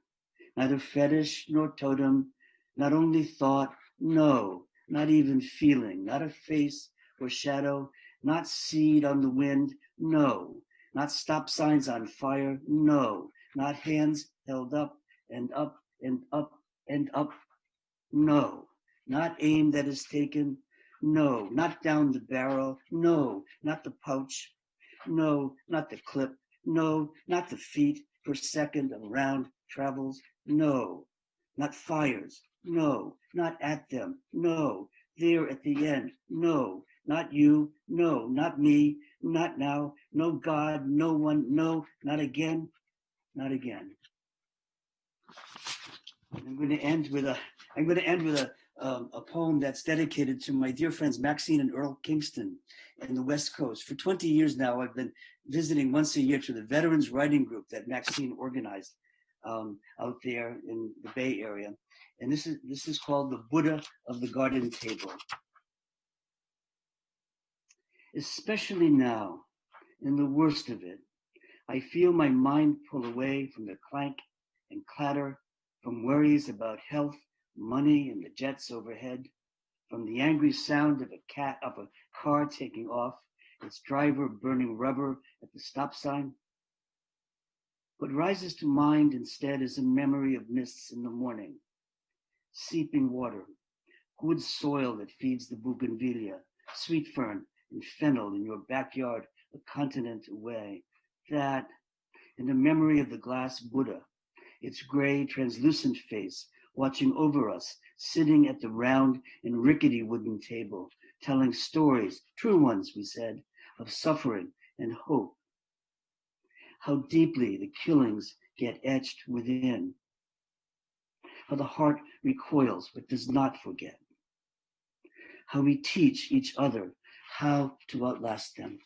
neither fetish nor totem, not only thought, no, not even feeling, not a face or shadow, not seed on the wind, no, not stop signs on fire, no, not hands held up and up and up and up, no, not aim that is taken, no, not down the barrel, no, not the pouch, no, not the clip, no, not the feet per second of round travels, no, not fires, no, not at them, no, there at the end. No, not you. No, not me. Not now. No God, no one. No, not again. Not again. I'm going to end with a poem that's dedicated to my dear friends Maxine and Earl Kingston in the West Coast. For 20 years now, I've been visiting once a year to the Veterans Writing Group that Maxine organized out there in the Bay Area. And this is called The Buddha of the Garden Table. Especially now, in the worst of it, I feel my mind pull away from the clank and clatter, from worries about health, money, and the jets overhead, from the angry sound of a car taking off, its driver burning rubber at the stop sign. What rises to mind instead is a memory of mists in the morning, seeping water, good soil that feeds the bougainvillea, sweet fern and fennel in your backyard a continent away. That, and a memory of the glass Buddha, its gray, translucent face watching over us, sitting at the round and rickety wooden table, telling stories, true ones, we said, of suffering and hope. How deeply the killings get etched within. How the heart recoils but does not forget. How we teach each other how to outlast them.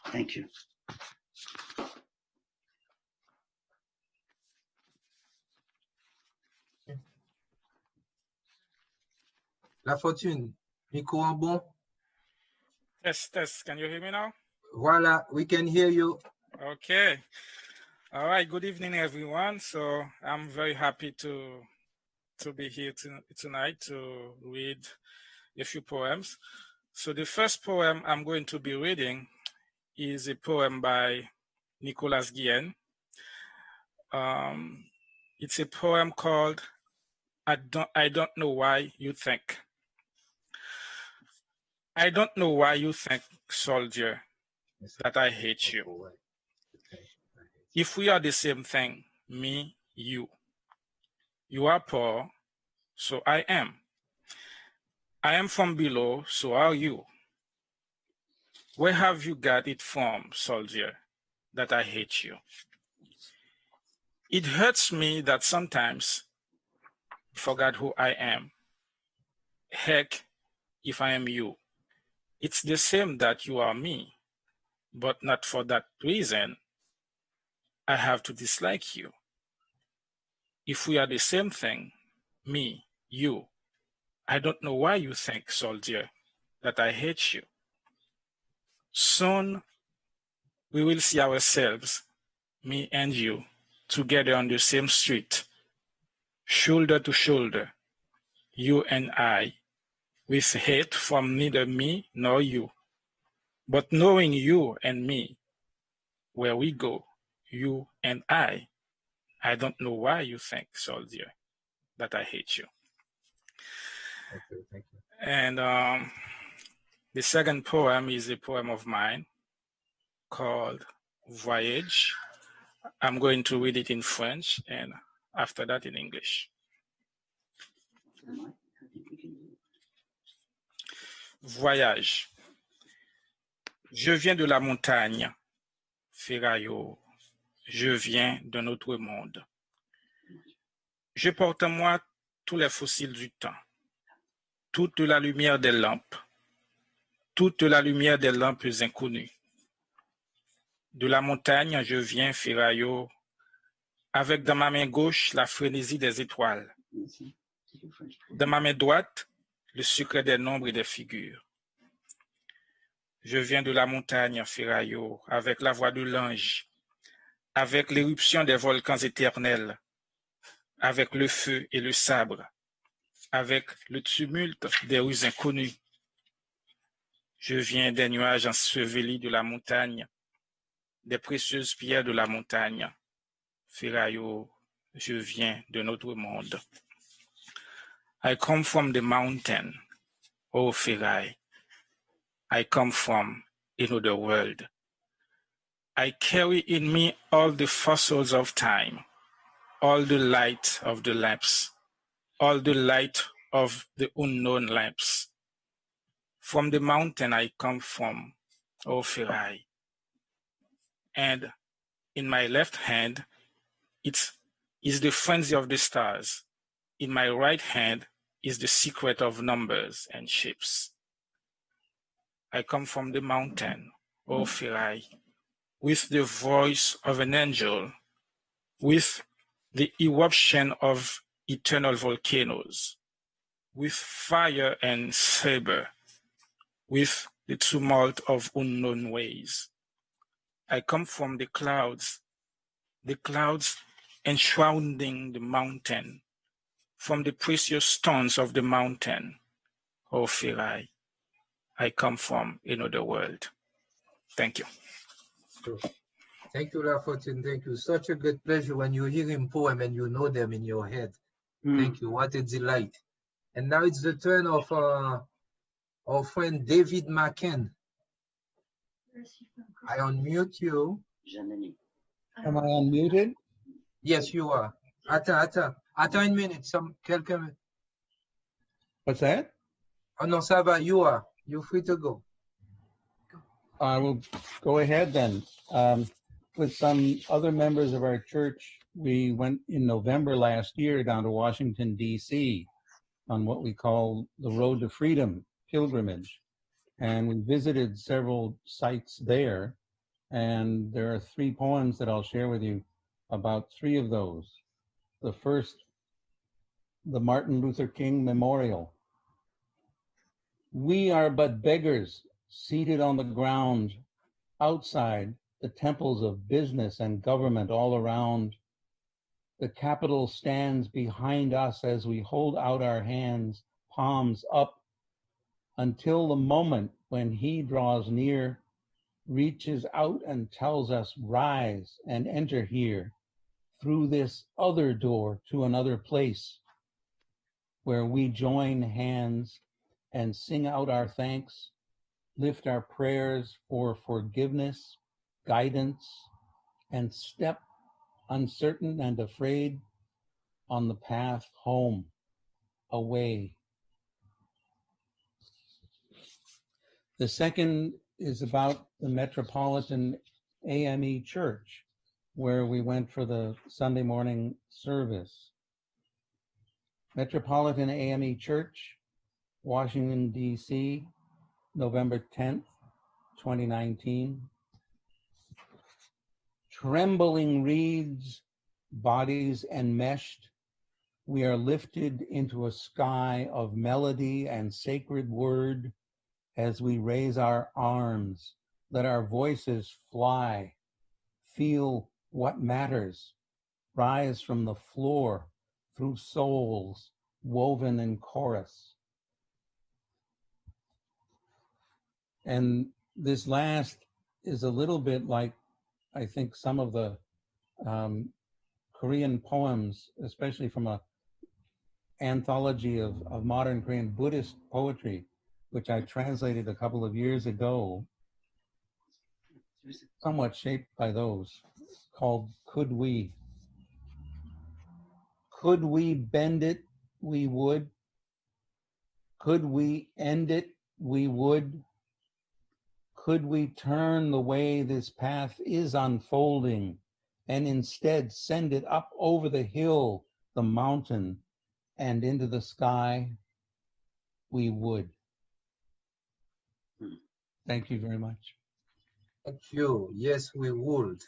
Thank you. Lafortune, micro en bon? Test. Can you hear me now? Voila, we can hear you. Okay. All right. Good evening, everyone. So I'm very happy to be here tonight to read a few poems. So the first poem I'm going to be reading is a poem by Nicolas Guillen. It's a poem called I Don't Know Why You Think. I don't know why you think, soldier, that I hate you. If we are the same thing, me, you. You are poor, so I am. I am from below, so are you. Where have you got it from, soldier, that I hate you? It hurts me that sometimes I forgot who I am. Heck, if I am you. It's the same that you are me, but not for that reason I have to dislike you. If we are the same thing, me, you, I don't know why you think, soldier, that I hate you. Soon we will see ourselves, me and you, together on the same street, shoulder to shoulder, you and I, with hate from neither me nor you. But knowing you and me, where we go, you and I don't know why you think, soldier, that I hate you. Okay, thank you. And the second poem is a poem of mine called Voyage. I'm going to read it in French and after that in English. Voyage. Je viens de la montagne, Ferraillot. Je viens d'un autre monde. Je porte en moi tous les fossiles du temps, toute la lumière des lampes inconnues. De la montagne, je viens, Ferraillot, avec dans ma main gauche la frénésie des étoiles. Dans ma main droite, le secret des nombres et des figures. Je viens de la montagne, Ferraillot, avec la voix de l'ange, avec l'éruption des volcans éternels, avec le feu et le sabre, avec le tumulte des rues inconnues. Je viens des nuages ensevelis de la montagne, des précieuses pierres de la montagne. Ferraillot, je viens de notre monde. I come from the mountain, oh Ferraille. I come from another world. I carry in me all the fossils of time, all the light of the lamps, all the light of the unknown lamps. From the mountain I come from, O Phirai. And in my left hand, it is the frenzy of the stars. In my right hand is the secret of numbers and shapes. I come from the mountain, O Phirai, with the voice of an angel, with the eruption of eternal volcanoes, with fire and saber, with the tumult of unknown ways. I come from the clouds enshrouding the mountain, from the precious stones of the mountain, O Phirai. I come from another world. Thank you. Thank you, Lafortune. Thank you. Such a good pleasure when you hear him poem and you know them in your head. Thank you. What a delight. And now it's the turn of our friend David McCann. I unmute you. Jean-Dany. Am I unmuted? Yes, you are. Attends une minute. Quelqu'un. What's that? Oh no, ça va. You are. You're free to go. I will go ahead then. With some other members of our church, we went in November last year down to Washington, D.C. on what we call the Road to Freedom pilgrimage. And we visited several sites there. And there are 3 poems that I'll share with you about 3 of those. The first, the Martin Luther King Memorial. We are but beggars seated on the ground outside the temples of business and government all around. The Capitol stands behind us as we hold out our hands, palms up, until the moment when he draws near, reaches out and tells us, rise and enter here through this other door to another place where we join hands and sing out our thanks, lift our prayers for forgiveness, guidance, and step uncertain and afraid on the path home, away. The second is about the Metropolitan AME Church, where we went for the Sunday morning service. Metropolitan AME Church, Washington, D.C., November 10th, 2019. Trembling reeds, bodies enmeshed, we are lifted into a sky of melody and sacred word as we raise our arms, let our voices fly, feel what matters, rise from the floor through souls woven in chorus. And this last is a little bit like, I think, some of the Korean poems, especially from a anthology of modern Korean Buddhist poetry, which I translated a couple of years ago, somewhat shaped by those, called Could We? Could we bend it? We would. Could we end it? We would. Could we turn the way this path is unfolding and instead send it up over the hill, the mountain, and into the sky? We would. Thank you very much. Thank you. Yes, we would.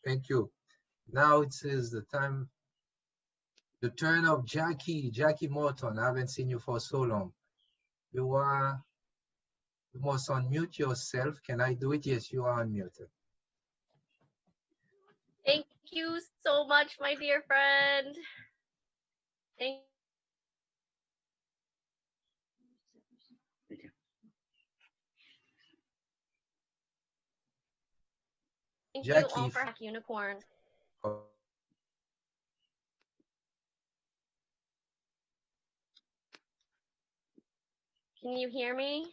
Thank you. Now it is the turn of Jackie Morton. I haven't seen you for so long. You must unmute yourself. Can I do it? Yes, you are unmuted. Thank you so much, my dear friend. Thank you all for Unicorn. Can you hear me?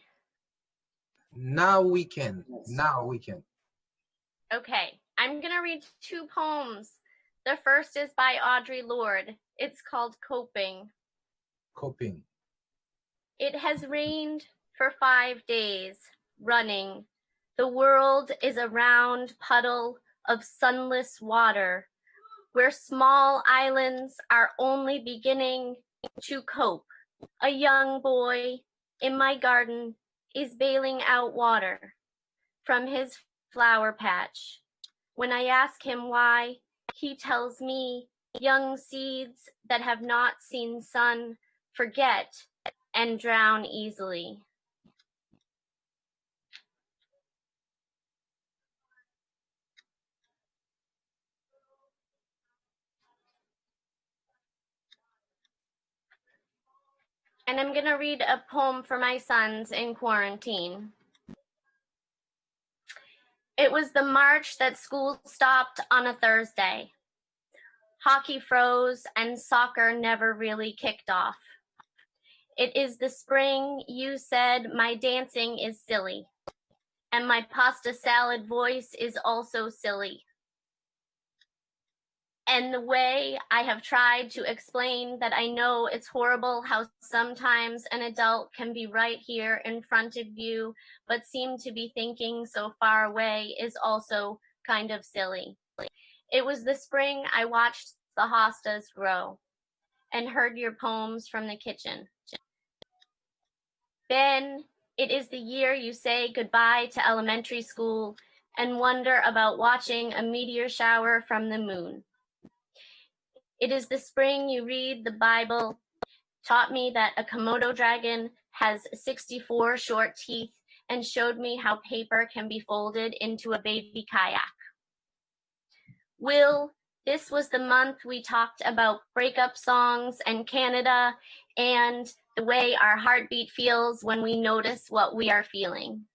Now we can. Now we can. Okay, I'm gonna read 2 poems. The first is by Audre Lorde. It's called Coping. Coping. It has rained for 5 days, running. The world is a round puddle of sunless water, where small islands are only beginning to cope. A young boy in my garden is bailing out water from his flower patch. When I ask him why, he tells me young seeds that have not seen sun forget and drown easily. And I'm going to read a poem for my sons in quarantine. It was the March that school stopped on a Thursday. Hockey froze and soccer never really kicked off. It is the spring you said my dancing is silly, and my pasta salad voice is also silly. And the way I have tried to explain that I know it's horrible how sometimes an adult can be right here in front of you, but seem to be thinking so far away is also kind of silly. It was the spring I watched the hostas grow and heard your poems from the kitchen. Ben, it is the year you say goodbye to elementary school and wonder about watching a meteor shower from the moon. It is the spring you read the Bible, taught me that a Komodo dragon has 64 short teeth, and showed me how paper can be folded into a baby kayak. Will, this was the month we talked about breakup songs and Canada and the way our heartbeat feels when we notice what we are feeling.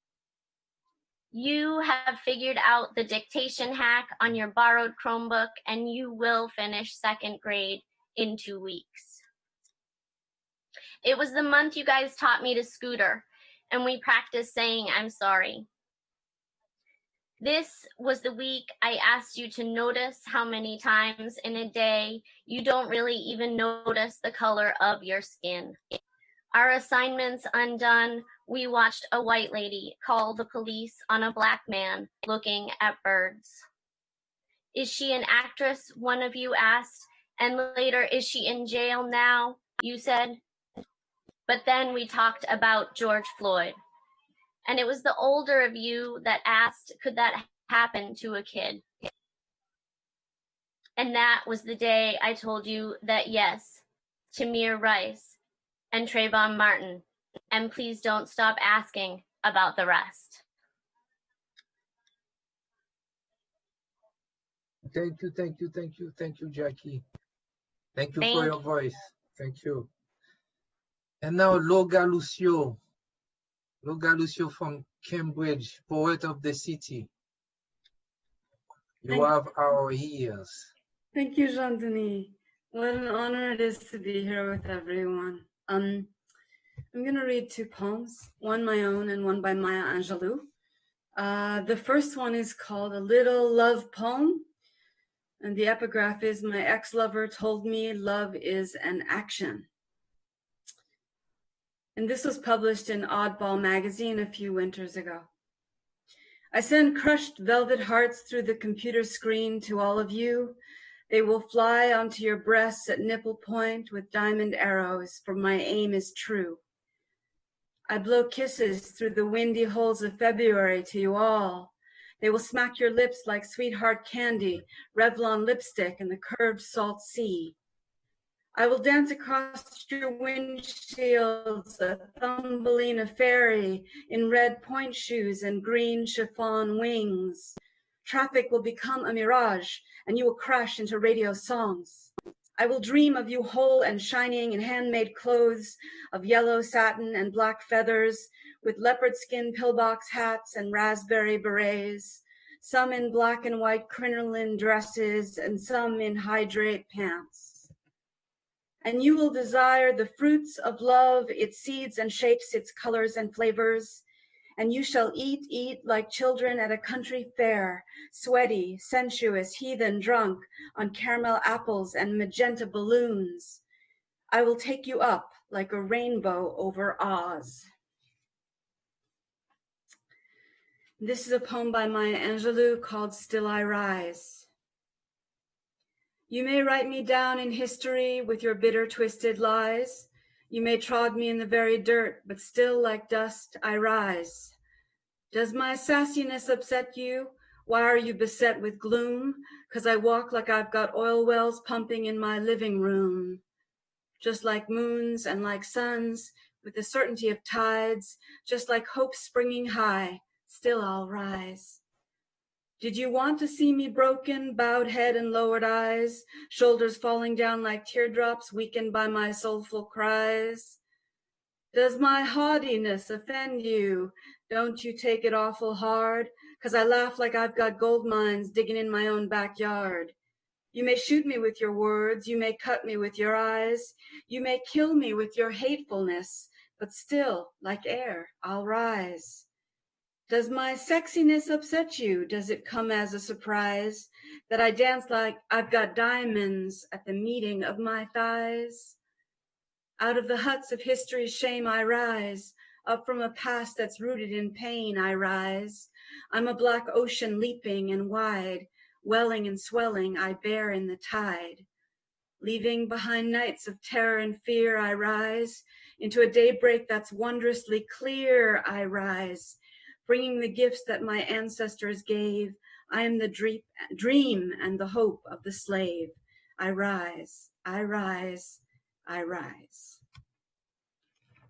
You have figured out the dictation hack on your borrowed Chromebook, and you will finish 2nd grade in 2 weeks. It was the month you guys taught me to scooter, and we practiced saying I'm sorry. This was the week I asked you to notice how many times in a day you don't really even notice the color of your skin. Our assignments undone, we watched a white lady call the police on a black man looking at birds. Is she an actress? One of you asked. And later, is she in jail now? You said. But then we talked about George Floyd. And it was the older of you that asked, could that happen to a kid? And that was the day I told you that yes, Tamir Rice and Trayvon Martin, and please don't stop asking about the rest. Thank you, thank you, thank you, thank you, Jackie. Thank you for your voice. Thank you. And now Loga Lucio from Cambridge, poet of the city. You have our ears. Thank you, Jean-Dany. What an honor it is to be here with everyone. I'm going to read 2 poems, one my own and one by Maya Angelou. The first one is called A Little Love Poem, and the epigraph is, my ex-lover told me love is an action. And this was published in Oddball magazine a few winters ago. I send crushed velvet hearts through the computer screen to all of you. They will fly onto your breasts at nipple point with diamond arrows, for my aim is true. I blow kisses through the windy holes of February to you all. They will smack your lips like sweetheart candy, Revlon lipstick in the curved salt sea. I will dance across your windshields, a Thumbelina fairy in red point shoes and green chiffon wings. Traffic will become a mirage, and you will crash into radio songs. I will dream of you whole and shining in handmade clothes of yellow satin and black feathers, with leopard skin pillbox hats and raspberry berets, some in black and white crinoline dresses and some in hydrate pants. And you will desire the fruits of love, its seeds and shapes, its colors and flavors. And you shall eat like children at a country fair, sweaty, sensuous, heathen drunk on caramel apples and magenta balloons. I will take you up like a rainbow over Oz. This is a poem by Maya Angelou called Still I Rise. You may write me down in history with your bitter, twisted lies. You may trod me in the very dirt, but still like dust I rise. Does my sassiness upset you? Why are you beset with gloom? 'Cause I walk like I've got oil wells pumping in my living room. Just like moons and like suns, with the certainty of tides, just like hope springing high, still I'll rise. Did you want to see me broken, bowed head and lowered eyes, shoulders falling down like teardrops, weakened by my soulful cries? Does my haughtiness offend you? Don't you take it awful hard? 'Cause I laugh like I've got gold mines digging in my own backyard. You may shoot me with your words, you may cut me with your eyes, you may kill me with your hatefulness, but still, like air, I'll rise. Does my sexiness upset you? Does it come as a surprise that I dance like I've got diamonds at the meeting of my thighs? Out of the huts of history's shame I rise, up from a past that's rooted in pain I rise. I'm a black ocean leaping and wide, welling and swelling I bear in the tide. Leaving behind nights of terror and fear I rise, into a daybreak that's wondrously clear I rise. Bringing the gifts that my ancestors gave, I am the dream and the hope of the slave. I rise, I rise, I rise.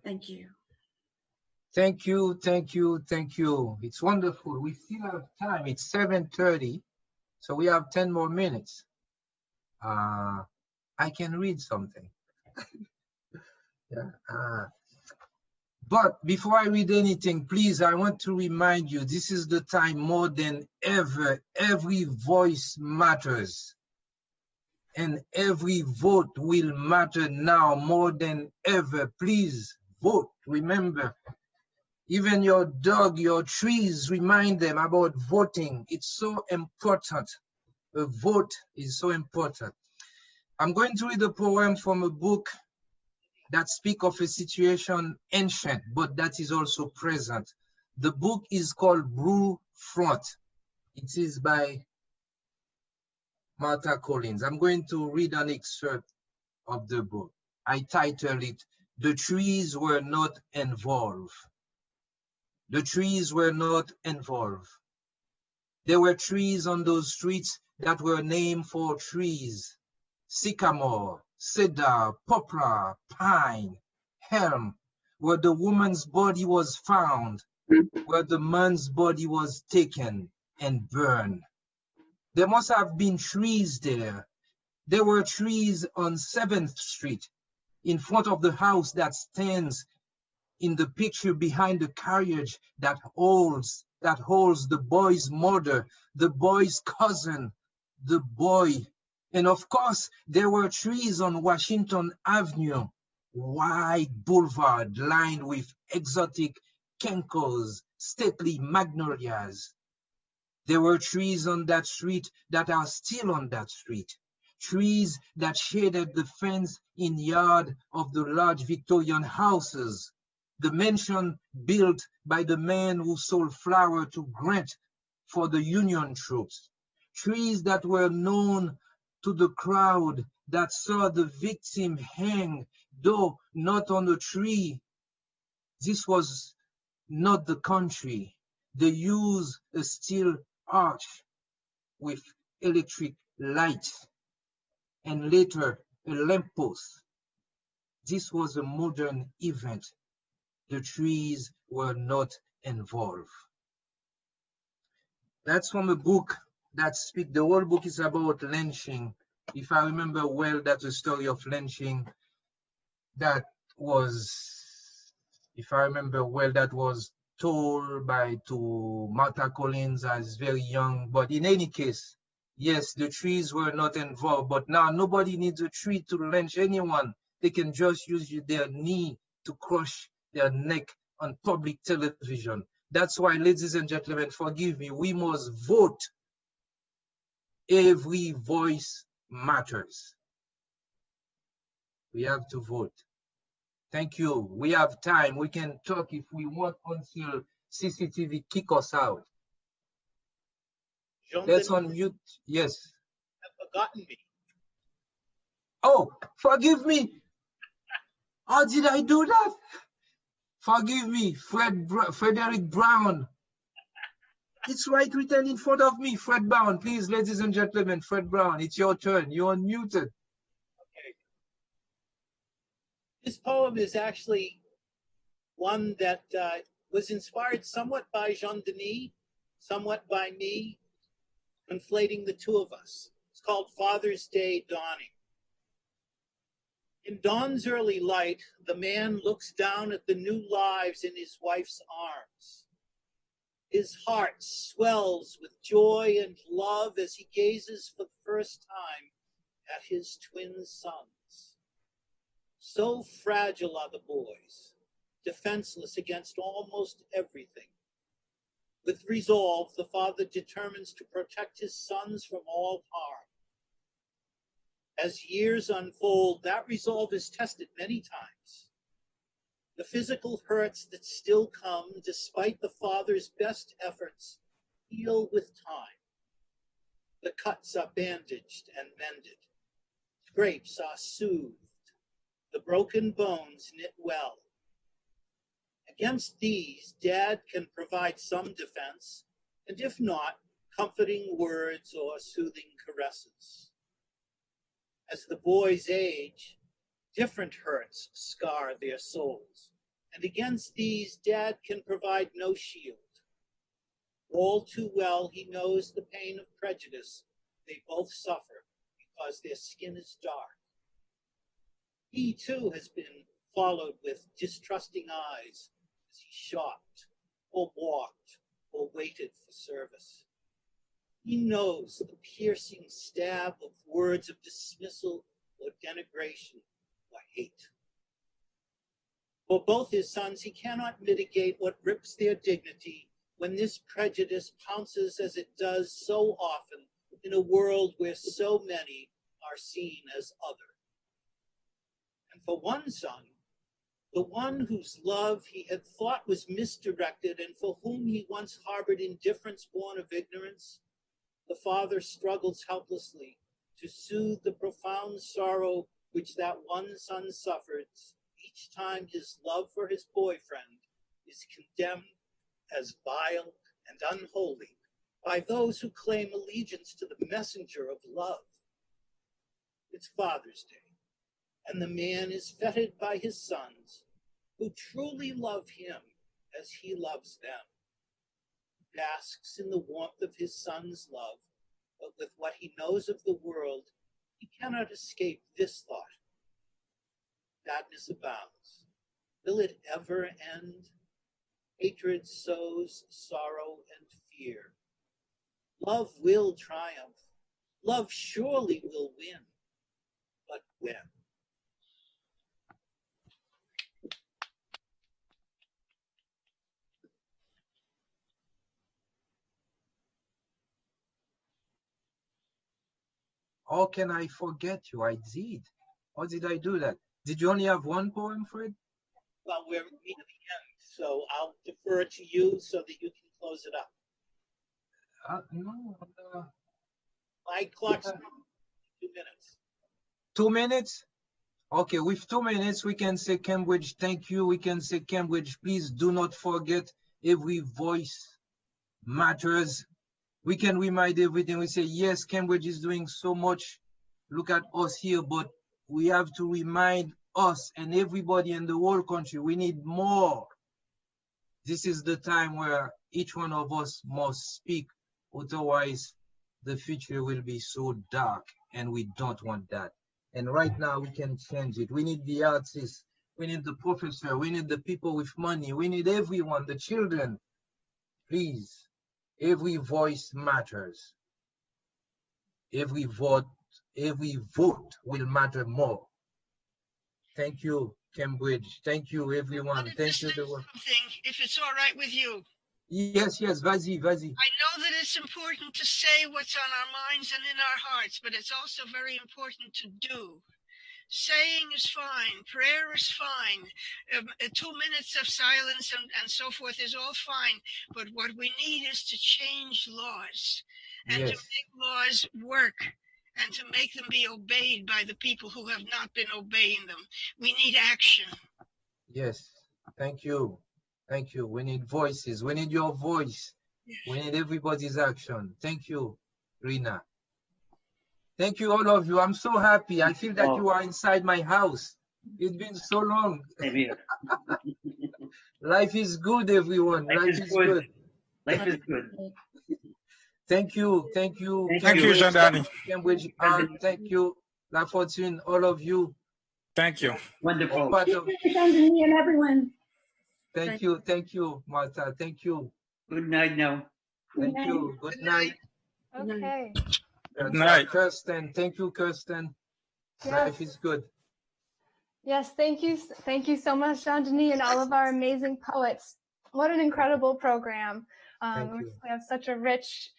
Thank you. Thank you, thank you, thank you. It's wonderful. We still have time. It's 7:30, so we have 10 more minutes. I can read something. Yeah. But before I read anything, please, I want to remind you, this is the time more than ever. Every voice matters. And every vote will matter now more than ever. Please vote. Remember, even your dog, your trees, remind them about voting. It's so important. A vote is so important. I'm going to read a poem from a book that speaks of a situation ancient, but that is also present. The book is called Blue Front. It is by Martha Collins. I'm going to read an excerpt of the book. I titled it, The Trees Were Not Involved. The trees were not involved. There were trees on those streets that were named for trees. Sycamore, cedar, poplar, pine, elm, where the woman's body was found, where the man's body was taken and burned. There must have been trees there. There were trees on 7th Street, in front of the house that stands in the picture behind the carriage that holds the boy's mother, the boy's cousin, the boy. And of course, there were trees on Washington Avenue, wide boulevard lined with exotic kenkos, stately magnolias. There were trees on that street that are still on that street. Trees that shaded the fence in yard of the large Victorian houses. The mansion built by the man who sold flour to Grant for the Union troops. Trees that were known to the crowd that saw the victim hang, though not on a tree. This was not the country. They used a steel arch with electric light and later a lamppost. This was a modern event. The trees were not involved. That's from a book that speaks, the whole book is about lynching. If I remember well, that's a story of lynching that was, if I remember well, that was told to Martha Collins as very young. But in any case, yes, the trees were not involved, but now nobody needs a tree to lynch anyone. They can just use their knee to crush their neck on public television. That's why, ladies and gentlemen, forgive me, we must vote. Every voice matters. We have to vote. Thank you. We have time. We can talk if we want until CCTV kick us out. Let's unmute. Yes. Have forgotten me. Oh, forgive me. How did I do that? Forgive me, Frederick Brown. It's right written in front of me, Fred Brown. Please, ladies and gentlemen, Fred Brown, it's your turn. You're unmuted. Okay. This poem is actually one that was inspired somewhat by Jean-Dany, somewhat by me, conflating the two of us. It's called Father's Day Dawning. In dawn's early light, the man looks down at the new lives in his wife's arms. His heart swells with joy and love as he gazes for the first time at his twin sons. So fragile are the boys, defenseless against almost everything. With resolve, the father determines to protect his sons from all harm. As years unfold, that resolve is tested many times. The physical hurts that still come, despite the father's best efforts, heal with time. The cuts are bandaged and mended. Scrapes are soothed. The broken bones knit well. Against these, Dad can provide some defense, and if not, comforting words or soothing caresses. As the boys age, different hurts scar their souls, and against these, Dad can provide no shield. All too well, he knows the pain of prejudice they both suffer because their skin is dark. He, too, has been followed with distrusting eyes as he shopped, or walked, or waited for service. He knows the piercing stab of words of dismissal or denigration or hate. For both his sons, he cannot mitigate what rips their dignity when this prejudice pounces as it does so often in a world where so many are seen as other. And for one son, the one whose love he had thought was misdirected and for whom he once harbored indifference born of ignorance, the father struggles helplessly to soothe the profound sorrow which that one son suffers each time his love for his boyfriend is condemned as vile and unholy by those who claim allegiance to the messenger of love. It's Father's Day, and the man is feted by his sons, who truly love him as he loves them. Basks in the warmth of his son's love, but with what he knows of the world, he cannot escape this thought. Sadness abounds. Will it ever end? Hatred sows sorrow and fear. Love will triumph. Love surely will win. But when? How can I forget you? I did. How did I do that? Did you only have one poem, Fred? Well, we're near the end, so I'll defer to you so that you can close it up. No. My clock's 2 minutes. 2 minutes? Okay, with 2 minutes, we can say, Cambridge, thank you. We can say, Cambridge, please do not forget every voice matters. We can remind everything. We say, yes, Cambridge is doing so much. Look at us here, but we have to remind us and everybody in the whole country, we need more. This is the time where each one of us must speak. Otherwise, the future will be so dark, and we don't want that. And right now, we can change it. We need the artists. We need the professor. We need the people with money. We need everyone, the children. Please. Every voice matters. Every vote will matter more. Thank you, Cambridge. Thank you, everyone. Thank you. Something, if it's all right with you. Yes, vas-y. I know that it's important to say what's on our minds and in our hearts, but it's also very important to do. Saying is fine, prayer is fine, 2 minutes of silence and so forth is all fine. But what we need is to change laws and to make laws work and to make them be obeyed by the people who have not been obeying them. We need action. Yes, thank you. Thank you. We need voices. We need your voice. Yes. We need everybody's action. Thank you, Rhina. Thank you, all of you. I'm so happy. I feel that you are inside my house. It's been so long. Life is good, everyone. Life is good. Life is good. Thank you. Thank you. Thank you, Jean-Dany. Cambridge Art. Thank you, Lafortune, all of you. Thank you. Wonderful. Jean-Dany and everyone. Thank you. Thank you, Martha. Thank you. Good night now. Thank you. Good night. Okay. Good night. Kirsten. Thank you, Kirsten. Yes. Life is good. Yes, thank you. Thank you so much, Jean-Dany, and all of our amazing poets. What an incredible program. We have such a rich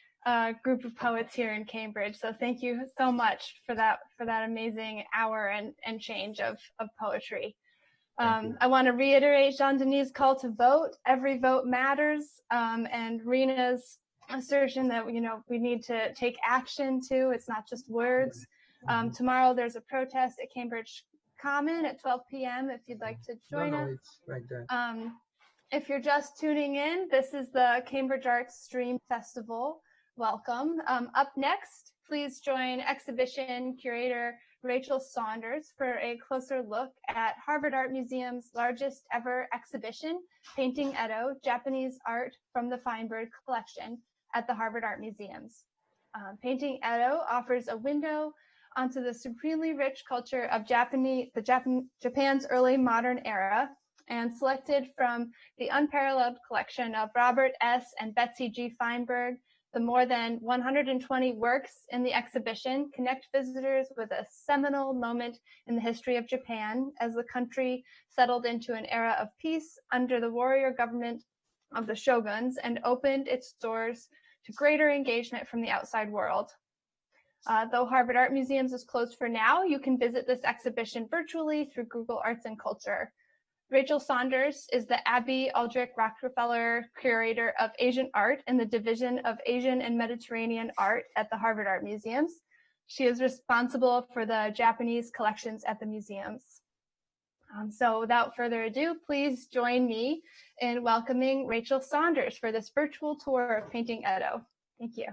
group of poets here in Cambridge. So thank you so much for that amazing hour and change of poetry. I want to reiterate Jean-Dany's call to vote. Every vote matters. And Rhina's assertion that, we need to take action too. It's not just words. Tomorrow there's a protest at Cambridge Common at 12 p.m. if you'd like to join us. It's like that. If you're just tuning in, this is the Cambridge Arts Stream Festival. Welcome. Up next, please join exhibition curator Rachel Saunders for a closer look at Harvard Art Museum's largest ever exhibition, Painting Edo, Japanese Art from the Feinberg Collection at the Harvard Art Museums. Painting Edo offers a window onto the supremely rich culture of Japan's early modern era, and selected from the unparalleled collection of Robert S. and Betsy G. Feinberg. The more than 120 works in the exhibition connect visitors with a seminal moment in the history of Japan as the country settled into an era of peace under the warrior government of the shoguns and opened its doors to greater engagement from the outside world. Though Harvard Art Museums is closed for now, you can visit this exhibition virtually through Google Arts and Culture. Rachel Saunders is the Abby Aldrich Rockefeller Curator of Asian Art in the Division of Asian and Mediterranean Art at the Harvard Art Museums. She is responsible for the Japanese collections at the museums. So without further ado, please join me in welcoming Rachel Saunders for this virtual tour of Painting Edo. Thank you.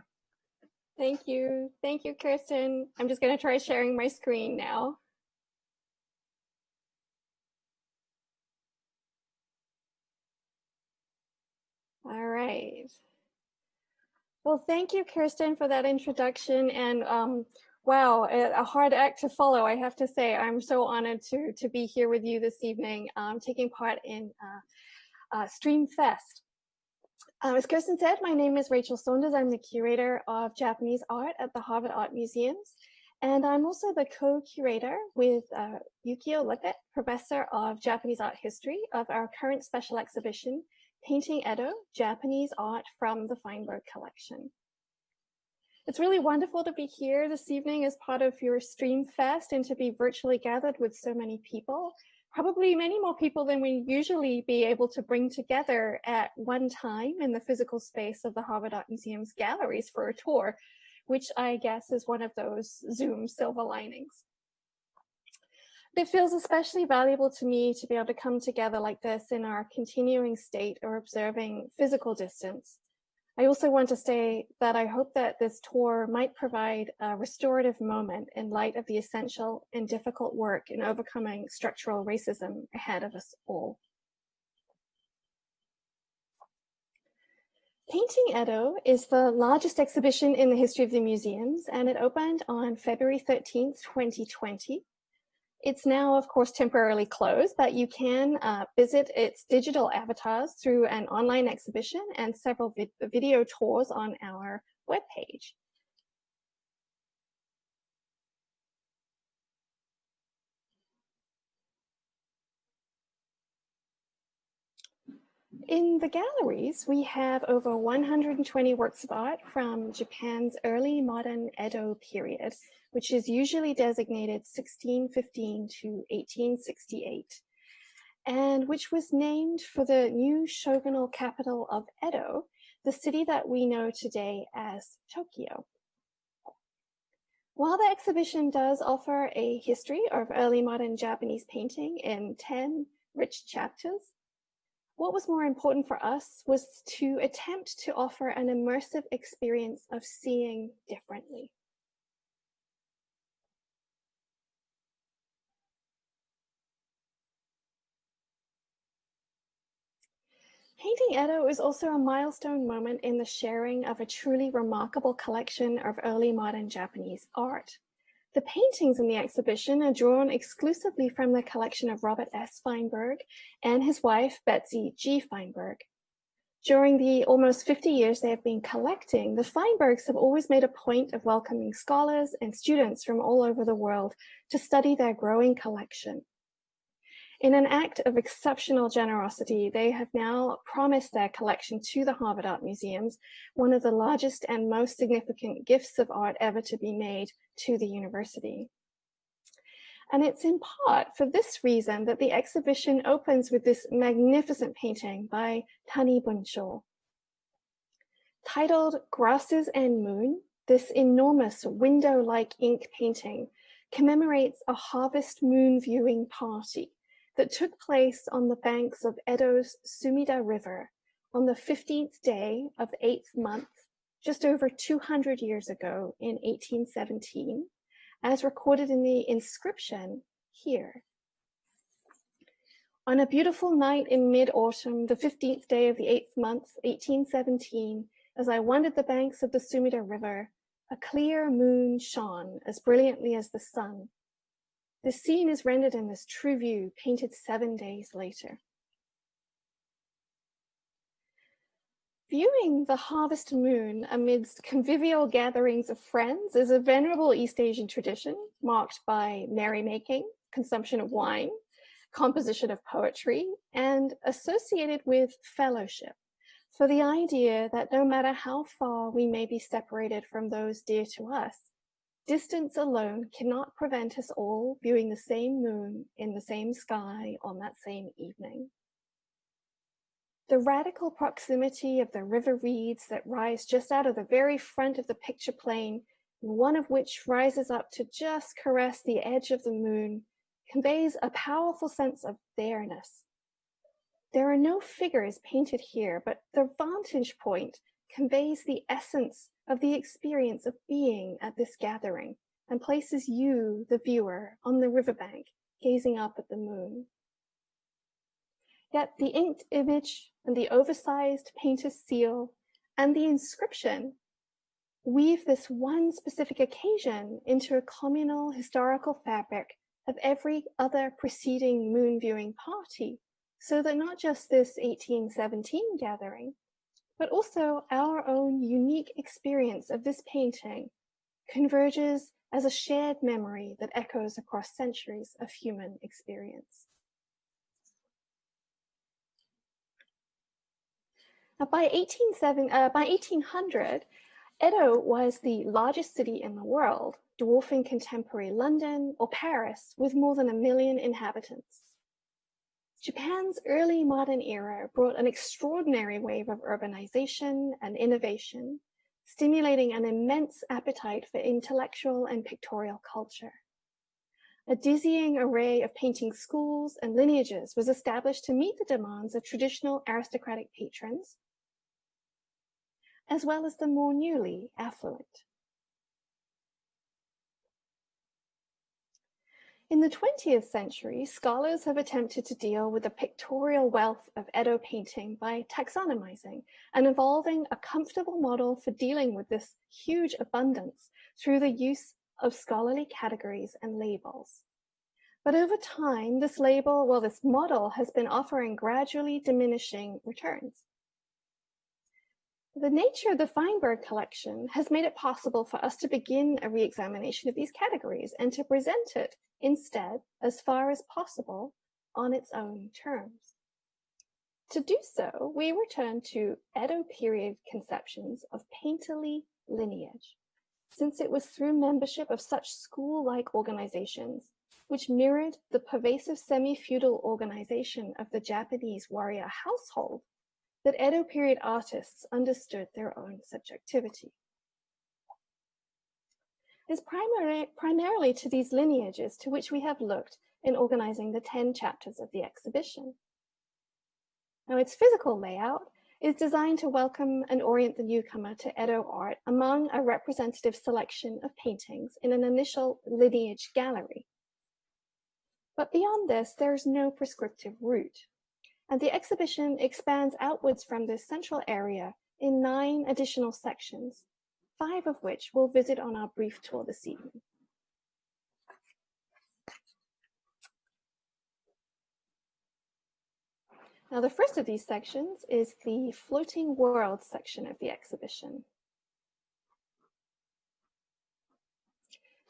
Thank you. Thank you, Kirsten. I'm just going to try sharing my screen now. All right. Well, thank you, Kirsten, for that introduction. And wow, a hard act to follow, I have to say. I'm so honored to be here with you this evening, taking part in Stream Fest. As Kirsten said, my name is Rachel Saunders. I'm the curator of Japanese art at the Harvard Art Museums. And I'm also the co-curator with Yukio Lippert, professor of Japanese art history, of our current special exhibition, Painting Edo, Japanese Art from the Feinberg Collection. It's really wonderful to be here this evening as part of your Stream Fest and to be virtually gathered with so many people. Probably many more people than we usually be able to bring together at one time in the physical space of the Harvard Art Museum's galleries for a tour, which I guess is one of those Zoom silver linings. It feels especially valuable to me to be able to come together like this in our continuing state or observing physical distance. I also want to say that I hope that this tour might provide a restorative moment in light of the essential and difficult work in overcoming structural racism ahead of us all. Painting Edo is the largest exhibition in the history of the museums, and it opened on February 13th, 2020. It's now, of course, temporarily closed, but you can visit its digital avatars through an online exhibition and several video tours on our webpage. In the galleries, we have over 120 works of art from Japan's early modern Edo period, which is usually designated 1615 to 1868, and which was named for the new shogunal capital of Edo, the city that we know today as Tokyo. While the exhibition does offer a history of early modern Japanese painting in 10 rich chapters, what was more important for us was to attempt to offer an immersive experience of seeing differently. Painting Edo is also a milestone moment in the sharing of a truly remarkable collection of early modern Japanese art. The paintings in the exhibition are drawn exclusively from the collection of Robert S. Feinberg and his wife, Betsy G. Feinberg. During the almost 50 years they have been collecting, the Feinbergs have always made a point of welcoming scholars and students from all over the world to study their growing collection. In an act of exceptional generosity, they have now promised their collection to the Harvard Art Museums, one of the largest and most significant gifts of art ever to be made to the university. And it's in part for this reason that the exhibition opens with this magnificent painting by Toni Buncho. Titled Grasses and Moon, this enormous window-like ink painting commemorates a harvest moon viewing party that took place on the banks of Edo's Sumida River on the 15th day of the 8th month, just over 200 years ago in 1817, as recorded in the inscription here. On a beautiful night in mid-autumn, the 15th day of the 8th month, 1817, as I wandered the banks of the Sumida River, a clear moon shone as brilliantly as the sun. The scene is rendered in this true view, painted 7 days later. Viewing the harvest moon amidst convivial gatherings of friends is a venerable East Asian tradition marked by merrymaking, consumption of wine, composition of poetry, and associated with fellowship, for the idea that no matter how far we may be separated from those dear to us, distance alone cannot prevent us all viewing the same moon in the same sky on that same evening. The radical proximity of the river reeds that rise just out of the very front of the picture plane, one of which rises up to just caress the edge of the moon, conveys a powerful sense of bareness. There are no figures painted here, but the vantage point conveys the essence of the experience of being at this gathering and places you, the viewer, on the riverbank, gazing up at the moon. Yet the inked image and the oversized painter's seal and the inscription weave this one specific occasion into a communal historical fabric of every other preceding moon viewing party, so that not just this 1817 gathering, but also our own unique experience of this painting converges as a shared memory that echoes across centuries of human experience. Now, by 1800, Edo was the largest city in the world, dwarfing contemporary London or Paris with more than 1 million inhabitants. Japan's early modern era brought an extraordinary wave of urbanization and innovation, stimulating an immense appetite for intellectual and pictorial culture. A dizzying array of painting schools and lineages was established to meet the demands of traditional aristocratic patrons, as well as the more newly affluent. In the 20th century, scholars have attempted to deal with the pictorial wealth of Edo painting by taxonomizing and evolving a comfortable model for dealing with this huge abundance through the use of scholarly categories and labels. But over time, this model has been offering gradually diminishing returns. The nature of the Feinberg collection has made it possible for us to begin a re-examination of these categories and to present it instead, as far as possible, on its own terms. To do so, we return to Edo period conceptions of painterly lineage, since it was through membership of such school-like organizations, which mirrored the pervasive semi-feudal organization of the Japanese warrior household, that Edo period artists understood their own subjectivity. It's primarily to these lineages to which we have looked in organizing the 10 chapters of the exhibition. Now, its physical layout is designed to welcome and orient the newcomer to Edo art among a representative selection of paintings in an initial lineage gallery. But beyond this, there is no prescriptive route, and the exhibition expands outwards from this central area in 9 additional sections, 5 of which we'll visit on our brief tour this evening. Now, the first of these sections is the Floating World section of the exhibition.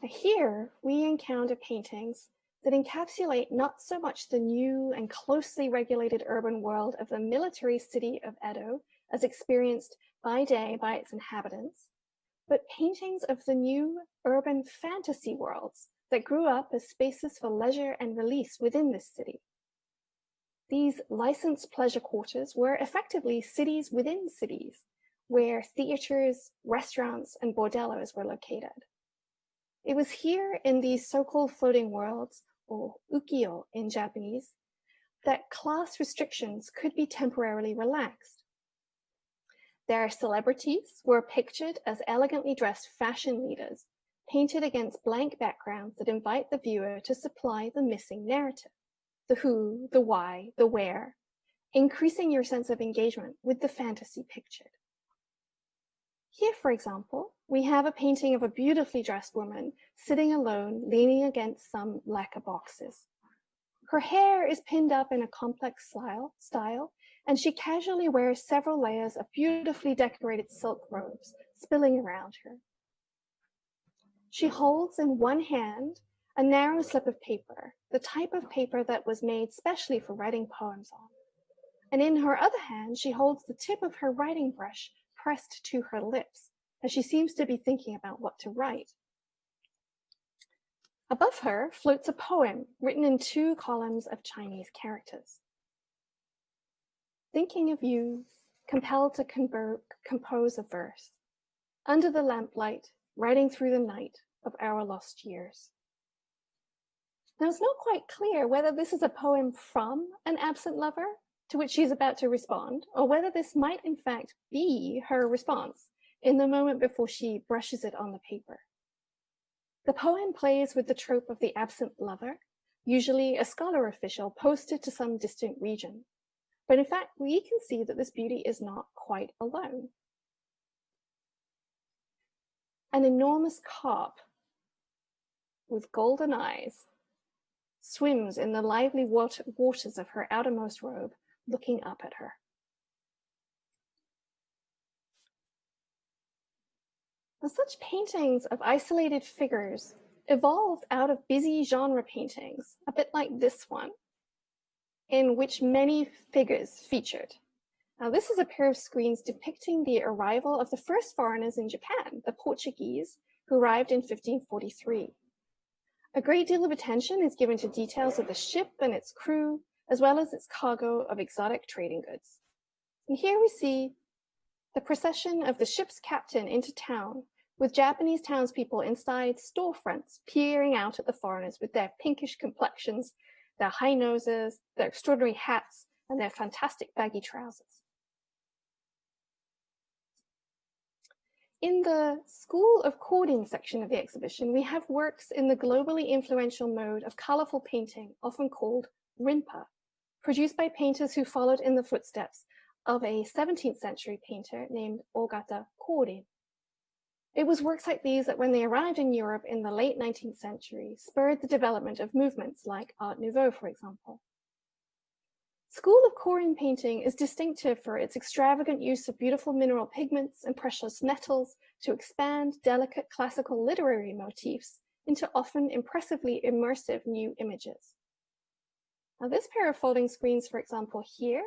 Now, here, we encounter paintings that encapsulate not so much the new and closely regulated urban world of the military city of Edo as experienced by day by its inhabitants, but paintings of the new urban fantasy worlds that grew up as spaces for leisure and release within this city. These licensed pleasure quarters were effectively cities within cities, where theaters, restaurants, and bordellos were located. It was here in these so-called floating worlds, or ukiyo in Japanese, that class restrictions could be temporarily relaxed. Their celebrities were pictured as elegantly dressed fashion leaders, painted against blank backgrounds that invite the viewer to supply the missing narrative. The who, the why, the where, increasing your sense of engagement with the fantasy pictured. Here, for example, we have a painting of a beautifully dressed woman sitting alone, leaning against some lacquer boxes. Her hair is pinned up in a complex style, and she casually wears several layers of beautifully decorated silk robes spilling around her. She holds in one hand a narrow slip of paper, the type of paper that was made specially for writing poems on. And in her other hand, she holds the tip of her writing brush pressed to her lips, as she seems to be thinking about what to write. Above her floats a poem written in 2 columns of Chinese characters. Thinking of you, compelled to compose a verse, under the lamplight, riding through the night of our lost years. Now, it's not quite clear whether this is a poem from an absent lover to which she's about to respond, or whether this might in fact be her response in the moment before she brushes it on the paper. The poem plays with the trope of the absent lover, usually a scholar official posted to some distant region. But in fact, we can see that this beauty is not quite alone. An enormous carp with golden eyes swims in the lively waters of her outermost robe, looking up at her. Now, such paintings of isolated figures evolved out of busy genre paintings, a bit like this one, in which many figures featured. Now, this is a pair of screens depicting the arrival of the first foreigners in Japan, the Portuguese, who arrived in 1543. A great deal of attention is given to details of the ship and its crew, as well as its cargo of exotic trading goods. And here we see the procession of the ship's captain into town, with Japanese townspeople inside storefronts peering out at the foreigners with their pinkish complexions, their high noses, their extraordinary hats, and their fantastic baggy trousers. In the School of Cording section of the exhibition, we have works in the globally influential mode of colorful painting, often called rinpa, produced by painters who followed in the footsteps of a 17th century painter named Ogata Korin. It was works like these that, when they arrived in Europe in the late 19th century, spurred the development of movements like Art Nouveau, for example. School of Korin painting is distinctive for its extravagant use of beautiful mineral pigments and precious metals to expand delicate classical literary motifs into often impressively immersive new images. Now, this pair of folding screens, for example, here,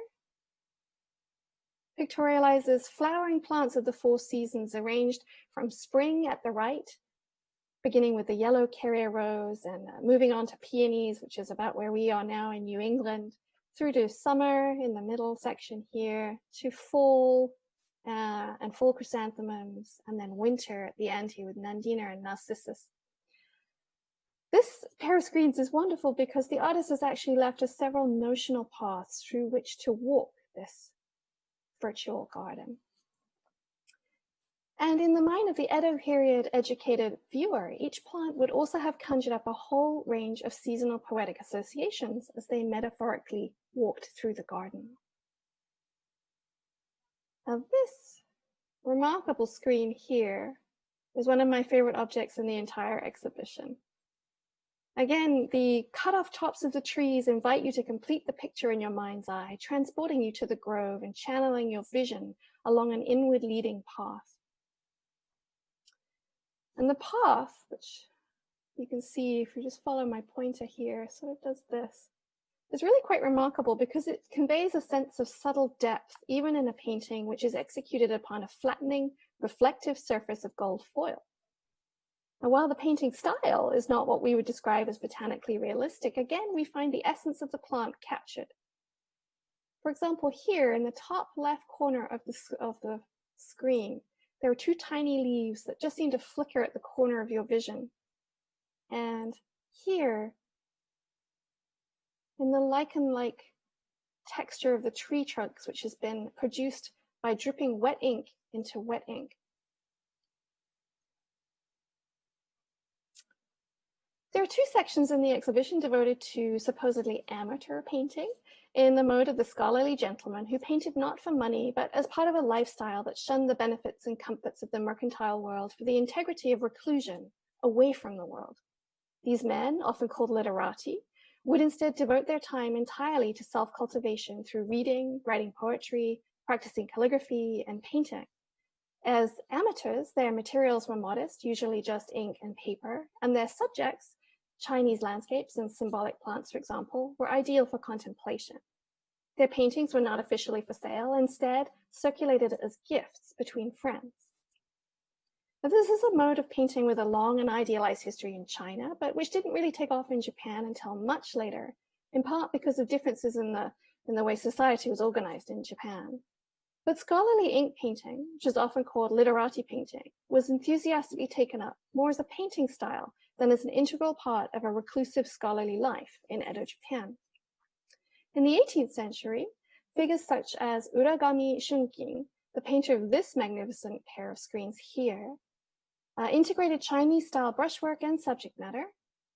pictorializes flowering plants of the 4 seasons arranged from spring at the right, beginning with the yellow carrier rose and moving on to peonies, which is about where we are now in New England, through to summer in the middle section here, to fall and fall chrysanthemums, and then winter at the end here with Nandina and Narcissus. This pair of screens is wonderful because the artist has actually left us several notional paths through which to walk this virtual garden. And in the mind of the Edo period educated viewer, each plant would also have conjured up a whole range of seasonal poetic associations as they metaphorically walked through the garden. Now this remarkable screen here is one of my favorite objects in the entire exhibition. Again, the cut-off tops of the trees invite you to complete the picture in your mind's eye, transporting you to the grove and channeling your vision along an inward leading path. And the path, which you can see if you just follow my pointer here, sort of does this. It's really quite remarkable because it conveys a sense of subtle depth, even in a painting which is executed upon a flattening, reflective surface of gold foil. Now, while the painting style is not what we would describe as botanically realistic, again, we find the essence of the plant captured. For example, here in the top left corner of the screen, there are 2 tiny leaves that just seem to flicker at the corner of your vision. And here, in the lichen-like texture of the tree trunks, which has been produced by dripping wet ink into wet ink. There are 2 sections in the exhibition devoted to supposedly amateur painting in the mode of the scholarly gentleman who painted not for money, but as part of a lifestyle that shunned the benefits and comforts of the mercantile world for the integrity of reclusion away from the world. These men, often called literati, would instead devote their time entirely to self-cultivation through reading, writing poetry, practicing calligraphy, and painting. As amateurs, their materials were modest, usually just ink and paper, and their subjects, Chinese landscapes and symbolic plants, for example, were ideal for contemplation. Their paintings were not officially for sale, instead circulated as gifts between friends. Now, this is a mode of painting with a long and idealized history in China, but which didn't really take off in Japan until much later, in part because of differences in the way society was organized in Japan. But scholarly ink painting, which is often called literati painting, was enthusiastically taken up more as a painting style than as an integral part of a reclusive scholarly life in Edo Japan. In the 18th century, figures such as Uragami Shunkin, the painter of this magnificent pair of screens here, integrated Chinese-style brushwork and subject matter,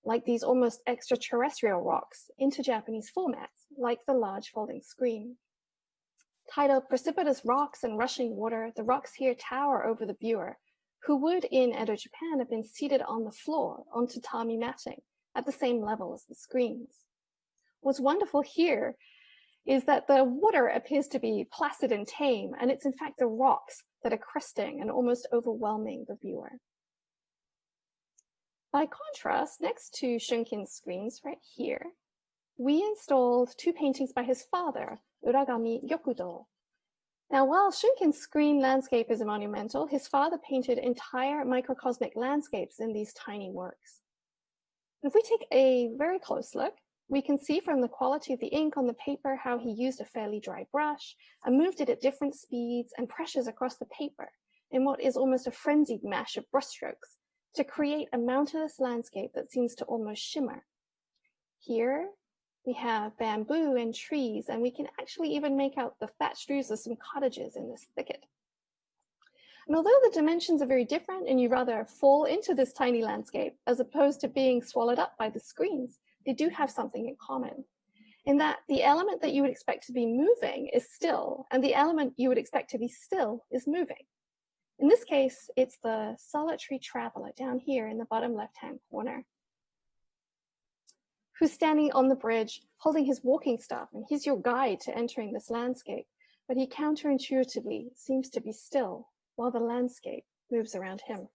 like these almost extraterrestrial rocks, into Japanese formats, like the large folding screen. Titled Precipitous Rocks and Rushing Water, the rocks here tower over the viewer, who would in Edo Japan have been seated on the floor on tatami matting at the same level as the screens. What's wonderful here is that the water appears to be placid and tame, and it's in fact the rocks that are cresting and almost overwhelming the viewer. By contrast, next to Shunkin's screens right here, we installed 2 paintings by his father, Uragami Gyokudo. Now, while Shunkin's screen landscape is monumental, his father painted entire microcosmic landscapes in these tiny works. If we take a very close look, we can see from the quality of the ink on the paper how he used a fairly dry brush and moved it at different speeds and pressures across the paper in what is almost a frenzied mash of brushstrokes to create a mountainous landscape that seems to almost shimmer. Here, we have bamboo and trees, and we can actually even make out the thatched roofs of some cottages in this thicket. And although the dimensions are very different and you rather fall into this tiny landscape as opposed to being swallowed up by the screens, they do have something in common, in that the element that you would expect to be moving is still, and the element you would expect to be still is moving. In this case, it's the solitary traveler down here in the bottom left-hand corner, who's standing on the bridge holding his walking staff, and he's your guide to entering this landscape, but he counterintuitively seems to be still while the landscape moves around him.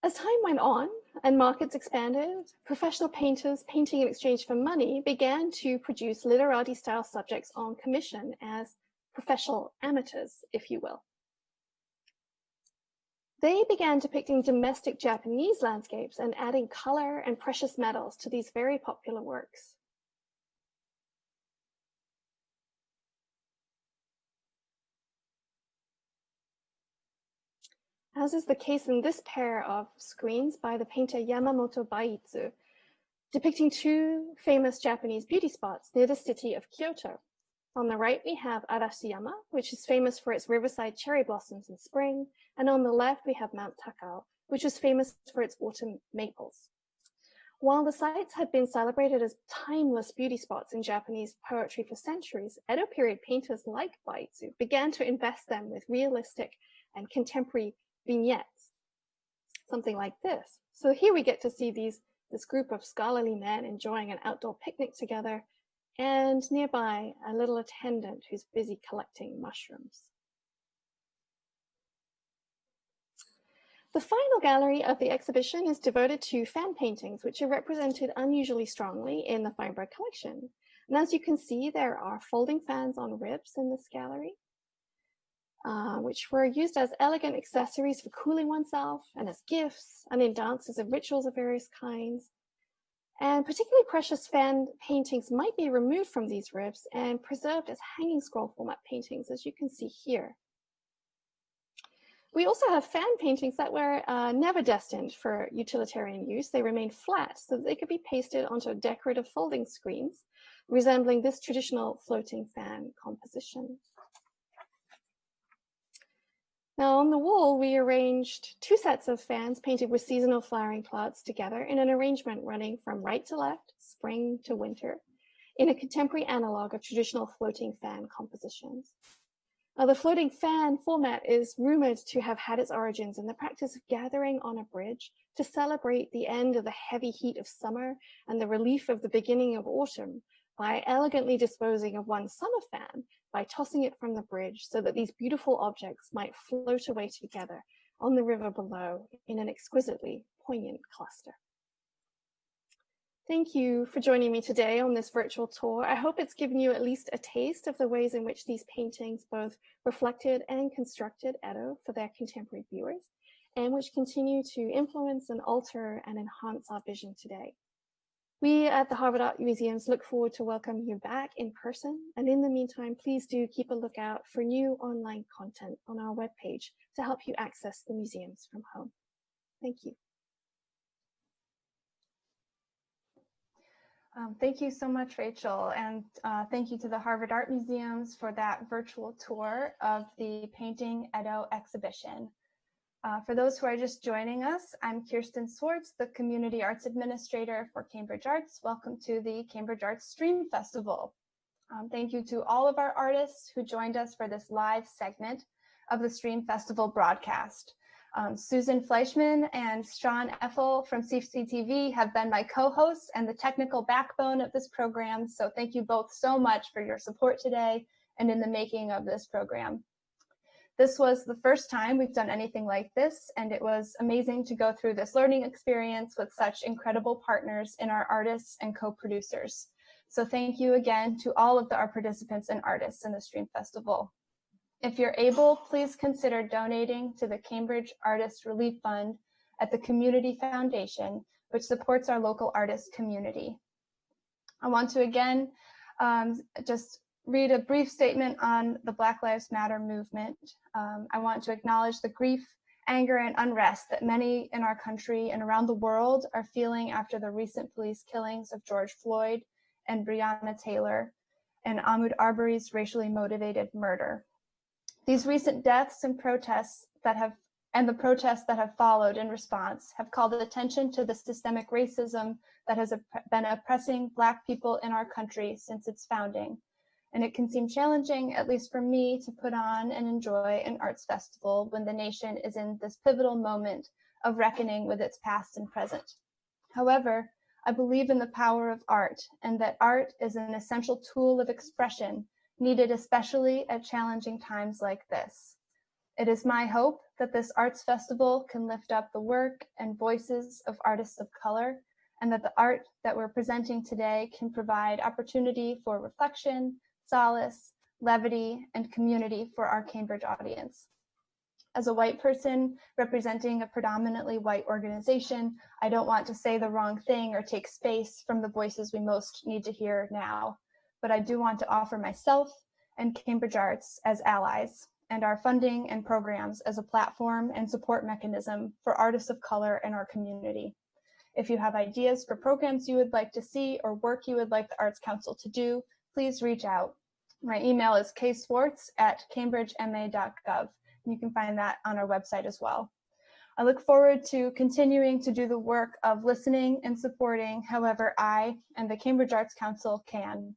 As time went on and markets expanded, professional painters painting in exchange for money began to produce literati-style subjects on commission as professional amateurs, if you will. They began depicting domestic Japanese landscapes and adding color and precious metals to these very popular works. As is the case in this pair of screens by the painter Yamamoto Baitsu, depicting two famous Japanese beauty spots near the city of Kyoto. On the right, we have Arashiyama, which is famous for its riverside cherry blossoms in spring, and on the left, we have Mount Takao, which is famous for its autumn maples. While the sites had been celebrated as timeless beauty spots in Japanese poetry for centuries, Edo period painters like Baitsu began to invest them with realistic and contemporary vignettes, something like this. So here we get to see this group of scholarly men enjoying an outdoor picnic together, and nearby a little attendant who's busy collecting mushrooms. The final gallery of the exhibition is devoted to fan paintings, which are represented unusually strongly in the Feinberg Collection. And as you can see, there are folding fans on ribs in this gallery, which were used as elegant accessories for cooling oneself and as gifts and in dances and rituals of various kinds. And particularly precious fan paintings might be removed from these ribs and preserved as hanging scroll format paintings, as you can see here. We also have fan paintings that were never destined for utilitarian use. They remained flat so that they could be pasted onto decorative folding screens, resembling this traditional floating fan composition. Now on the wall, we arranged two sets of fans painted with seasonal flowering plants together in an arrangement running from right to left, spring to winter, in a contemporary analog of traditional floating fan compositions. Now, the floating fan format is rumored to have had its origins in the practice of gathering on a bridge to celebrate the end of the heavy heat of summer and the relief of the beginning of autumn by elegantly disposing of one summer fan by tossing it from the bridge so that these beautiful objects might float away together on the river below in an exquisitely poignant cluster. Thank you for joining me today on this virtual tour. I hope it's given you at least a taste of the ways in which these paintings both reflected and constructed Edo for their contemporary viewers, and which continue to influence and alter and enhance our vision today. We at the Harvard Art Museums look forward to welcoming you back in person. And in the meantime, please do keep a lookout for new online content on our webpage to help you access the museums from home. Thank you. Thank you so much, Rachel. And thank you to the Harvard Art Museums for that virtual tour of the Painting Edo exhibition. For those who are just joining us, I'm Kirsten Schwartz, the Community Arts Administrator for Cambridge Arts. Welcome to the Cambridge Arts Stream Festival. Thank you to all of our artists who joined us for this live segment of the Stream Festival broadcast. Susan Fleischman and Sean Effel from CCTV have been my co-hosts and the technical backbone of this program. So thank you both so much for your support today and in the making of this program. This was the first time we've done anything like this, and it was amazing to go through this learning experience with such incredible partners in our artists and co-producers. So thank you again to all of our participants and artists in the Stream Festival. If you're able, please consider donating to the Cambridge Artist Relief Fund at the Community Foundation, which supports our local artist community. I want to again just read a brief statement on the Black Lives Matter movement. I want to acknowledge the grief, anger, and unrest that many in our country and around the world are feeling after the recent police killings of George Floyd and Breonna Taylor and Ahmaud Arbery's racially motivated murder. These recent deaths and protests the protests that have followed in response have called attention to the systemic racism that has been oppressing Black people in our country since its founding. And it can seem challenging, at least for me, to put on and enjoy an arts festival when the nation is in this pivotal moment of reckoning with its past and present. However, I believe in the power of art and that art is an essential tool of expression needed especially at challenging times like this. It is my hope that this arts festival can lift up the work and voices of artists of color, and that the art that we're presenting today can provide opportunity for reflection, solace, levity, and community for our Cambridge audience. As a white person representing a predominantly white organization, I don't want to say the wrong thing or take space from the voices we most need to hear now, but I do want to offer myself and Cambridge Arts as allies, and our funding and programs as a platform and support mechanism for artists of color in our community. If you have ideas for programs you would like to see or work you would like the Arts Council to do, please reach out. My email is kswartz@cambridgema.gov. You can find that on our website as well. I look forward to continuing to do the work of listening and supporting however I and the Cambridge Arts Council can.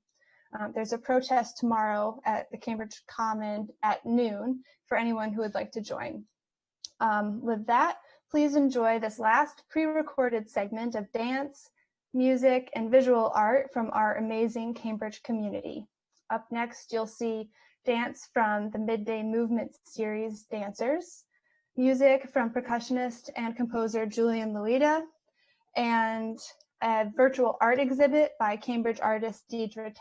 There's a protest tomorrow at the Cambridge Common at noon for anyone who would like to join. With that, please enjoy this last pre-recorded segment of dance, music, and visual art from our amazing Cambridge community. Up next, you'll see dance from the Midday Movement series dancers, music from percussionist and composer Julian Loida, and a virtual art exhibit by Cambridge artist Deidre,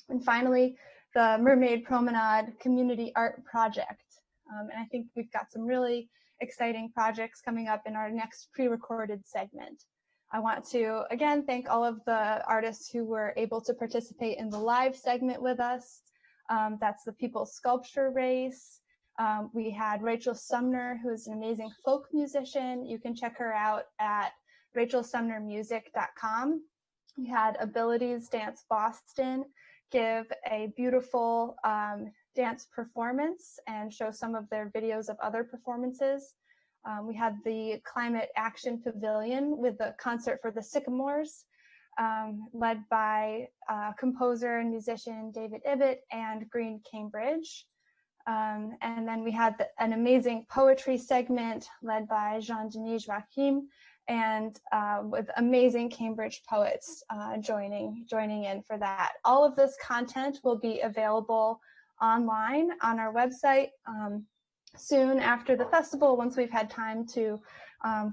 and finally, the Mermaid Promenade Community Art Project. And I think we've got some really exciting projects coming up in our next pre-recorded segment. I want to, again, thank all of the artists who were able to participate in the live segment with us. That's the People's Sculpture Race. We had Rachel Sumner, who is an amazing folk musician. You can check her out at rachelsumnermusic.com. We had Abilities Dance Boston give a beautiful dance performance and show some of their videos of other performances. We had the Climate Action Pavilion with the concert for the Sycamores, led by composer and musician David Ibbett and Green Cambridge. And then we had an amazing poetry segment led by Jean-Dany Joachim, and with amazing Cambridge poets joining in for that. All of this content will be available online on our website soon after the festival, once we've had time to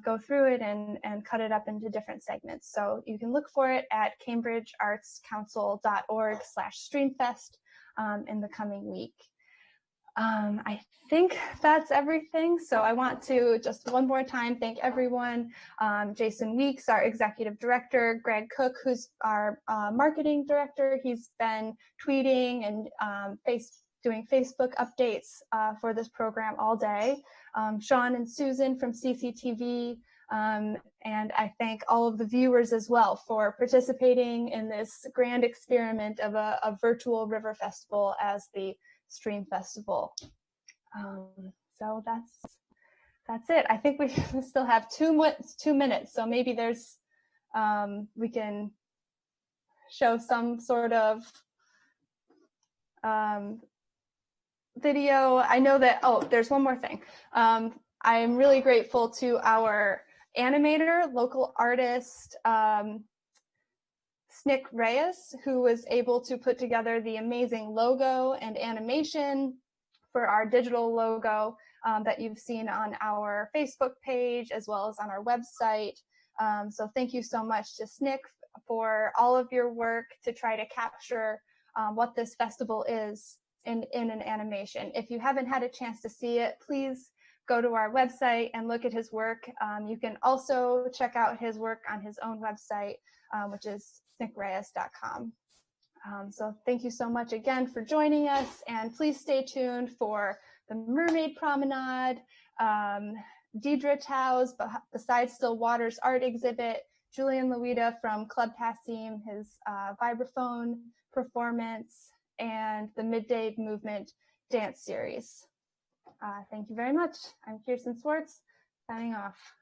go through it and cut it up into different segments. So you can look for it at cambridgeartscouncil.org/streamfest in the coming week. I think that's everything. So I want to just one more time thank everyone. Jason Weeks, our executive director, Greg Cook, who's our marketing director. He's been tweeting and doing Facebook updates for this program all day. Sean and Susan from CCTV. And I thank all of the viewers as well for participating in this grand experiment of a virtual river festival as the Stream Festival. So that's it. I think we still have 2 minutes, so maybe there's we can show some sort of video. I know that, there's one more thing. I'm really grateful to our animator, local artist, Snick Reyes, who was able to put together the amazing logo and animation for our digital logo that you've seen on our Facebook page as well as on our website. So thank you so much to Snick for all of your work to try to capture what this festival is in an animation. If you haven't had a chance to see it, please go to our website and look at his work. You can also check out his work on his own website, which is snickreyes.com. So thank you so much again for joining us, and please stay tuned for the Mermaid Promenade, Deidre Tao's Beside Still Waters art exhibit, Julian Loida from Club Passim, his vibraphone performance, and the Midday Movement dance series. Thank you very much. I'm Kirsten Schwartz, signing off.